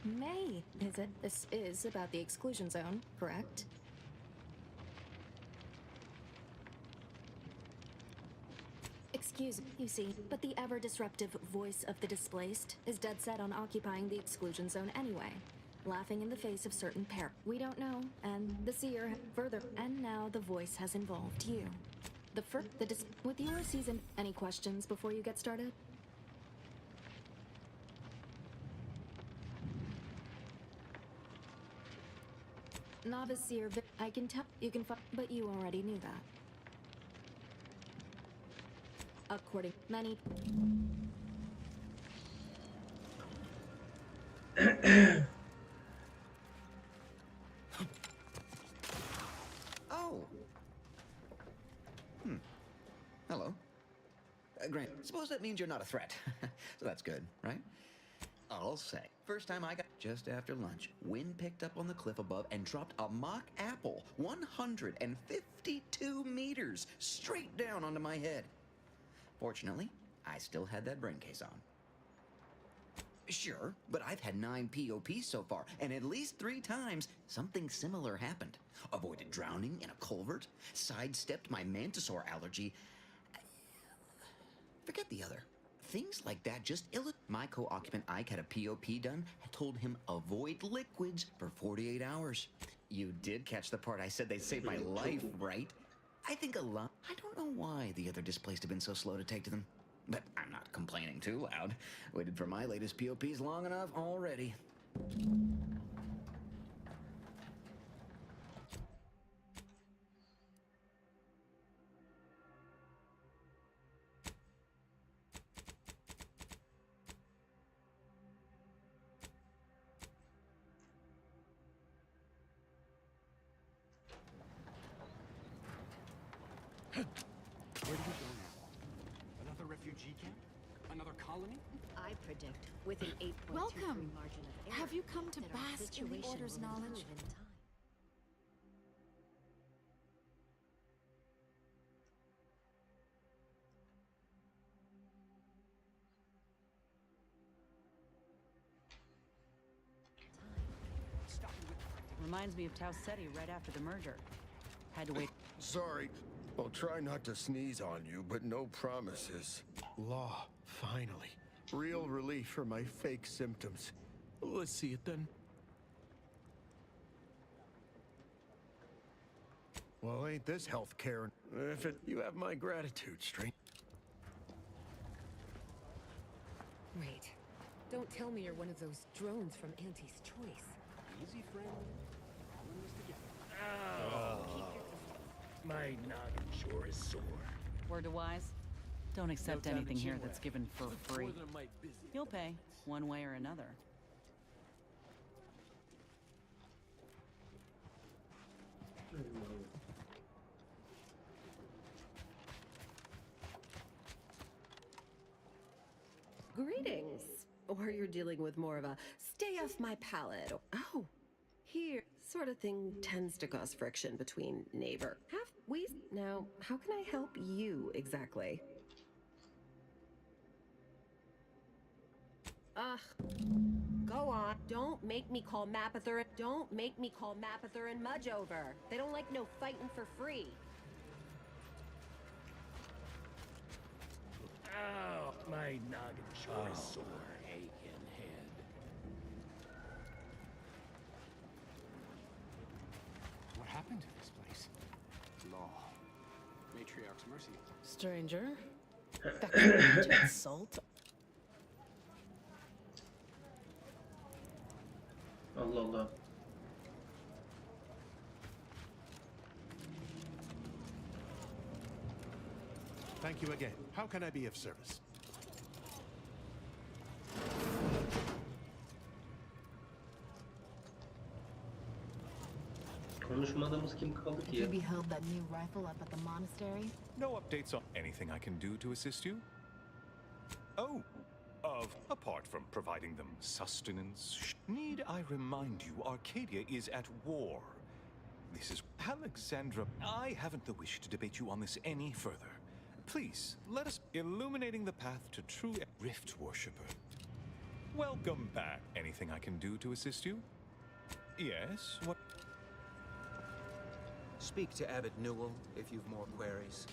Speaker 22: May, is it? This is about the exclusion zone, correct? Excuse me, you see, but the ever-disruptive voice of the displaced is dead set on occupying the exclusion zone anyway. Laughing in the face of certain we don't know, and the seer further, and now the voice has involved you. With your season, any questions before you get started? Novice seer, I can tell you can but you already knew that. According many.
Speaker 16: Oh. Hello. Grant, suppose that means you're not a threat. So that's good, right? I'll say. First time I got just after lunch, wind picked up on the cliff above and dropped a mock apple 152 meters straight down onto my head. Fortunately, I still had that brain case on. Sure, but I've had 9 POPs so far, and at least 3 times something similar happened. Avoided drowning in a culvert, sidestepped my mantisaur allergy. Forget the other. Things like that just My co-occupant Ike had a POP done and told him avoid liquids for 48 hours. You did catch the part I said they saved my life, right? I think a lot. I don't know why the other displaced have been so slow to take to them. But I'm not complaining too loud. Waited for my latest POPs long enough already.
Speaker 23: Where do we go now? Another refugee camp? Another colony?
Speaker 22: I predict with an 8.23
Speaker 6: Welcome.
Speaker 22: margin of error.
Speaker 6: Have you come to
Speaker 22: that our
Speaker 6: bask in the
Speaker 22: situation
Speaker 6: Order's
Speaker 22: will
Speaker 6: knowledge?
Speaker 22: improve in time.
Speaker 13: Reminds me of Tau Ceti right after the merger. Had to wait.
Speaker 14: Sorry. I'll try not to sneeze on you, but no promises. Law, finally. Real relief for my fake symptoms. Let's see it then. Well, ain't this healthcare? If it, you have my gratitude, stranger.
Speaker 5: Wait. Don't tell me you're one of those drones from Auntie's Choice.
Speaker 23: Easy, friend. All in this together.
Speaker 24: My noggin sure is sore.
Speaker 13: Word to wise? Don't accept
Speaker 24: time to
Speaker 13: anything here
Speaker 24: chinwag.
Speaker 13: that's given for free.
Speaker 24: More than I might busy.
Speaker 13: You'll pay, one way or another.
Speaker 5: Greetings. Or you're dealing with more of a stay off my palate. Oh, here. Sort of thing tends to cause friction between neighbor. Now, how can I help you exactly? Ugh. Go on. Don't make me call Mapother. Don't make me call Mapother and Mudge over. They don't like no fighting for free.
Speaker 24: Oh, my noggin sure is sore. Aching head.
Speaker 23: What happened to this place? Law. Matriarch's mercy.
Speaker 25: Stranger. That could be to insult.
Speaker 1: Allah Allah.
Speaker 17: Thank you again. How can I be of service?
Speaker 1: Konuşmadığımız kim kaldı ki ya?
Speaker 10: You beheld that new rifle up at the monastery?
Speaker 7: No updates on anything I can do to assist you? Oh, apart from providing them sustenance, need I remind you Arcadia is at war. This is Alexandra. I haven't the wish to debate you on this any further. Please, let us illuminating the path to true Rift Worshipper. Welcome back. Anything I can do to assist you? Yes, what?
Speaker 8: Speak to Abbot Newell if you've more queries.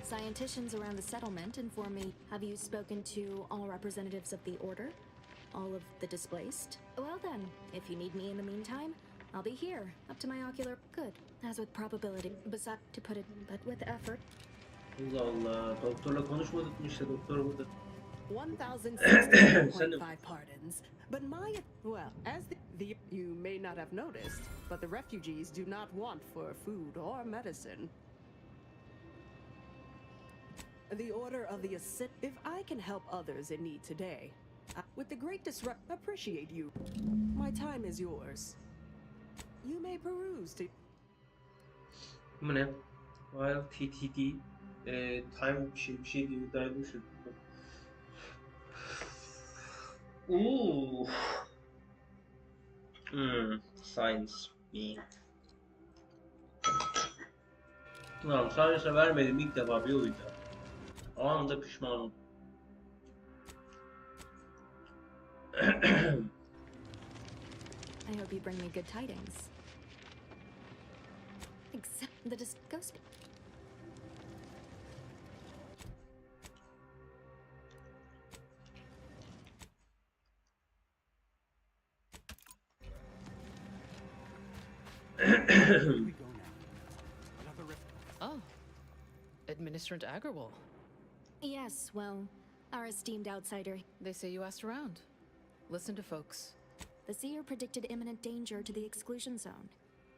Speaker 22: Scienticians around the settlement inform me. Have you spoken to all representatives of the Order? All of the displaced? Well then, if you need me in the meantime, I'll be here, up to my ocular good. As with probability, besides to put it, but with effort.
Speaker 1: Allah Allah. Doktorla konuşmadık mı işte doktor burada.
Speaker 11: 1,064.5 pardons. But well, as you may not have noticed, but the refugees do not want for food or medicine. The Order of the Ascent. If I can help others in need today, with the great appreciate you. My time is yours. You may peruse to.
Speaker 1: Bu ne? While TTD time bir şey diye dayanmışım. Ooh. Science me. Tamam, science'a vermedim ilk defa bir oyunda. Anında pişmanım.
Speaker 22: I hope you bring me good tidings. Except the ghost.
Speaker 25: Oh, Administrator Agrawal.
Speaker 22: Yes, well, our esteemed outsider.
Speaker 25: They say you asked around. Listen to folks.
Speaker 22: The seer predicted imminent danger to the exclusion zone.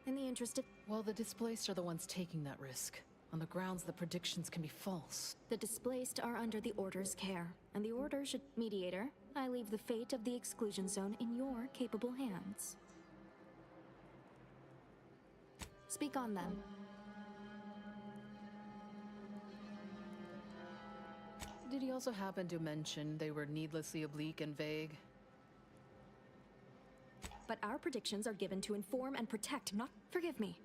Speaker 22: In the interest of...
Speaker 25: Well, the displaced are the ones taking that risk, on the grounds the predictions can be false.
Speaker 22: The displaced are under the Order's care, and the Order should... Mediator, I leave the fate of the exclusion zone in your capable hands. Speak on them.
Speaker 25: Did he also happen to mention they were needlessly oblique and vague?
Speaker 22: But our predictions are given to inform and protect, not... Forgive me.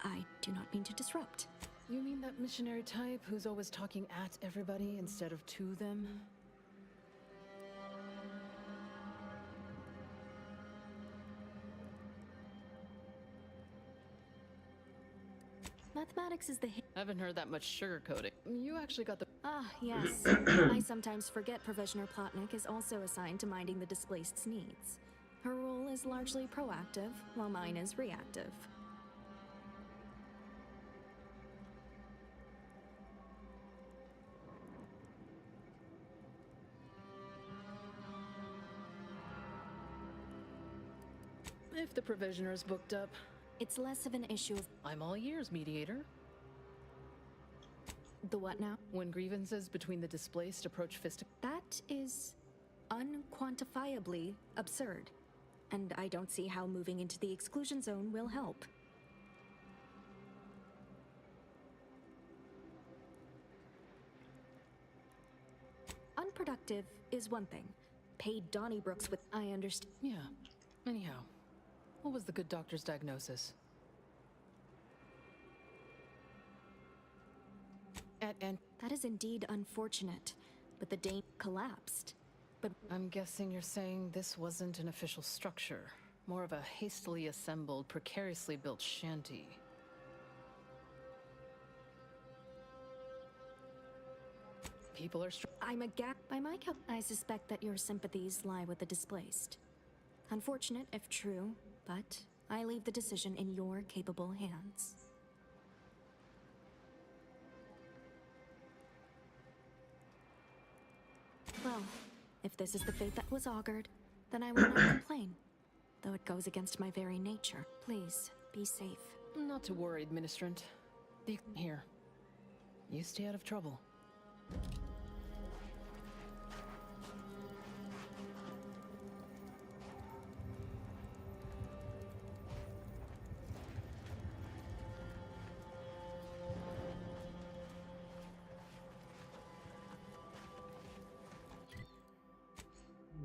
Speaker 22: I do not mean to disrupt.
Speaker 25: You mean that missionary type who's always talking at everybody instead of to them?
Speaker 22: Mathematics is the
Speaker 25: I haven't heard that much sugarcoating. You actually got the...
Speaker 22: Ah, yes. I sometimes forget Provisioner Plotnik is also assigned to minding the displaced's needs. Her role is largely proactive, while mine is reactive.
Speaker 25: If the Provisioner's booked up...
Speaker 22: It's less of an issue of...
Speaker 25: I'm all ears, mediator.
Speaker 22: The what now?
Speaker 25: When grievances between the displaced approach
Speaker 22: That is unquantifiably absurd. And I don't see how moving into the exclusion zone will help. Unproductive is one thing. Paid Donnybrooks with... I understand.
Speaker 25: Yeah. Anyhow, what was the good doctor's diagnosis?
Speaker 22: That is indeed unfortunate, but the Dane collapsed. But
Speaker 25: I'm guessing you're saying this wasn't an official structure, more of a hastily assembled, precariously built shanty. People are
Speaker 22: I'm a gap by my count. I suspect that your sympathies lie with the displaced. Unfortunate if true, but I leave the decision in your capable hands. Well, if this is the fate that was augured, then I will not complain. Though it goes against my very nature. Please, be safe.
Speaker 25: Not to worry, Administrant. Here. You stay out of trouble.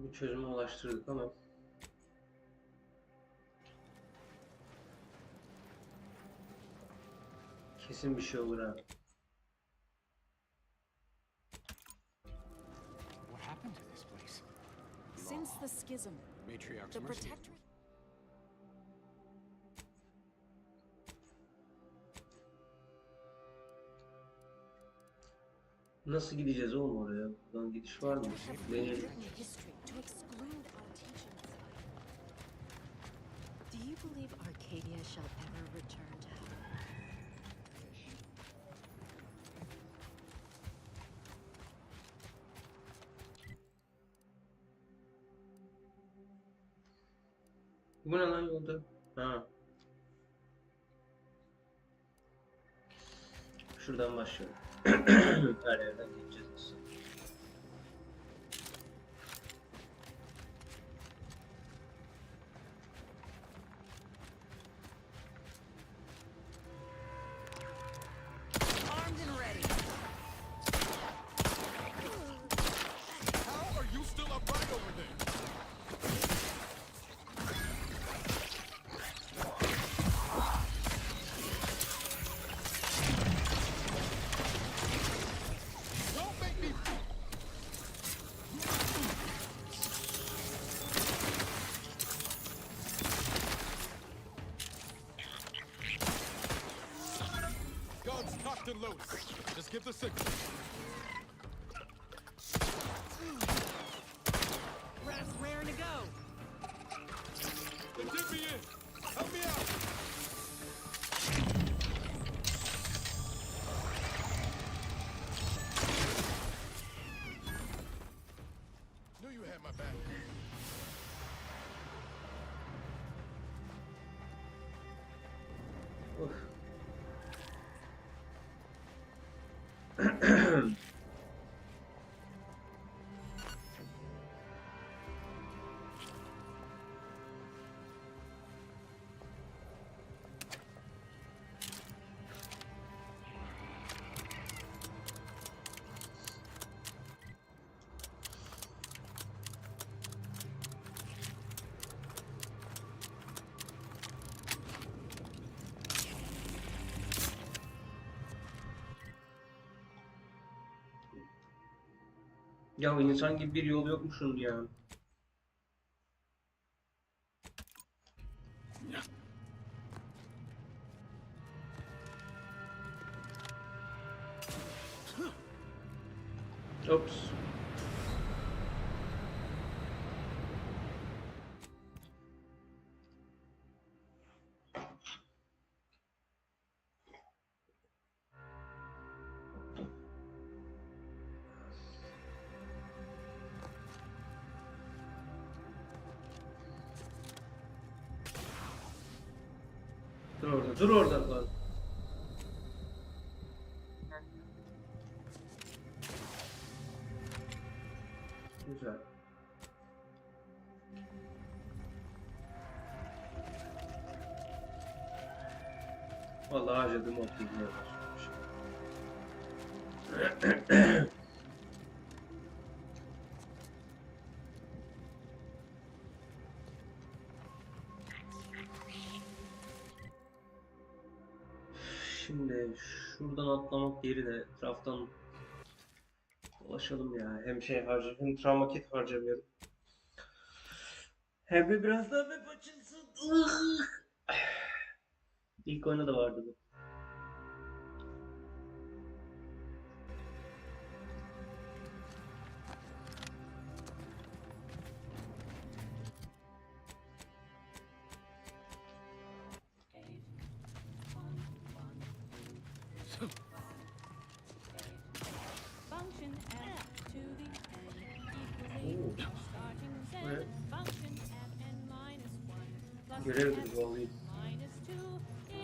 Speaker 1: Bir çözüme ulaştırdık ama kesin bir şey olur ha.
Speaker 23: What happened to this place?
Speaker 6: Since the schism,
Speaker 23: Matriarch's
Speaker 6: the
Speaker 23: mercy.
Speaker 6: protectorate...
Speaker 1: Nasıl gideceğiz oğlum oraya? Buradan gidiş var mı? Deneyelim.
Speaker 6: written history to exclude our teachings.
Speaker 10: Do you believe Arcadia shall ever return to heaven?
Speaker 1: Bu ne lan yolda? Ha. Şuradan başlayalım. Her yerden gideceğiz nasıl?
Speaker 12: Armed and ready.
Speaker 14: How are you still upright over there? Don't make me. Guns cocked and loaded. Just give the signal.
Speaker 12: Ref's raring to go.
Speaker 14: The dippy in. Help me out. Knew you had my back.
Speaker 1: Ya insan gibi bir yol yok mu şunun ya? Ops. Dur orada, dur orada lan. Güzel. Vallahi harcadım o bilgiler. Şimdi şuradan atlamak yerine etraftan dolaşalım ya. Hem şey harcayayım, hem travma kit harcamayalım. Hem de biraz daha map açılsın. İlk oyunda da vardı bu.
Speaker 4: Function add to the n equaling starting z. Function add n minus 1 plus
Speaker 1: Görevdir bu alayım.
Speaker 4: minus 2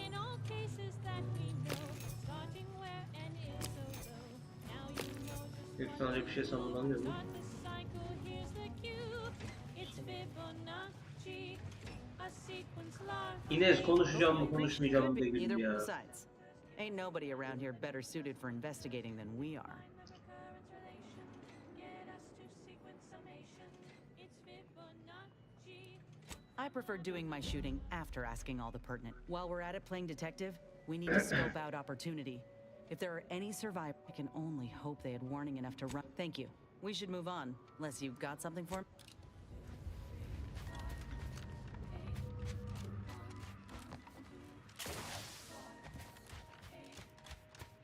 Speaker 4: in all cases that we know. Starting where n is so low. Now you know just
Speaker 1: İlk önce bir şey sanmıyorum.
Speaker 4: start the cycle. Here's the cue. It's Fibonacci. A sequence large.
Speaker 1: İnez konuşacağım mı konuşmayacağım mı be gülüm
Speaker 13: Either
Speaker 1: ya.
Speaker 13: besides, ain't nobody around here better suited for investigating than we are. I prefer doing my shooting after asking all the pertinent. While we're at it playing detective, we need to scope out opportunity. If there are any survivors, I can only hope they had warning enough to run. Thank you. We should move on, unless you've got something for me.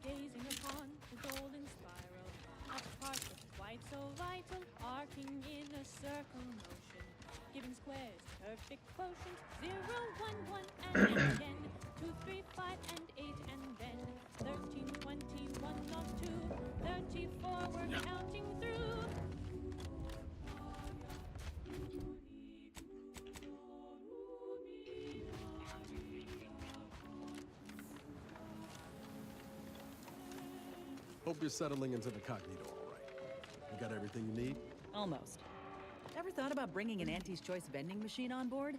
Speaker 4: Gazing upon the golden spiral, a part that's quite so vital, arcing in a circle motion, giving squares perfect quotient, 0, 1, 1, and 10, 2, 3, 5, and 8, and then 13, 21, not 2, 34, we're counting through.
Speaker 3: Hope you're settling into the cognito all right. You got everything you need?
Speaker 13: Almost. Ever thought about bringing an Auntie's Choice vending machine on board?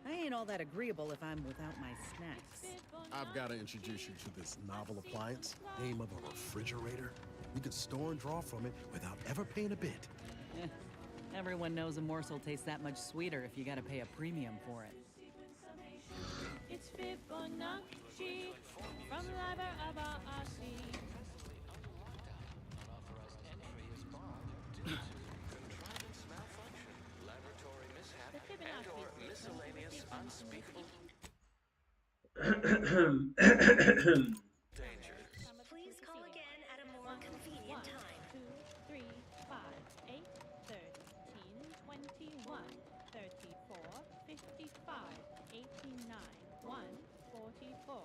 Speaker 13: I ain't all that agreeable if I'm without my snacks.
Speaker 3: I've got to introduce you to this novel appliance, name of a refrigerator. You can store and draw from it without ever paying a bit.
Speaker 13: Everyone knows a morsel tastes that much sweeter if you gotta pay a premium for it.
Speaker 4: It's Fibonacci from Liber Abaasi.
Speaker 8: Miscellaneous unspeakable
Speaker 10: Please call again at a more convenient time.
Speaker 4: 2, 3, 5, 8, 13, 21, 34, 55, 89, 1, 44,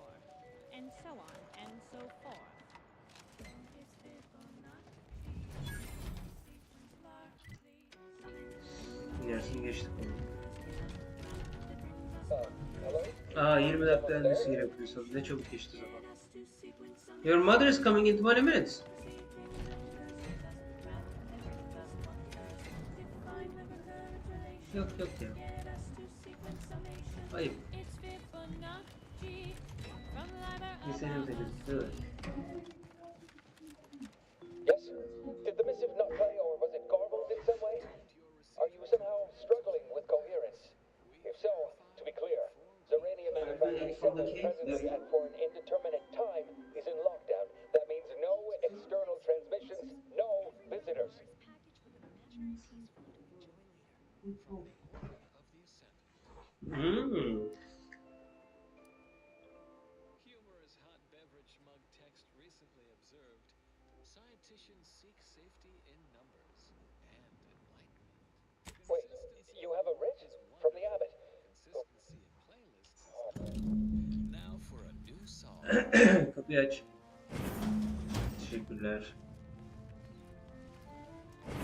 Speaker 4: and so on and so forth.
Speaker 1: İlerisini geçtik onu. Aa 20 dakika öncesi yapıyorsun. Ne çabuk geçti zaman. Your mother is coming in 20 minutes. Yok yok ya. Ayıp. Keselim de gözüktü.
Speaker 18: Yes? Did the missive not play, or was it garbled in some way? Are you somehow struggling with coherence? If so, to be clear, Zeranium manufacturing presently and for an indeterminate time is in lockdown. That means no external transmissions, no visitors.
Speaker 1: Hmm.
Speaker 2: Humorous hot beverage mug text recently observed. Scientists seek safety in numbers and enlightenment.
Speaker 18: Wait, you have a writ? From the abbot?
Speaker 2: Consistency in playlists. Now for a new song.
Speaker 1: Kapıyı aç. Teşekkürler.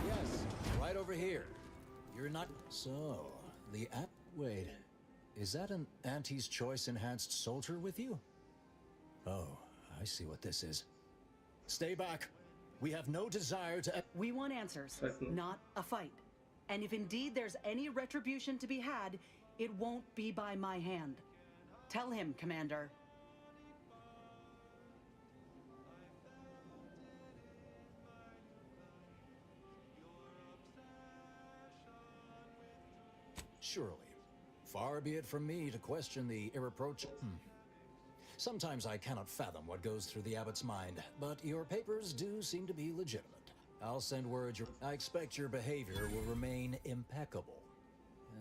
Speaker 9: Yes, right over here. You're not. So, the app. Wait, is that an Auntie's Choice enhanced soldier with you? Oh, I see what this is. Stay back. We have no desire to.
Speaker 13: We want answers, not a fight. And if indeed there's any retribution to be had, it won't be by my hand. Tell him, Commander.
Speaker 9: Surely. Far be it from me to question the irreproachable. Sometimes I cannot fathom what goes through the abbot's mind, but your papers do seem to be legitimate. I'll send word I expect your behavior will remain impeccable.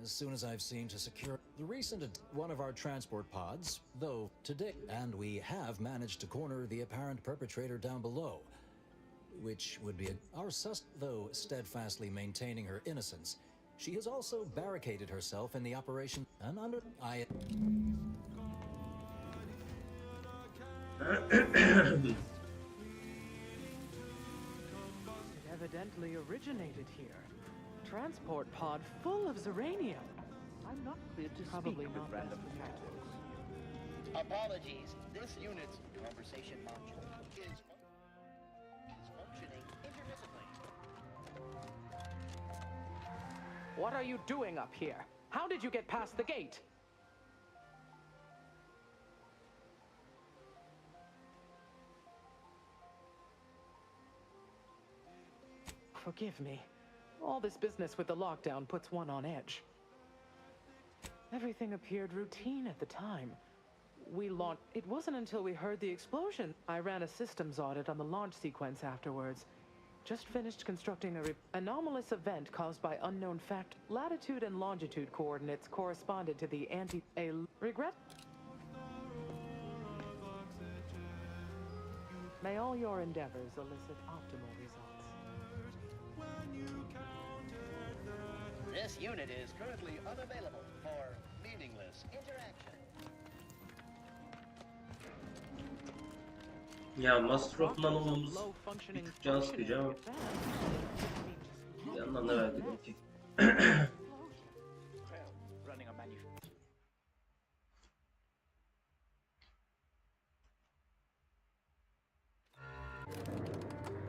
Speaker 9: As soon as I've seen to secure the recent one of our transport pods, though today, and we have managed to corner the apparent perpetrator down below, which would be our though steadfastly maintaining her innocence. She has also barricaded herself in the operation and under
Speaker 11: It evidently originated here. Transport pod full of Zeranium. I'm not clear to probably not random factors.
Speaker 15: Apologies. This unit's conversation module is functioning intermittently.
Speaker 11: What are you doing up here? How did you get past the gate? Forgive me. All this business with the lockdown puts one on edge. Everything appeared routine at the time. It wasn't until we heard the explosion. I ran a systems audit on the launch sequence afterwards. Just finished constructing a anomalous event caused by unknown fact. Latitude and longitude coordinates corresponded to the regret. May all your endeavors elicit optimal results.
Speaker 15: This unit is currently unavailable for meaningless interaction.
Speaker 1: Ya Masterof'tan olmamız bir tık can sıkıcı ama bir yandan da belki de okey.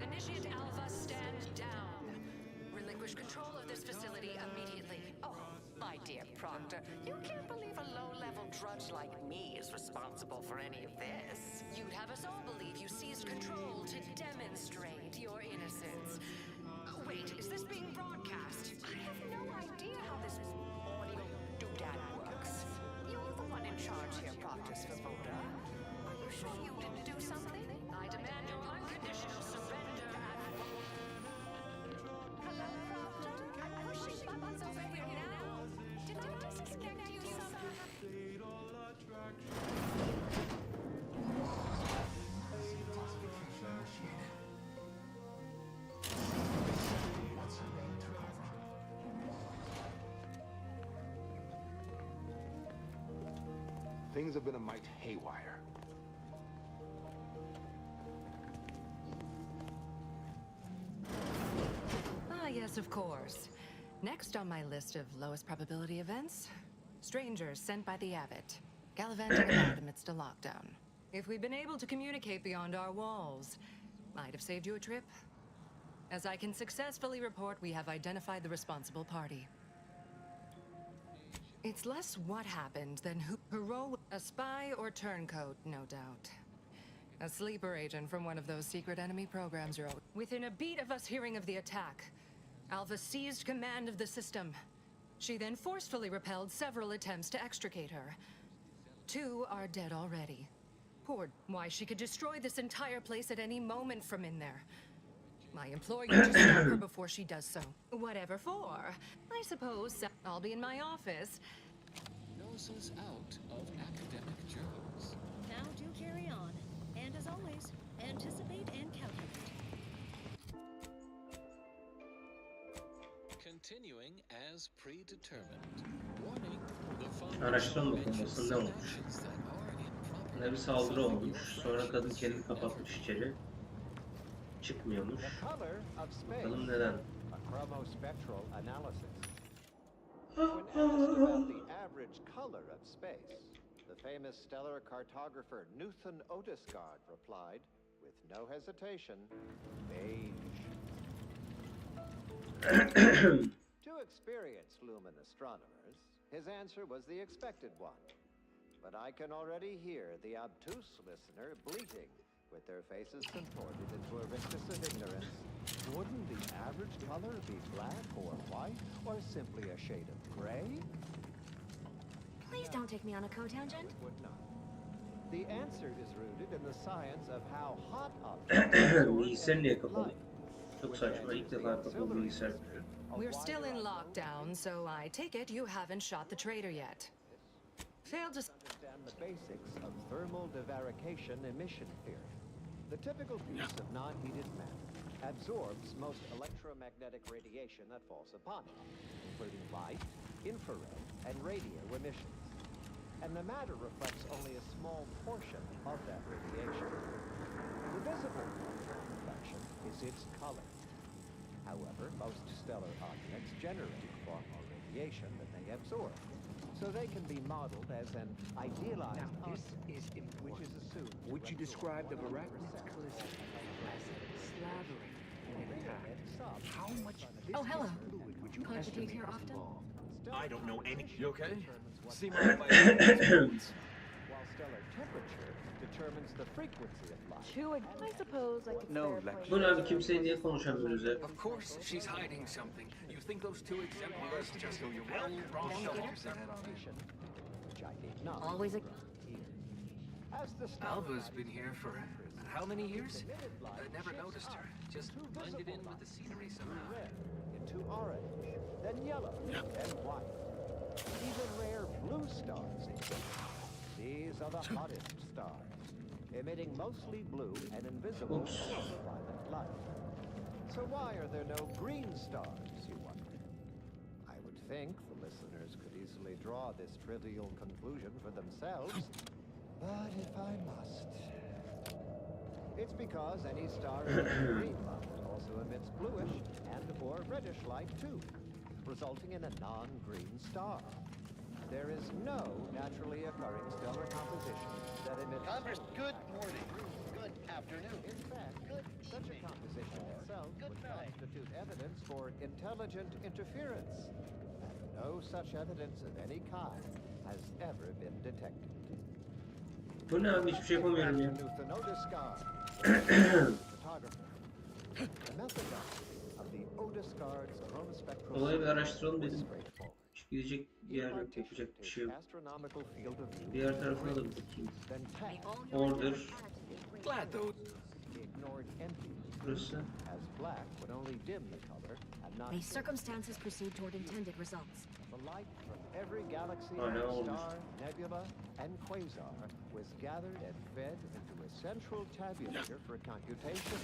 Speaker 19: Initiate Alpha, stand down. Relinquish control of this facility immediately. Oh, my dear Proctor, you can't believe a low-level drudge like me is responsible for any of this. You'd have us all believe you seized control to demonstrate your innocence. Wait, is this being broadcast? I have no idea how this audio doodad works. You're the one in charge here, Proctor Svoboda. Are you sure you didn't do something? I demand your unconditional surrender at Hello, Proctor? I'm pushing buttons over here now. Did I disconnect you somehow?
Speaker 20: Things have been a mite haywire.
Speaker 19: Ah, yes, of course. Next on my list of lowest probability events, strangers sent by the abbot, gallivanting about amidst a lockdown. If we'd been able to communicate beyond our walls, might have saved you a trip. As I can successfully report, we have identified the responsible party. It's less what happened than who. A spy or turncoat, no doubt. A sleeper agent from one of those secret enemy programs you're. Within a beat of us hearing of the attack, Alpha seized command of the system. She then forcefully repelled several attempts to extricate her. 2 are dead already. Poor. Why, she could destroy this entire place at any moment from in there. I implore you to stop her before she does so. Whatever for. I suppose I'll be in my office.
Speaker 2: Knows us out of academic journals.
Speaker 4: Now do carry on. And as always, anticipate and calculate.
Speaker 2: Continuing as predetermined. Warning, the following
Speaker 1: Araştıralım
Speaker 2: shall
Speaker 1: bakalım
Speaker 2: mention
Speaker 1: aslında ne
Speaker 2: some
Speaker 1: olmuş.
Speaker 2: actions that are improper.
Speaker 1: Buna bir saldırı olmuş. Sonra kadın kendini kapatmış içeri. Çıkmıyormuş. Bakalım neden.
Speaker 5: A chromospectral analysis. When asked about the average color of space, the famous stellar cartographer Newton Otisgard replied, with no hesitation, beige. To experienced lumen astronomers, his answer was the expected one. But I can already hear the obtuse listener bleating, with their faces contorted into a rictus of ignorance. Wouldn't the average color be black or white, or simply a shade of gray?
Speaker 22: Please don't take me on a co-tangent.
Speaker 5: It would not. The answer is rooted in the science of how hot objects
Speaker 1: Bilgisayar niye kapalı? Çok saçma. İlk defa kapalı bilgisayar.
Speaker 19: We're still in lockdown, so I take it you haven't shot the traitor yet. Failed to
Speaker 5: understand the basics of thermal divarication emission theory. The typical piece of non-heated matter absorbs most electromagnetic radiation that falls upon it, including light, infrared, and radio emissions. And the matter reflects only a small portion of that radiation. The visible part of reflection is its color. However, most stellar objects generate far more radiation than they absorb, so they can be modeled as an idealized object, which is assumed.
Speaker 16: Would you describe the arachnid's collision as slavering in an attack? How much
Speaker 22: Oh, hello.
Speaker 16: fluid would you
Speaker 22: Cogitate
Speaker 16: estimate
Speaker 22: here
Speaker 16: was
Speaker 22: often?
Speaker 16: involved?
Speaker 5: I don't know any.
Speaker 16: You okay?
Speaker 5: Seem
Speaker 16: like
Speaker 5: while stellar temperature determines the frequency of light.
Speaker 25: I suppose I could
Speaker 16: No
Speaker 25: spare a
Speaker 16: lecture.
Speaker 1: Bu ne abi, kimseyi niye konuşamıyoruz ya?
Speaker 16: Of course, she's hiding something. You think those two exemplars just so you
Speaker 5: Which I did not.
Speaker 22: Always a...
Speaker 5: As the
Speaker 16: Alva's been here for how many years? I never noticed her. Just blended in with the scenery somehow.
Speaker 5: red into orange, then yellow, then white. Even rare blue stars exist. These are the hottest stars, emitting mostly blue and invisible to ultraviolet light. So why are there no green stars, you wonder? I would think the listeners could easily draw this trivial conclusion for themselves, but if I must... It's because any star emitting green light also emits bluish and or reddish light too, resulting in a non-green star. There is no naturally occurring stellar composition that emits...
Speaker 15: Congress, good morning. Good afternoon.
Speaker 5: In fact, such a composition itself would constitute evidence for intelligent interference. And no such evidence of any kind has ever been detected.
Speaker 1: Bu ne abi, hiçbir şey yapamıyorum ya.
Speaker 5: Newton Otisgard, photographer. The methodology of the Otisgard's chronospectral
Speaker 1: Olayı bir araştıralım dedim.
Speaker 5: straightforward.
Speaker 1: Hiç gidecek bir yer yok, yapacak bir şey yok.
Speaker 5: Astronomical field of view.
Speaker 1: Diğer tarafına da bir bakayım.
Speaker 5: Then tap.
Speaker 1: Order.
Speaker 5: Glad though. Ignored empty.
Speaker 1: Burası.
Speaker 5: As black would only dim the color and not
Speaker 22: May circumstances proceed toward intended results.
Speaker 5: the light from every galaxy,
Speaker 1: Oh, no.
Speaker 5: star, nebula, and quasar was gathered and fed into a central tabulator for computation.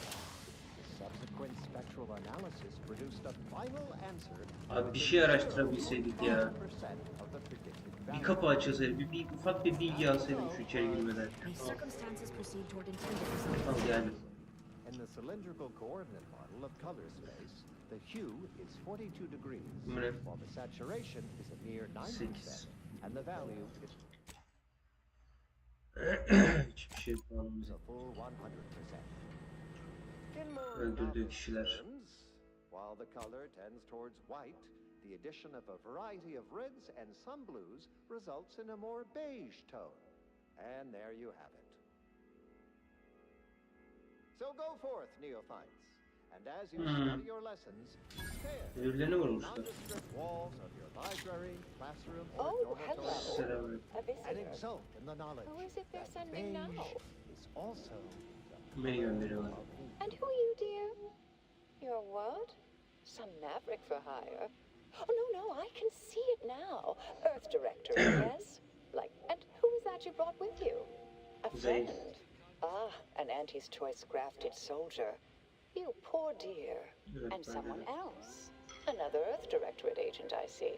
Speaker 5: The subsequent spectral analysis produced a final answer.
Speaker 1: Abi bir şey araştırabilseydik ya.
Speaker 5: 100% of the predicted
Speaker 1: Bir
Speaker 5: value.
Speaker 1: kapı açılsaydı, bir ufak bir bilgi alsaydım şu içeri girmeden.
Speaker 22: May circumstances proceed toward intended results.
Speaker 1: Tamam yani.
Speaker 5: In the cylindrical coordinate model of color space, the hue is 42 degrees,
Speaker 1: Right.
Speaker 5: while the saturation is a mere 9%, and the value is
Speaker 1: Hiçbir şey yapmamız
Speaker 5: a full 100%. In more
Speaker 1: öldürdüğü
Speaker 5: elaborate
Speaker 1: kişiler.
Speaker 5: terms, while the color tends towards white, the addition of a variety of reds and some blues results in a more beige tone. And there you have it. So go forth, neophytes, and as you study your lessons, stare
Speaker 1: Birbirlerine vurmuşlar.
Speaker 5: nondescript walls of your library, classroom, or dormitory,
Speaker 1: Selamünaleyküm.
Speaker 5: and exult in the knowledge
Speaker 4: Oh, as if they're
Speaker 5: that
Speaker 4: sending now.
Speaker 5: beige is also
Speaker 1: Beni gönderiyorlar.
Speaker 4: And who are you, dear?
Speaker 7: What? Some maverick for hire? Oh, no, I can see it now. Earth Director, yes? Like, and who is that you brought with you? A friend? Ah, an Auntie's Choice grafted soldier. You poor dear. And someone else. Another Earth Directorate agent, I see.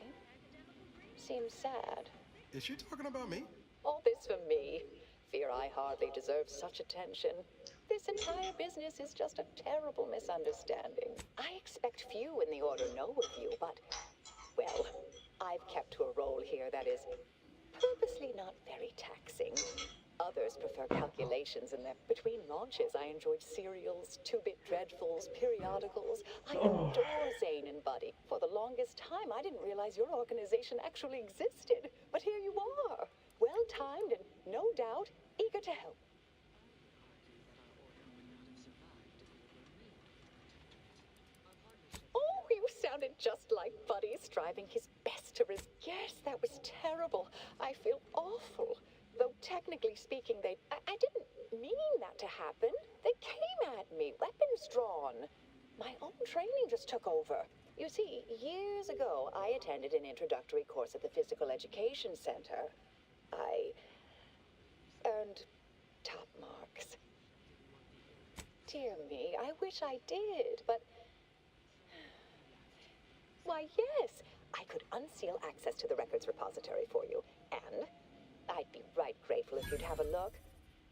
Speaker 7: Seems sad.
Speaker 14: Is she talking about me?
Speaker 7: All this for me. Fear I hardly deserve such attention. This entire business is just a terrible misunderstanding. I expect few in the Order know of you, but, well, I've kept to a role here that is purposely not very taxing. Others prefer calculations in that between launches I enjoyed serials, two-bit dreadfuls, periodicals. I adore Zane and Buddy. For the longest time, I didn't realize your organization actually existed. But here you are, well-timed and, no doubt, eager to help. Oh, you sounded just like Buddy, striving his best to Yes, that was terrible. I feel awful. Though technically speaking, I didn't mean that to happen. They came at me, weapons drawn. My own training just took over. You see, years ago, I attended an introductory course at the Physical Education Center. I earned top marks. Dear me, I wish I did, but... Why, yes, I could unseal access to the records repository for you, and I'd be right grateful if you'd have a look.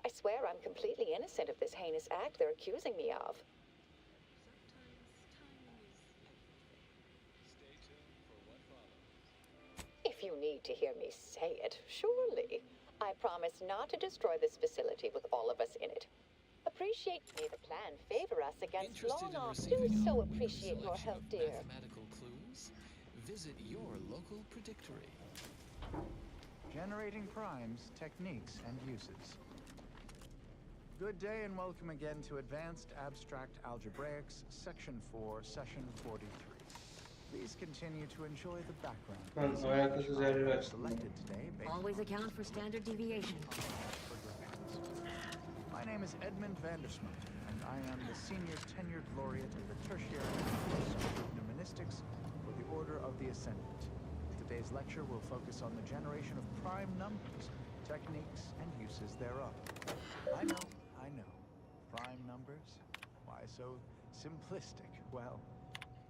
Speaker 7: I swear I'm completely innocent of this heinous act they're accusing me of. If you need to hear me say it, surely. I promise not to destroy this facility with all of us in it. Appreciate me the plan favor us against long-off. Do so appreciate your help, dear.
Speaker 2: Mathematical clues? Visit your local predictory.
Speaker 17: Generating primes, techniques, and uses. Good day and welcome again to Advanced Abstract Algebraics, Section 4, Session 43. Please continue to enjoy the background. Selected today.
Speaker 10: Always account for standard deviation.
Speaker 17: My name is Edmund Vandersmoot, and I am the Senior Tenured Laureate of the Tertiary School of Numismatics for the Order of the Ascendant. Today's lecture will focus on the generation of prime numbers, techniques, and uses thereof. I know. Prime numbers? Why so simplistic? Well,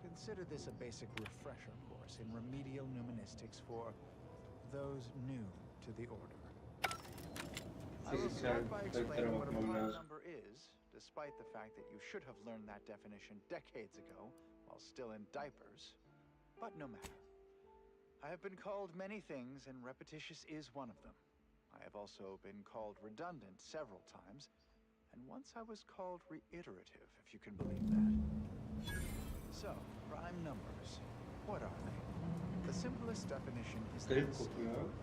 Speaker 17: consider this a basic refresher course in remedial numismatics for those new to the Order. I will start by explaining what a prime number is, despite the fact that you should have learned that definition decades ago while still in diapers. But no matter. I have been called many things, and repetitious is one of them. I have also been called redundant several times, and once I was called reiterative, if you can believe that. So, prime numbers. What are they? The simplest definition is this.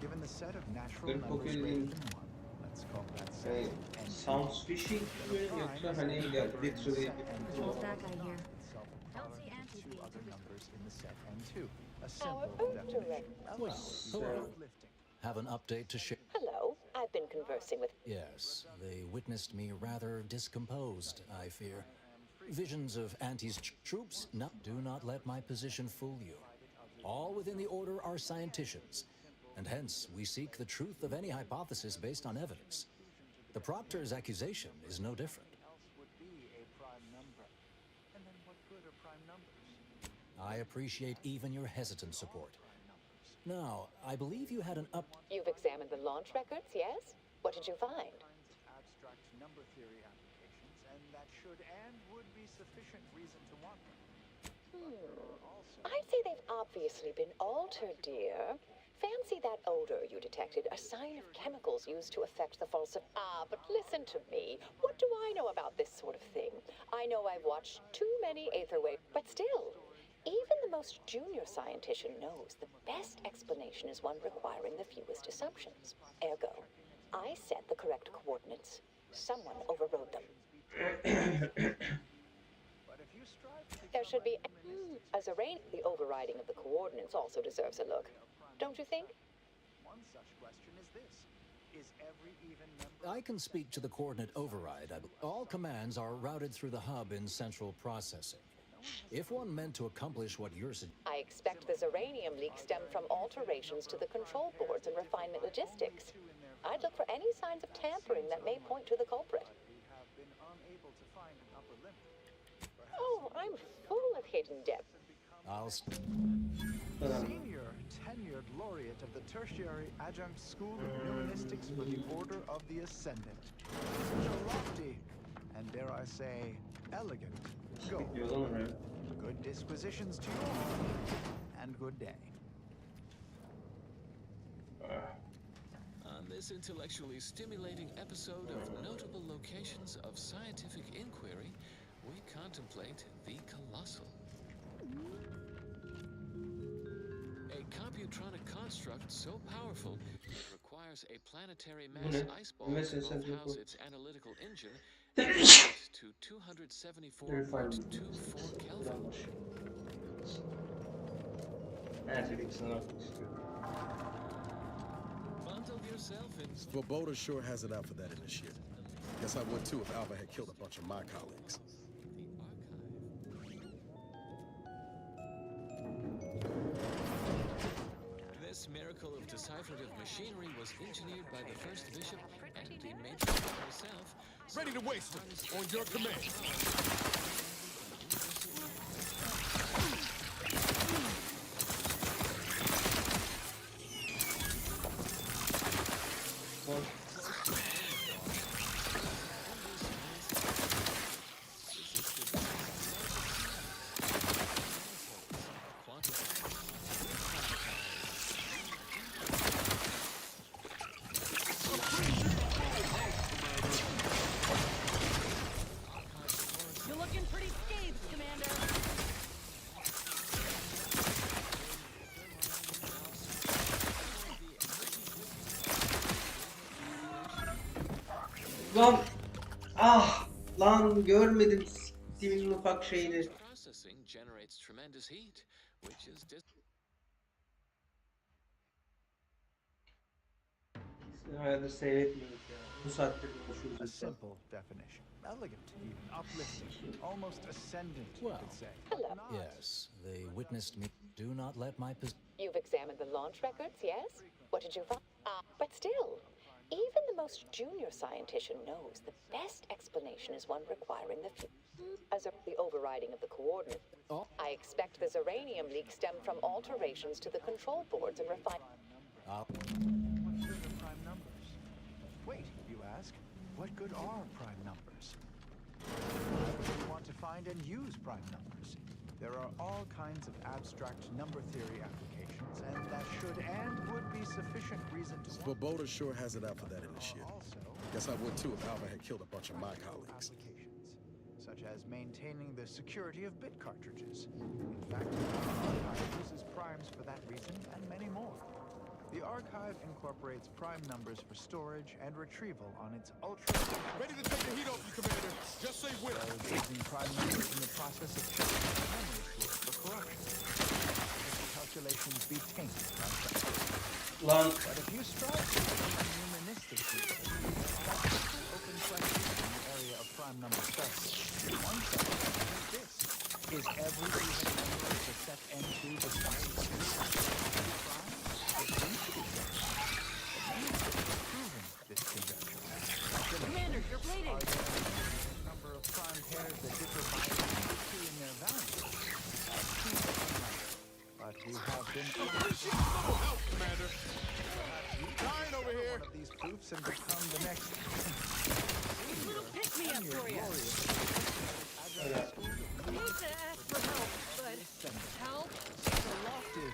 Speaker 17: Given the set of natural numbers greater than 1, let's call that set n2.
Speaker 1: Sounds fishy gibi yoksa hani literally
Speaker 10: Back I hear.
Speaker 17: Don't see two other numbers in the set n2. A simple definition.
Speaker 9: Hello. Have an update to share.
Speaker 7: Hello, I've been conversing with...
Speaker 9: Yes, they witnessed me rather discomposed, I fear. Visions of Auntie's troops? No, do not let my position fool you. All within the Order are scienticians, and hence we seek the truth of any hypothesis based on evidence. The Proctor's accusation is no different. I appreciate even your hesitant support. Now, I believe you had an
Speaker 7: You've examined the launch records, yes? What did you find?
Speaker 17: Abstract number theory applications, and that should and would be sufficient reason to want them.
Speaker 7: I'd say they've obviously been altered, dear. Fancy that odor you detected, a sign of chemicals used to affect the but listen to me. What do I know about this sort of thing? I know I've watched too many aetherwaves, but still, even the most junior scientician knows the best explanation is one requiring the fewest assumptions. Ergo, I set the correct coordinates. Someone overrode them. There should be... As a rain, the overriding of the coordinates also deserves a look. Don't you think?
Speaker 17: One such question is this. Is every even number...
Speaker 9: I can speak to the coordinate override. All commands are routed through the hub in central processing. If one meant to accomplish what you're suggesting,
Speaker 7: I expect the uranium leak stemmed from alterations to the control boards and refinement logistics. I'd look for any signs of tampering that may point to the culprit.
Speaker 17: We have been unable to find an upper limit.
Speaker 7: Oh, I'm full of hidden depth.
Speaker 9: I'll.
Speaker 17: Senior tenured laureate of the Tertiary Adjunct School of Numismatics for the Order of the Ascendant. Such a lofty, and dare I say, elegant goal. Good dispositions to you all, and good day.
Speaker 2: On this intellectually stimulating episode of Notable Locations of Scientific Inquiry, we contemplate the colossal. A computronic construct so powerful it requires a planetary mass ice ball to both house its analytical engine and heat to 274.24 Kelvin. Bundle yourself in.
Speaker 3: Svoboda sure has it out for that initiate. Guess I would too if Alva had killed a bunch of my colleagues.
Speaker 2: This miracle of decipherative machinery was engineered by the first bishop and the matron herself.
Speaker 3: Ready to waste it on your command.
Speaker 13: You're looking pretty scathed, Commander.
Speaker 1: Lan! Ah! Lan görmedim siktimin ufak şeyini.
Speaker 2: Processing generates tremendous heat, which is
Speaker 1: Hayatır seyretmeyiz ya. Bu saatte
Speaker 17: A
Speaker 1: konuşuyoruz.
Speaker 17: simple definition. Elegant, even uplifting, almost ascendant, you
Speaker 9: Well,
Speaker 17: could say.
Speaker 9: yes, they witnessed me. Do not let my
Speaker 7: You've examined the launch records, yes? What did you find? But still, even the most junior scientist knows the best explanation is one requiring the overriding of the coordinate. I expect the uranium leak stemmed from alterations to the control boards and refinement.
Speaker 17: What good are prime numbers? Wait, you ask, what good are prime numbers? Why would you want to find and use prime numbers? There are all kinds of abstract number theory applications, and that should and would be sufficient reason to
Speaker 3: Svoboda sure has it out for that initiate. Guess I would too if Alva had killed a bunch of my colleagues.
Speaker 17: applications, such as maintaining the security of bit cartridges. In fact, the archive uses primes for that reason and many more. The archive incorporates prime numbers for storage and retrieval on its ultra.
Speaker 3: Ready to take the heat off you, Commander. Just say when.
Speaker 17: Using prime numbers in the process of checking the memory store for corruption. If calculations be tainted by such.
Speaker 1: Lan
Speaker 17: But if you strive to become numismatic, open questions in the area of prime number study. One question is this: is every even number of the set N2 the size of prime? It seems to be so. Proving this conjecture.
Speaker 13: Commander, you're bleeding.
Speaker 17: Are there a number of prime pairs that differ by two in their value? Seems unlikely. But we have been
Speaker 3: Help, Commander. Dying over here.
Speaker 17: one of these proofs and become the next
Speaker 13: Little pick me up for you. I hate to ask for help, but help?
Speaker 17: so lofty,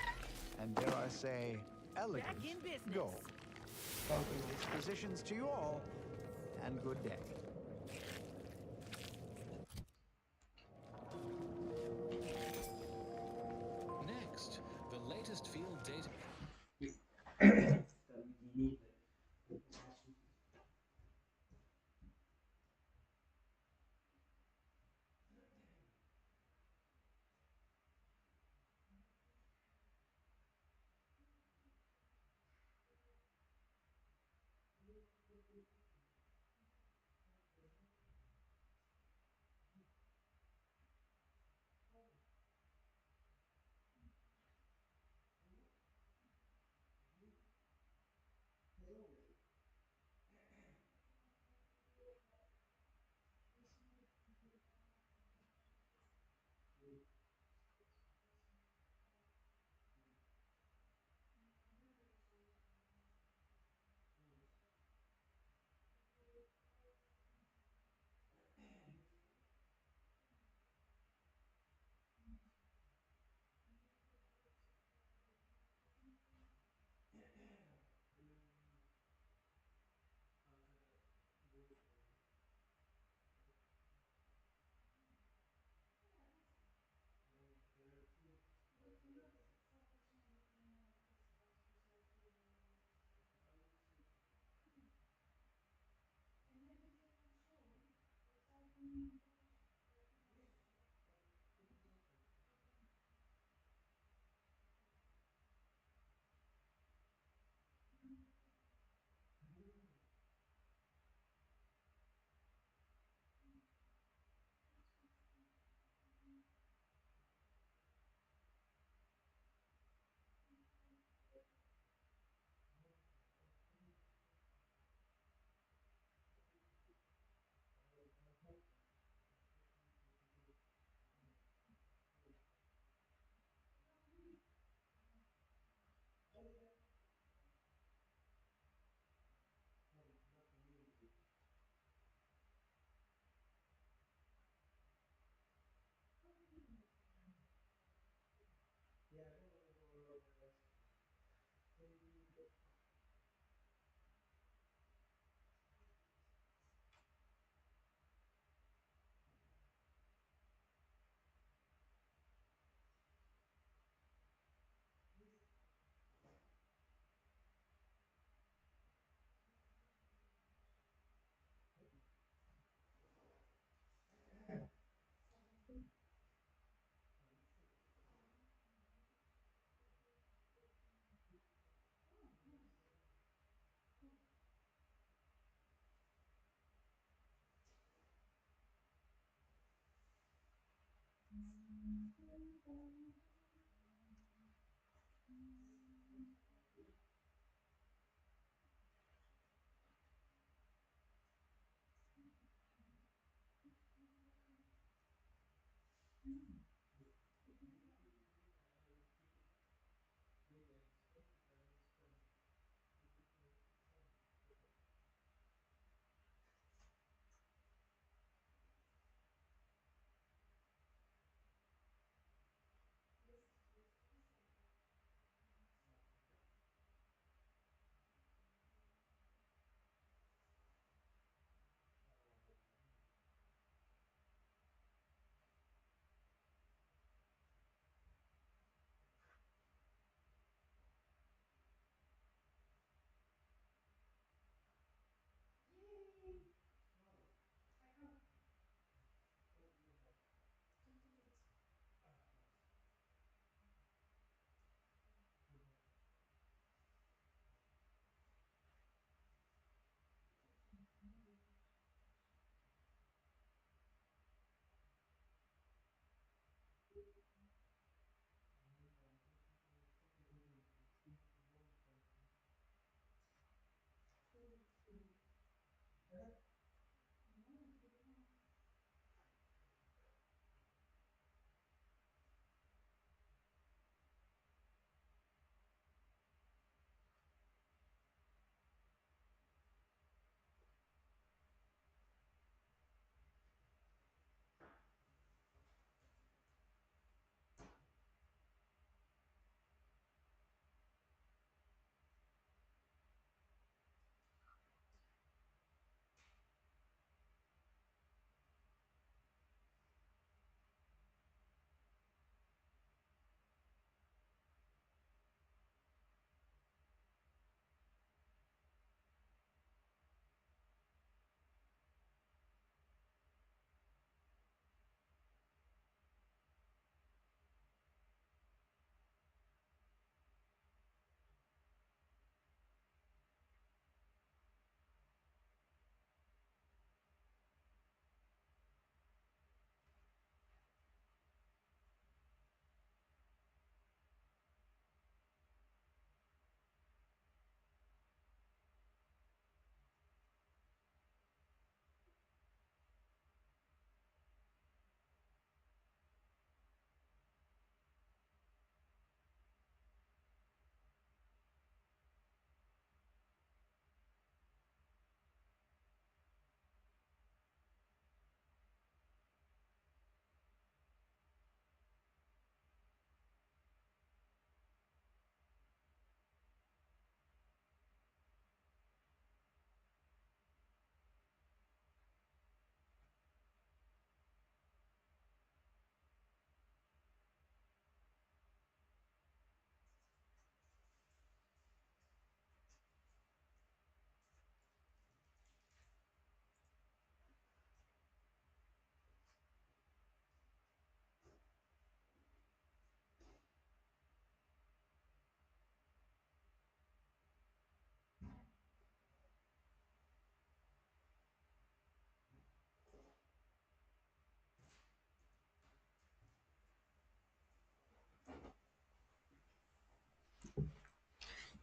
Speaker 17: and dare I say, elegant
Speaker 13: Back in business.
Speaker 17: goal. Dispositions to you all, and good day.
Speaker 2: next. The latest field data.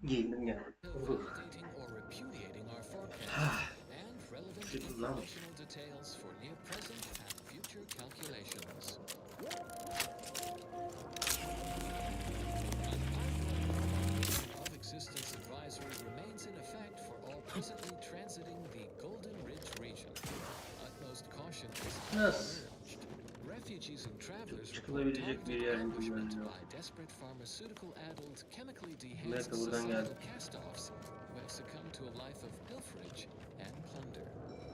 Speaker 1: Giyindim geldim.
Speaker 2: Validating or repudiating our forecast and relevant informational details for near present and future calculations. Of existence advisory remains in effect for all presently transiting the Golden Ridge region. Utmost caution is urged. Refugees and travelers report targeted ambushment by desperate pharmaceutical-addled, chemically dehanced societal cast-offs who have succumbed to a life of pilferage and plunder.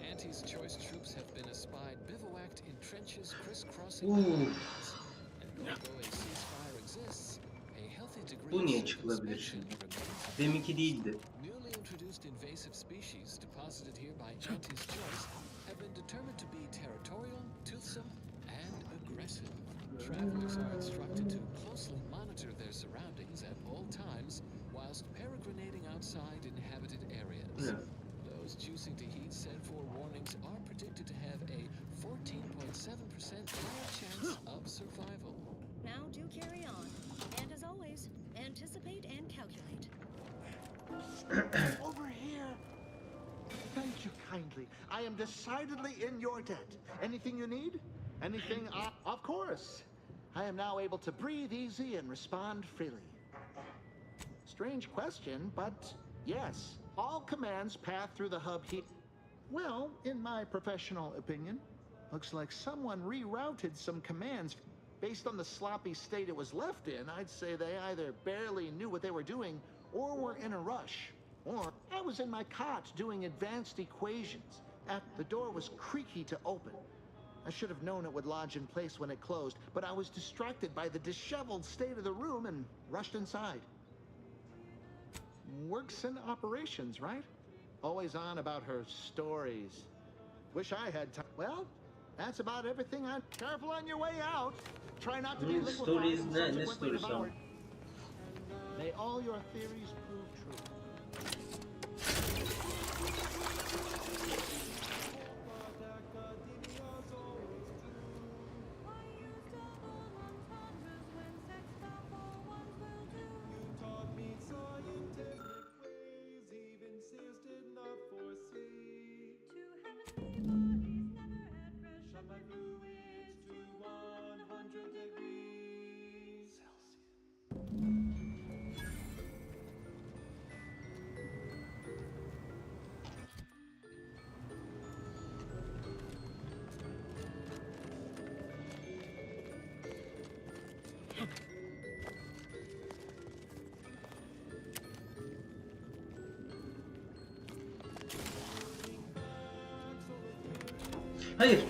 Speaker 2: Auntie's choice troops have been espied bivouacked in trenches crisscrossing the lines. And although a ceasefire exists, a healthy degree
Speaker 1: Bu
Speaker 2: of
Speaker 1: niye çıkılabilir
Speaker 2: circumspection
Speaker 1: şimdi?
Speaker 2: remains.
Speaker 1: Deminki değildi.
Speaker 2: Newly introduced invasive species deposited here by Auntie's choice have been determined to be territorial, toothsome, and aggressive. Travelers are instructed to closely monitor their surroundings at all times whilst peregrinating outside inhabited areas. Those choosing to heed said forewarnings are predicted to have a 14.7% higher chance of survival.
Speaker 10: Now do carry on. And as always, anticipate and calculate.
Speaker 6: Over here. Thank you kindly. I am decidedly in your debt. Anything you need? Anything? Of course. I am now able to breathe easy and respond freely. Strange question, but yes, all commands pass through the hub here. Well, in my professional opinion, looks like someone rerouted some commands. Based on the sloppy state it was left in, I'd say they either barely knew what they were doing or were in a rush. Or I was in my cot doing advanced equations. The door was creaky to open. I should have known it would lodge in place when it closed, but I was distracted by the disheveled state of the room and rushed inside. Works in operations, right? Always on about her stories. Wish I had time. Well, that's about everything. I'm careful on your way out. Try not to be liquefied and subsequently devoured. May all your theories prove true.
Speaker 1: Hayır.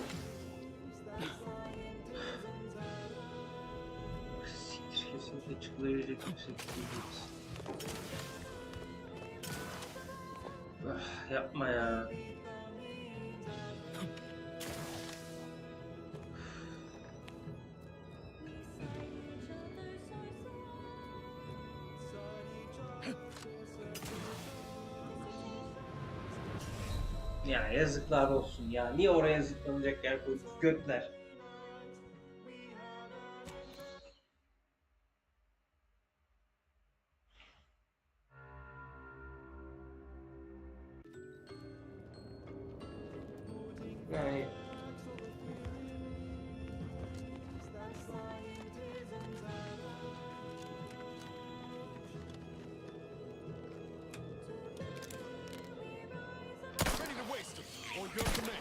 Speaker 1: Kesinlikle çıkılabilecek yüksek değiliz. Yapma ya. Ya yazıklar olsun ya. Niye oraya zıplanacak yer koyduk götler? Yani
Speaker 14: Ready to waste them. On your command.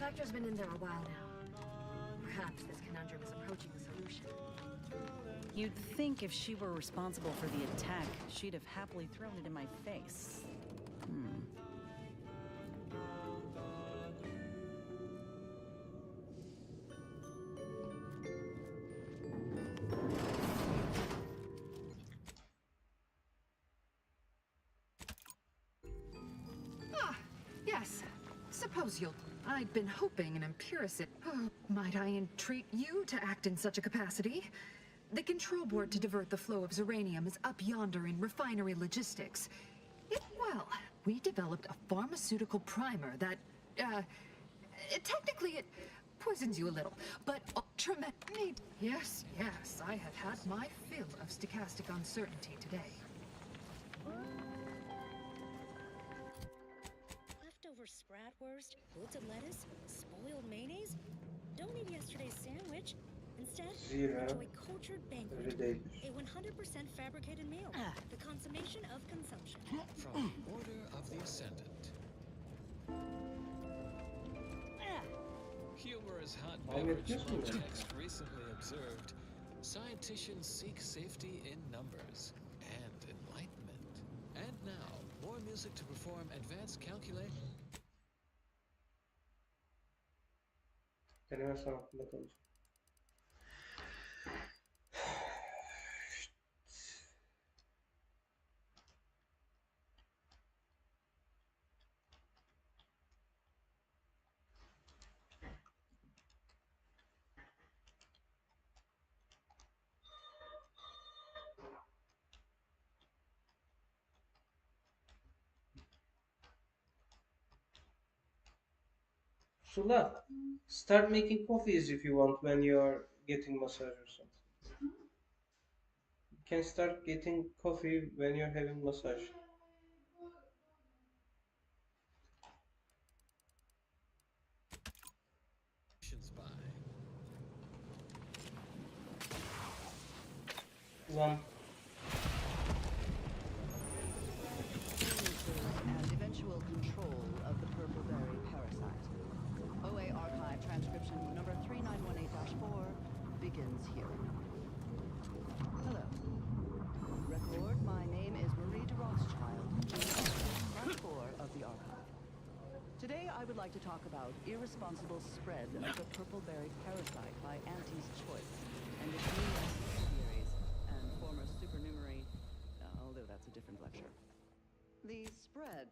Speaker 10: Vector's been in there a while now. Perhaps this conundrum is approaching a solution.
Speaker 13: You'd think if she were responsible for the attack, she'd have happily thrown it in my face.
Speaker 12: Yes. Suppose you'll... I'd been hoping an empiricist... Oh, might I entreat you to act in such a capacity? The control board to divert the flow of Zeranium is up yonder in refinery logistics. Well, we developed a pharmaceutical primer that, technically it poisons you a little, but yes, I have had my fill of stochastic uncertainty today.
Speaker 10: Leftover sprat wurst First, wilted lettuce, spoiled mayonnaise. Don't eat yesterday's sandwich. Instead,
Speaker 1: Zira
Speaker 10: enjoy cultured banquet,
Speaker 1: öyle değildir.
Speaker 10: a 100% fabricated meal, the consummation of consumption.
Speaker 2: From the Order of the Ascendant. Humorous hot beverage flow text recently observed, scientists seek safety in numbers and enlightenment. And now, more music to perform advanced calculation.
Speaker 1: Deneme sanatında kalacak. Sula, start making coffees if you want when you are getting massage or something. You can start getting coffee when you're having massage. Lan.
Speaker 8: And eventual control of the purple-berry parasite. OA archive transcription number 3918-4 begins here. Hello. Record, my name is Marie de Rothschild, class 4 of the archive. Today I would like to talk about irresponsible spread of the purple-berry parasite by Auntie's Choice and its numerous subsidiaries and former supernumerary, although that's a different lecture. The spread.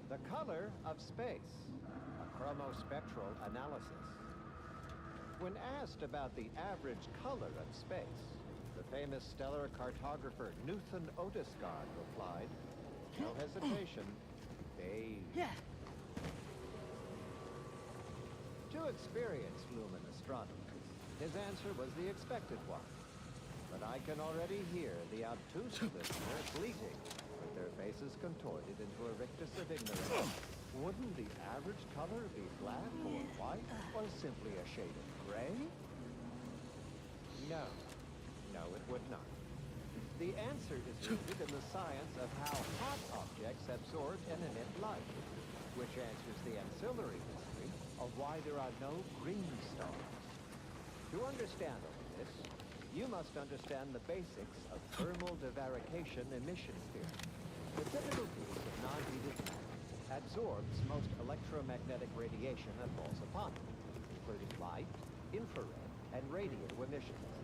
Speaker 5: The color of space, a chromospectral analysis. When asked about the average color of space, the famous stellar cartographer Newton Otisgard replied, no hesitation, beige. To experienced lumen astronomers, his answer was the expected one. But I can already hear the obtuse listener bleating, with their faces contorted into a rictus of ignorance. Wouldn't the average color be black or white, or simply a shade of gray? No. No, it would not. The answer is rooted in the science of how hot objects absorb and emit light, which answers the ancillary mystery of why there are no green stars. To understand all this, you must understand the basics of thermal divarication emission theory. The typical piece of non-heated matter absorbs most electromagnetic radiation that falls upon it, including light, infrared, and radio emissions.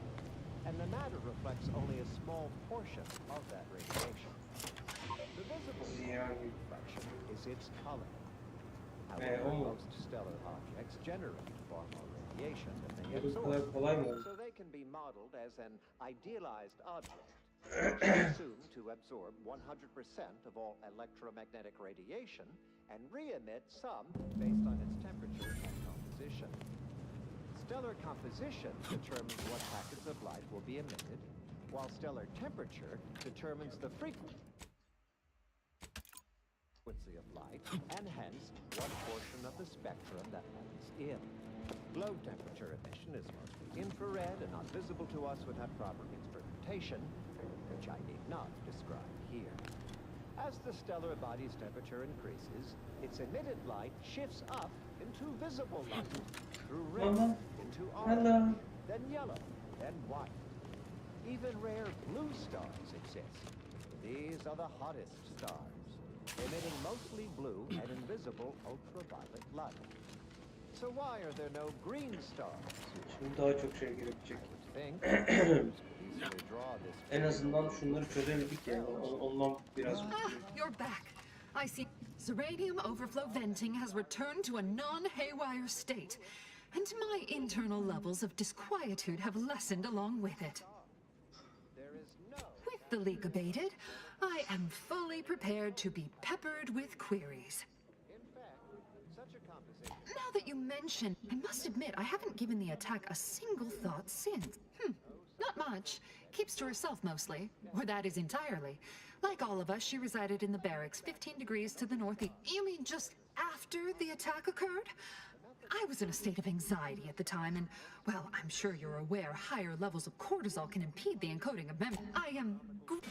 Speaker 5: And the matter reflects only a small portion of that radiation. The visible reflection is its color. However, most stellar objects generate far more radiation than they absorb, so they can be modeled as an idealized object, which is assumed to absorb 100% of all electromagnetic radiation and re-emit some based on its temperature and composition. Stellar composition determines what packets of light will be emitted, while stellar temperature determines the frequency of light, and hence what portion of the spectrum that light is in. Low temperature emission is mostly infrared and not visible to us without proper instrumentation, which I need not describe here. As the stellar body's temperature increases, its emitted light shifts up into visible light, through red, into orange, then yellow, then white. Even rare blue stars exist. These are the hottest stars, emitting mostly blue and invisible ultraviolet light. So why are there no green stars?
Speaker 1: Şimdi daha çok şey gerekecek.
Speaker 5: Draw this
Speaker 1: En azından şunları çözebildik ya. Ondan biraz.
Speaker 12: You're back. I see. Uranium overflow venting has returned to a non-haywire state, and my internal levels of disquietude have lessened along with it. With the leak abated, I am fully prepared to be peppered with queries. Now that you mention, I must admit I haven't given the attack a single thought since. Not much. Keeps to herself mostly, or that is entirely. Like all of us, she resided in the barracks 15 degrees to the northeast. You mean just after the attack occurred? I was in a state of anxiety at the time, and, well, I'm sure you're aware higher levels of cortisol can impede the encoding of memory.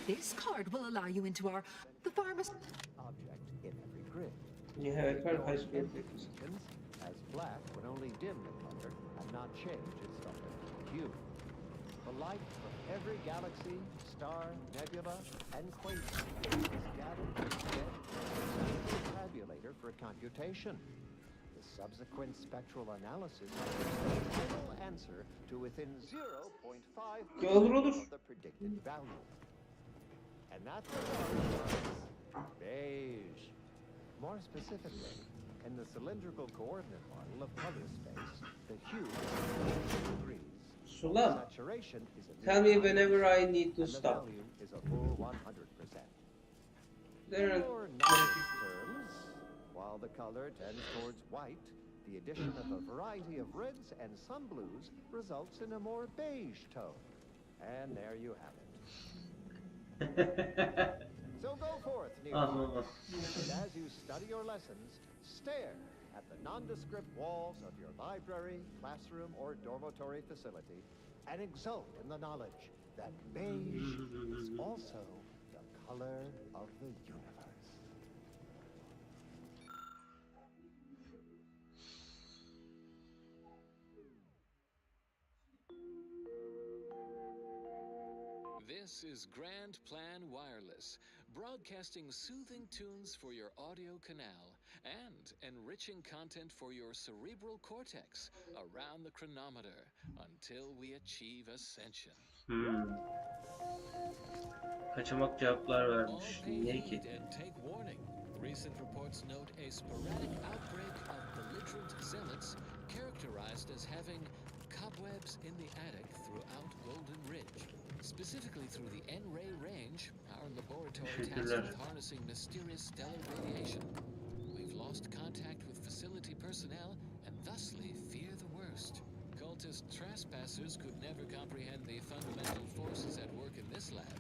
Speaker 12: This card will allow you into the pharmacy.
Speaker 5: Object in every grid.
Speaker 1: Yeah, I can't high school.
Speaker 5: As black would only dim the color and not change its fundamental hue. The light from every galaxy, star, nebula, and quasar is gathered instead in a tabulator for computation. The subsequent spectral analysis gives the final answer to within 0.5% of the predicted value. And that result is beige. More specifically, in the cylindrical coordinate model of color space, the hue is 2 degrees.
Speaker 1: Sulam,
Speaker 5: Saturation is a
Speaker 1: tell me whenever I need to
Speaker 5: and the
Speaker 1: stop.
Speaker 5: value is a full 100%.
Speaker 1: There
Speaker 5: In
Speaker 1: are
Speaker 5: more nice terms, while the color tends towards white, the addition of a variety of reds and some blues results in a more beige tone. And there you have it. So go forth, Neo. And as you study your lessons, stare at the nondescript walls of your library, classroom, or dormitory facility, and exult in the knowledge that beige is also the color of the universe.
Speaker 2: This is Grand Plan Wireless, broadcasting soothing tunes for your audio canal and enriching content for your cerebral cortex around the chronometer until we achieve ascension.
Speaker 1: Kaçamak cevaplar
Speaker 2: All
Speaker 1: vermiş.
Speaker 2: pay
Speaker 1: Niye
Speaker 2: heed
Speaker 1: ki?
Speaker 2: and take warning. Recent reports note a sporadic outbreak of belligerent zealots characterized as having cobwebs in the attic throughout Golden Ridge. Specifically through the N-ray range, our laboratory tasked with harnessing mysterious stellar radiation. We've lost contact with facility personnel and thusly fear the worst. Cultist trespassers could never comprehend the fundamental forces at work in this lab,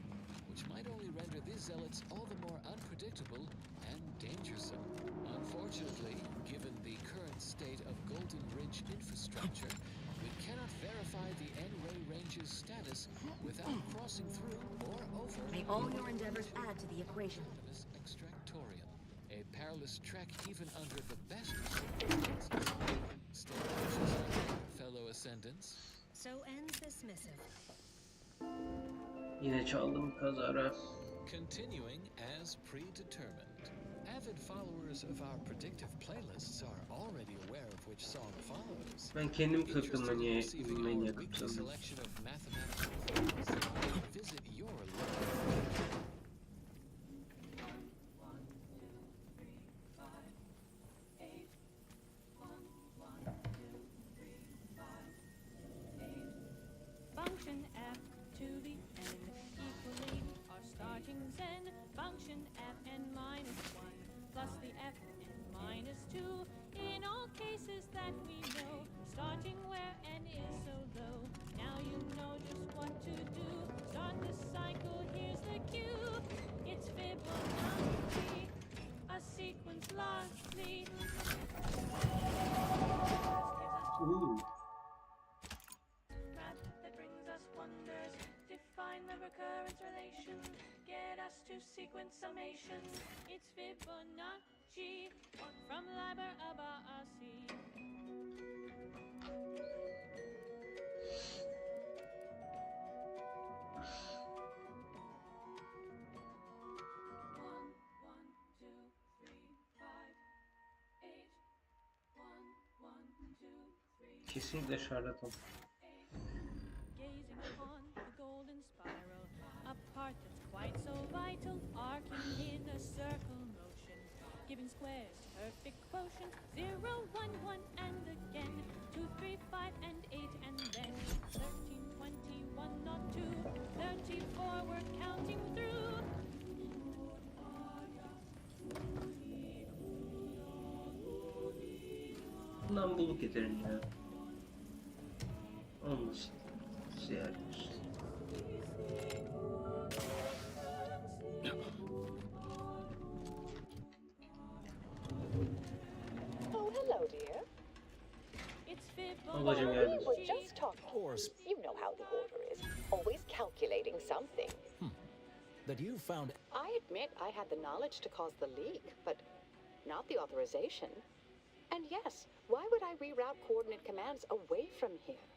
Speaker 2: which might only render these zealots all the more unpredictable and dangersome. Unfortunately, given the current state of Golden Ridge infrastructure, we cannot verify the N-ray range's status without crossing through or over.
Speaker 22: May all your endeavors add to the equation.
Speaker 2: Extractorium, a perilous trek even under the best circumstances. Still precious, fellow ascendants.
Speaker 10: So ends this missive.
Speaker 1: Yine çaldım kazara.
Speaker 2: Continuing as predetermined. Avid followers of our predictive playlists are already aware of which song follows.
Speaker 1: Ben kendim kırdım
Speaker 2: Interested in
Speaker 1: menüye
Speaker 2: receiving our
Speaker 1: menüye
Speaker 2: weekly
Speaker 1: kırdım.
Speaker 2: selection of mathematical formulas, visit your local.
Speaker 4: Function F to the N equaling our starting Zen. Function F n minus 1 plus the F n minus 2. In all cases that we know, starting where n is so low. Now you know just what to do. Start the cycle, here's the cue. It's Fibonacci, a sequence largely.
Speaker 1: Ooh.
Speaker 4: Math that brings us wonders. Define the recurrence relation. Get us to sequence summation. It's Fibonacci. One from Liber Abaasi.
Speaker 1: Kesinlikle şarlatan.
Speaker 4: Gazing upon the golden spiral, a part that's quite so vital, arcing in a circle motion, giving squares perfect quotient, 0, 1, 1, and again, 2, 3, 5, and 8, and then 13, 21, not 2, 34, we're counting through.
Speaker 1: Bundan bulduk yeterini ya. Olmasın. Ziyarmış. Babacım
Speaker 7: We
Speaker 1: geldi.
Speaker 7: were just talking. You know how the order is. Always calculating something.
Speaker 9: That you found.
Speaker 7: I admit I had the knowledge to cause the leak, but not the authorization. And yes, why would I reroute coordinate commands away from here?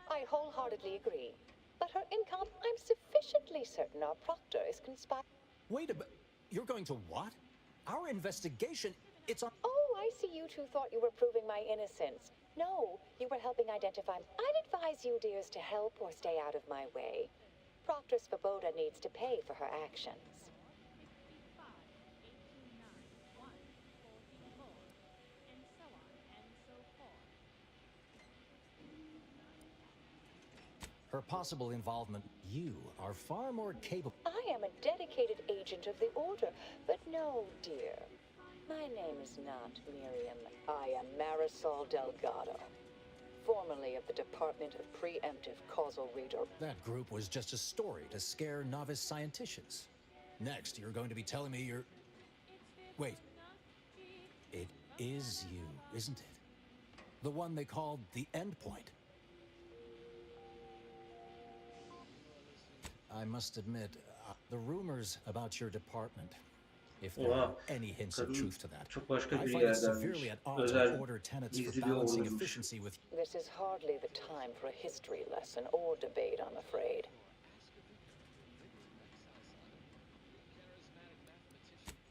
Speaker 7: I wholeheartedly agree. But her income, I'm sufficiently certain our proctor is conspiring.
Speaker 9: Wait a minute. You're going to what? Our investigation, it's on.
Speaker 7: Oh, I see you two thought you were proving my innocence. No, you were helping identify. I'd advise you, dears, to help or stay out of my way. Proctor Svoboda needs to pay for her actions.
Speaker 9: Her possible involvement. You are far more capable.
Speaker 7: I am a dedicated agent of the Order, but no, dear. My name is not Miriam. I am Marisol Delgado, formerly of the Department of Preemptive Causal Reader.
Speaker 9: That group was just a story to scare novice scienticians. Next, you're going to be telling me you're... Wait. It is you, isn't it? The one they called the Endpoint. I must admit, the rumors about your department, if there are any hints of truth to that, I find it severely at odds with Order tenets for balancing efficiency with...
Speaker 7: This is hardly the time for a history lesson or debate, I'm afraid.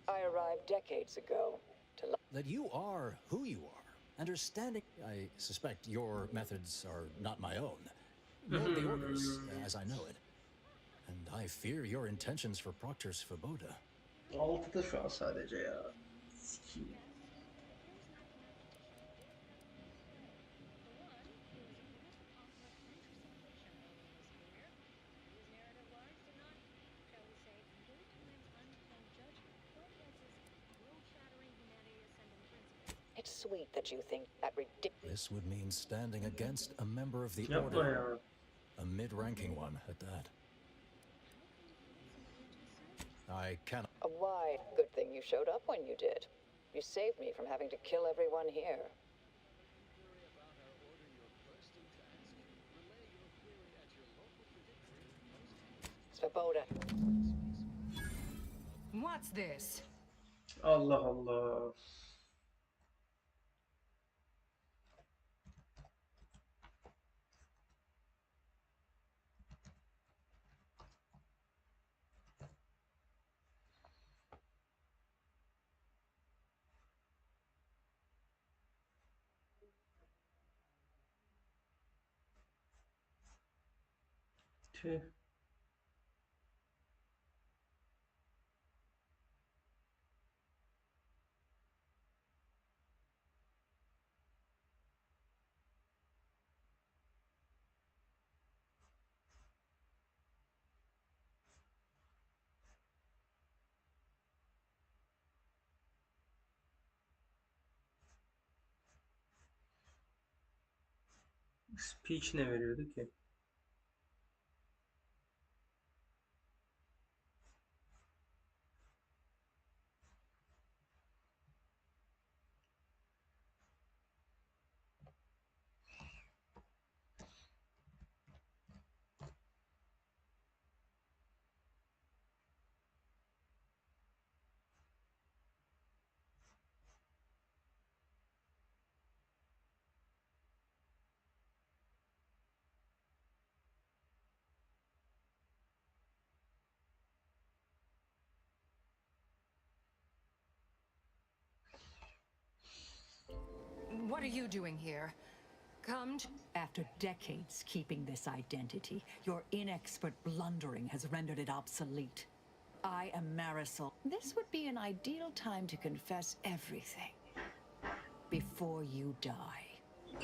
Speaker 7: I arrived decades ago to...
Speaker 9: That you are who you are. Understanding... I suspect your methods are not my own, nor the Order's, as I know it. And I fear your intentions for Proctor Svoboda.
Speaker 1: 6'da şu an sadece ya. Sikiyim.
Speaker 7: It's sweet that you think that ridiculous.
Speaker 9: This would mean standing against a member of the
Speaker 1: Yapma
Speaker 9: Order.
Speaker 1: ya.
Speaker 9: A mid-ranking one at that. I cannot...
Speaker 7: Why? Good thing you showed up when you did. You saved me from having to kill everyone here. Svoboda.
Speaker 11: What's this?
Speaker 1: Allah Allah. Tüh. Speech ne veriyordu ki?
Speaker 11: What are you doing here? Come to...
Speaker 18: After decades keeping this identity, your inexpert blundering has rendered it obsolete. I am Marisol. This would be an ideal time to confess everything before you die.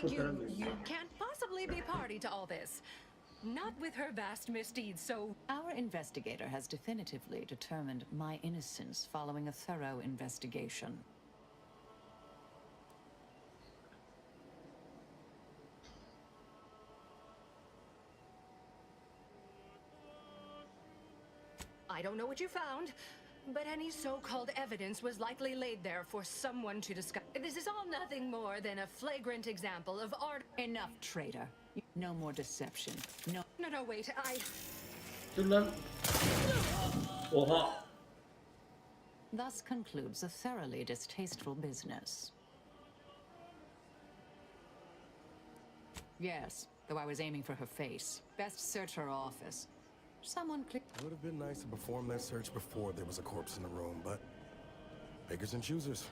Speaker 11: You can't possibly be party to all this. Not with her vast misdeeds, so...
Speaker 18: Our investigator has definitively determined my innocence following a thorough investigation.
Speaker 11: I don't know what you found, But any so-called evidence was likely laid there for someone to discuss. This is all nothing more than a flagrant example of art.
Speaker 18: Enough, traitor. No more deception. No.
Speaker 11: No, wait,
Speaker 1: Dur lan. Oha.
Speaker 18: Thus concludes a thoroughly distasteful business. Yes, though I was aiming for her face. Best search her office. Someone click.
Speaker 3: It would have been nice to perform that search before there was a corpse in the room, but beggars and choosers.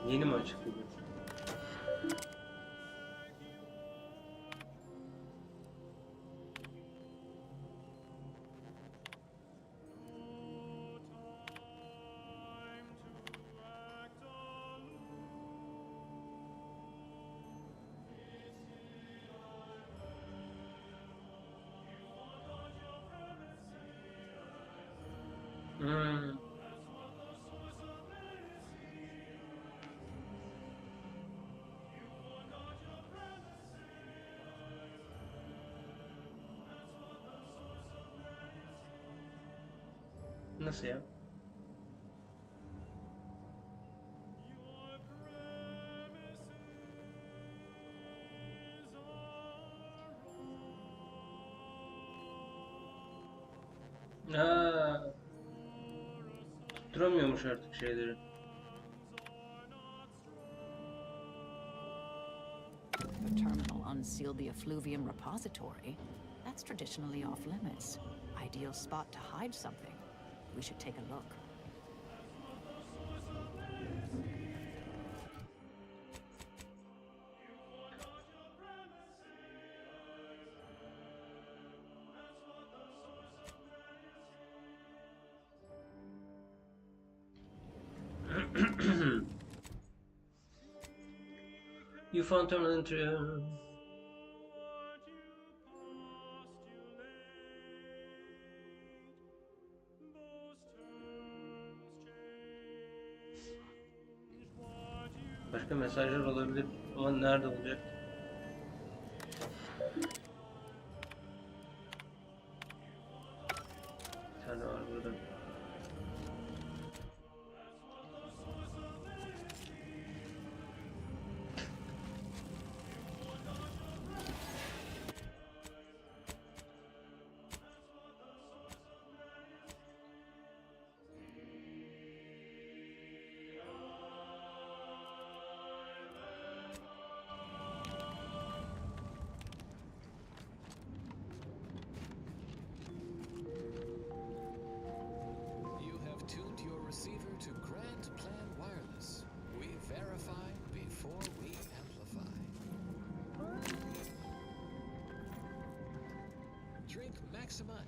Speaker 1: Yeni mi açıkladı? Nasıl ya? Tutturamıyormuş artık şeyleri.
Speaker 18: The terminal unsealed the effluvium repository. That's traditionally off limits. Ideal spot to hide something. We should take a look.
Speaker 1: You found terminal entry. Başka mesajlar olabilir ama nerede olacak? Bir tane var burada.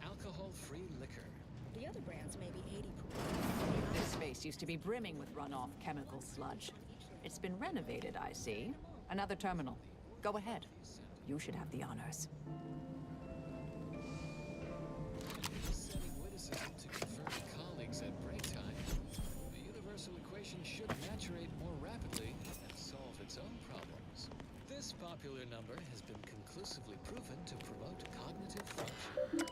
Speaker 2: Alcohol-free liquor.
Speaker 10: The other brands may be 80 proof.
Speaker 18: This space used to be brimming with runoff chemical sludge. It's been renovated, I see. Another terminal. Go ahead. You should have the honors.
Speaker 2: Setting witticism to confirm colleagues at break time. The universal equation should maturate more rapidly and solve its own problems. This popular number has been conclusively proven to promote cognitive function.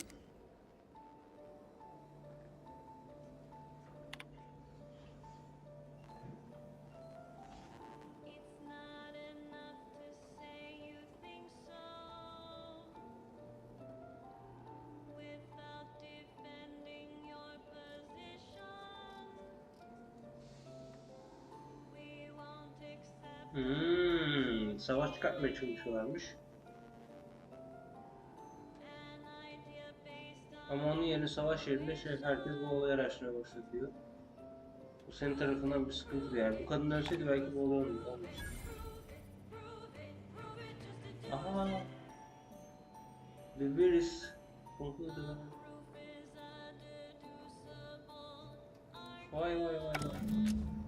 Speaker 1: Savaş çıkartmaya çalışıyorlarmış. Ama onun yerine savaş yerinde herkes bu olayı araştırmaya başladı diyor. Bu senin tarafından bir sıkıntı yani. Bu kadın ölseydi belki bu olay olmaz. Aha. The virus concluded. Vay vay vay vay.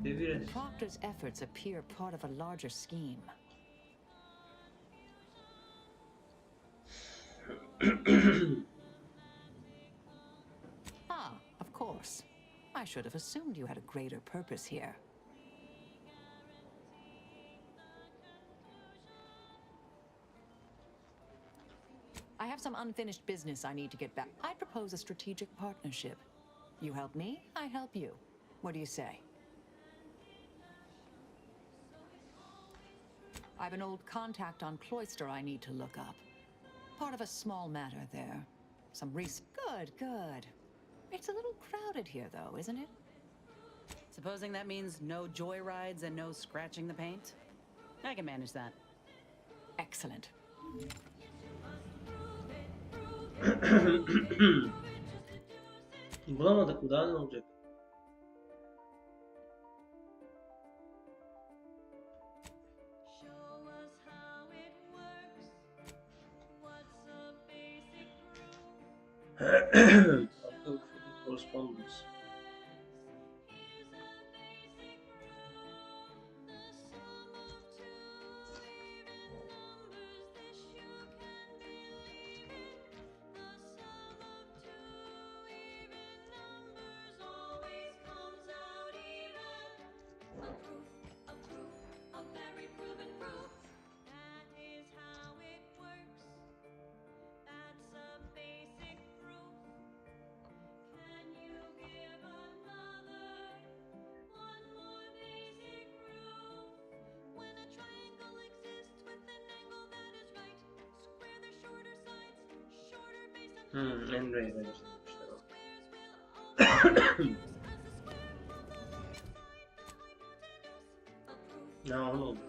Speaker 1: The virus.
Speaker 18: Proctor's efforts appear part of a larger scheme. Ah, of course. I should have assumed you had a greater purpose here. I have some unfinished business I need to get back. I'd propose a strategic partnership. You help me, I help you. What do you say? I have an old contact on Cloister I need to look up. Part of a small matter there. Good, good. It's a little crowded here, though, isn't it?
Speaker 13: Supposing that means no joyrides and no scratching the paint? I can manage that.
Speaker 18: Excellent.
Speaker 1: Bulamadık mı? Daha ne olacak? Correspondence. Emre'ye vermişler o. Ne olmuş?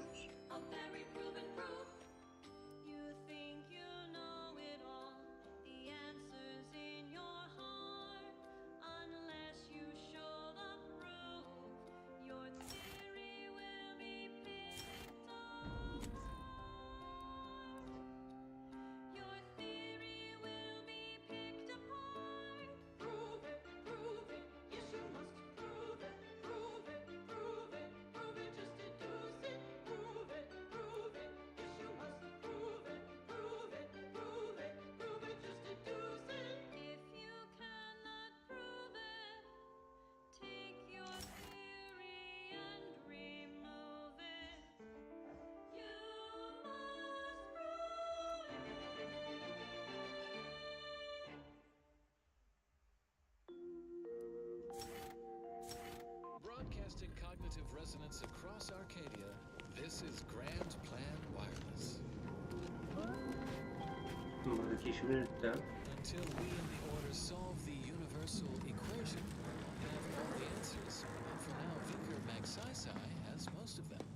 Speaker 2: Broadcasting cognitive resonance across Arcadia, this is Grand Plan Wireless.
Speaker 1: Buradaki işimi yürüttüm.
Speaker 2: Until we in the Order solve the universal equation, we have all the answers. And for now, Vicar Magsaisai has most of them.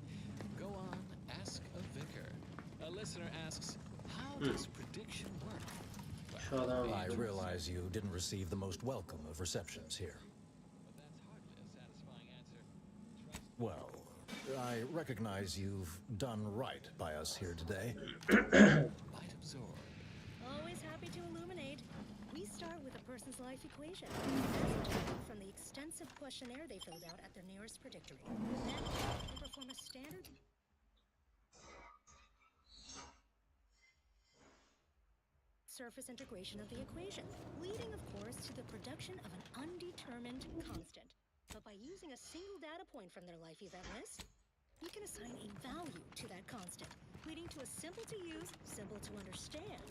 Speaker 2: Go on, ask a vicar. A listener asks, how does prediction work?
Speaker 9: I realize you didn't receive the most welcome of receptions here. Well, I recognize you've done right by us here today.
Speaker 2: Might absorb.
Speaker 10: Always happy to illuminate. We start with a person's life equation, from the extensive questionnaire they filled out at their nearest predictory. Then we perform a standard surface integration of the equation, leading, of course, to the production of an undetermined constant. But by using a single data point from their life event list, we can assign a value to that constant, leading to a simple-to-use, simple-to-understand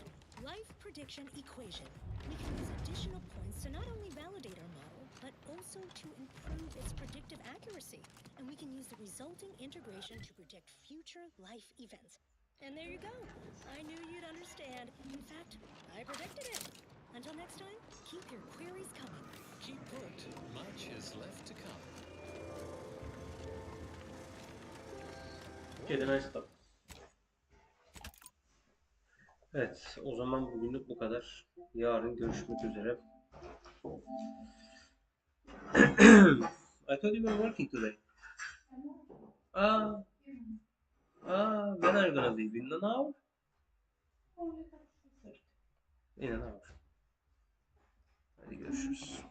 Speaker 10: life prediction equation. We can use additional points to not only validate our model, but also to improve its predictive accuracy. And we can use the resulting integration to predict future life events. And there you go. I knew you'd understand. In fact, I predicted it. Until next time, keep your queries coming.
Speaker 2: Keep put. Much is left to come.
Speaker 1: Kedine stop. Evet, o zaman bugünlük bu kadar. Yarın görüşmek üzere. I thought you were working today. When are you gonna leave? In an hour? In an hour. Hadi görüşürüz.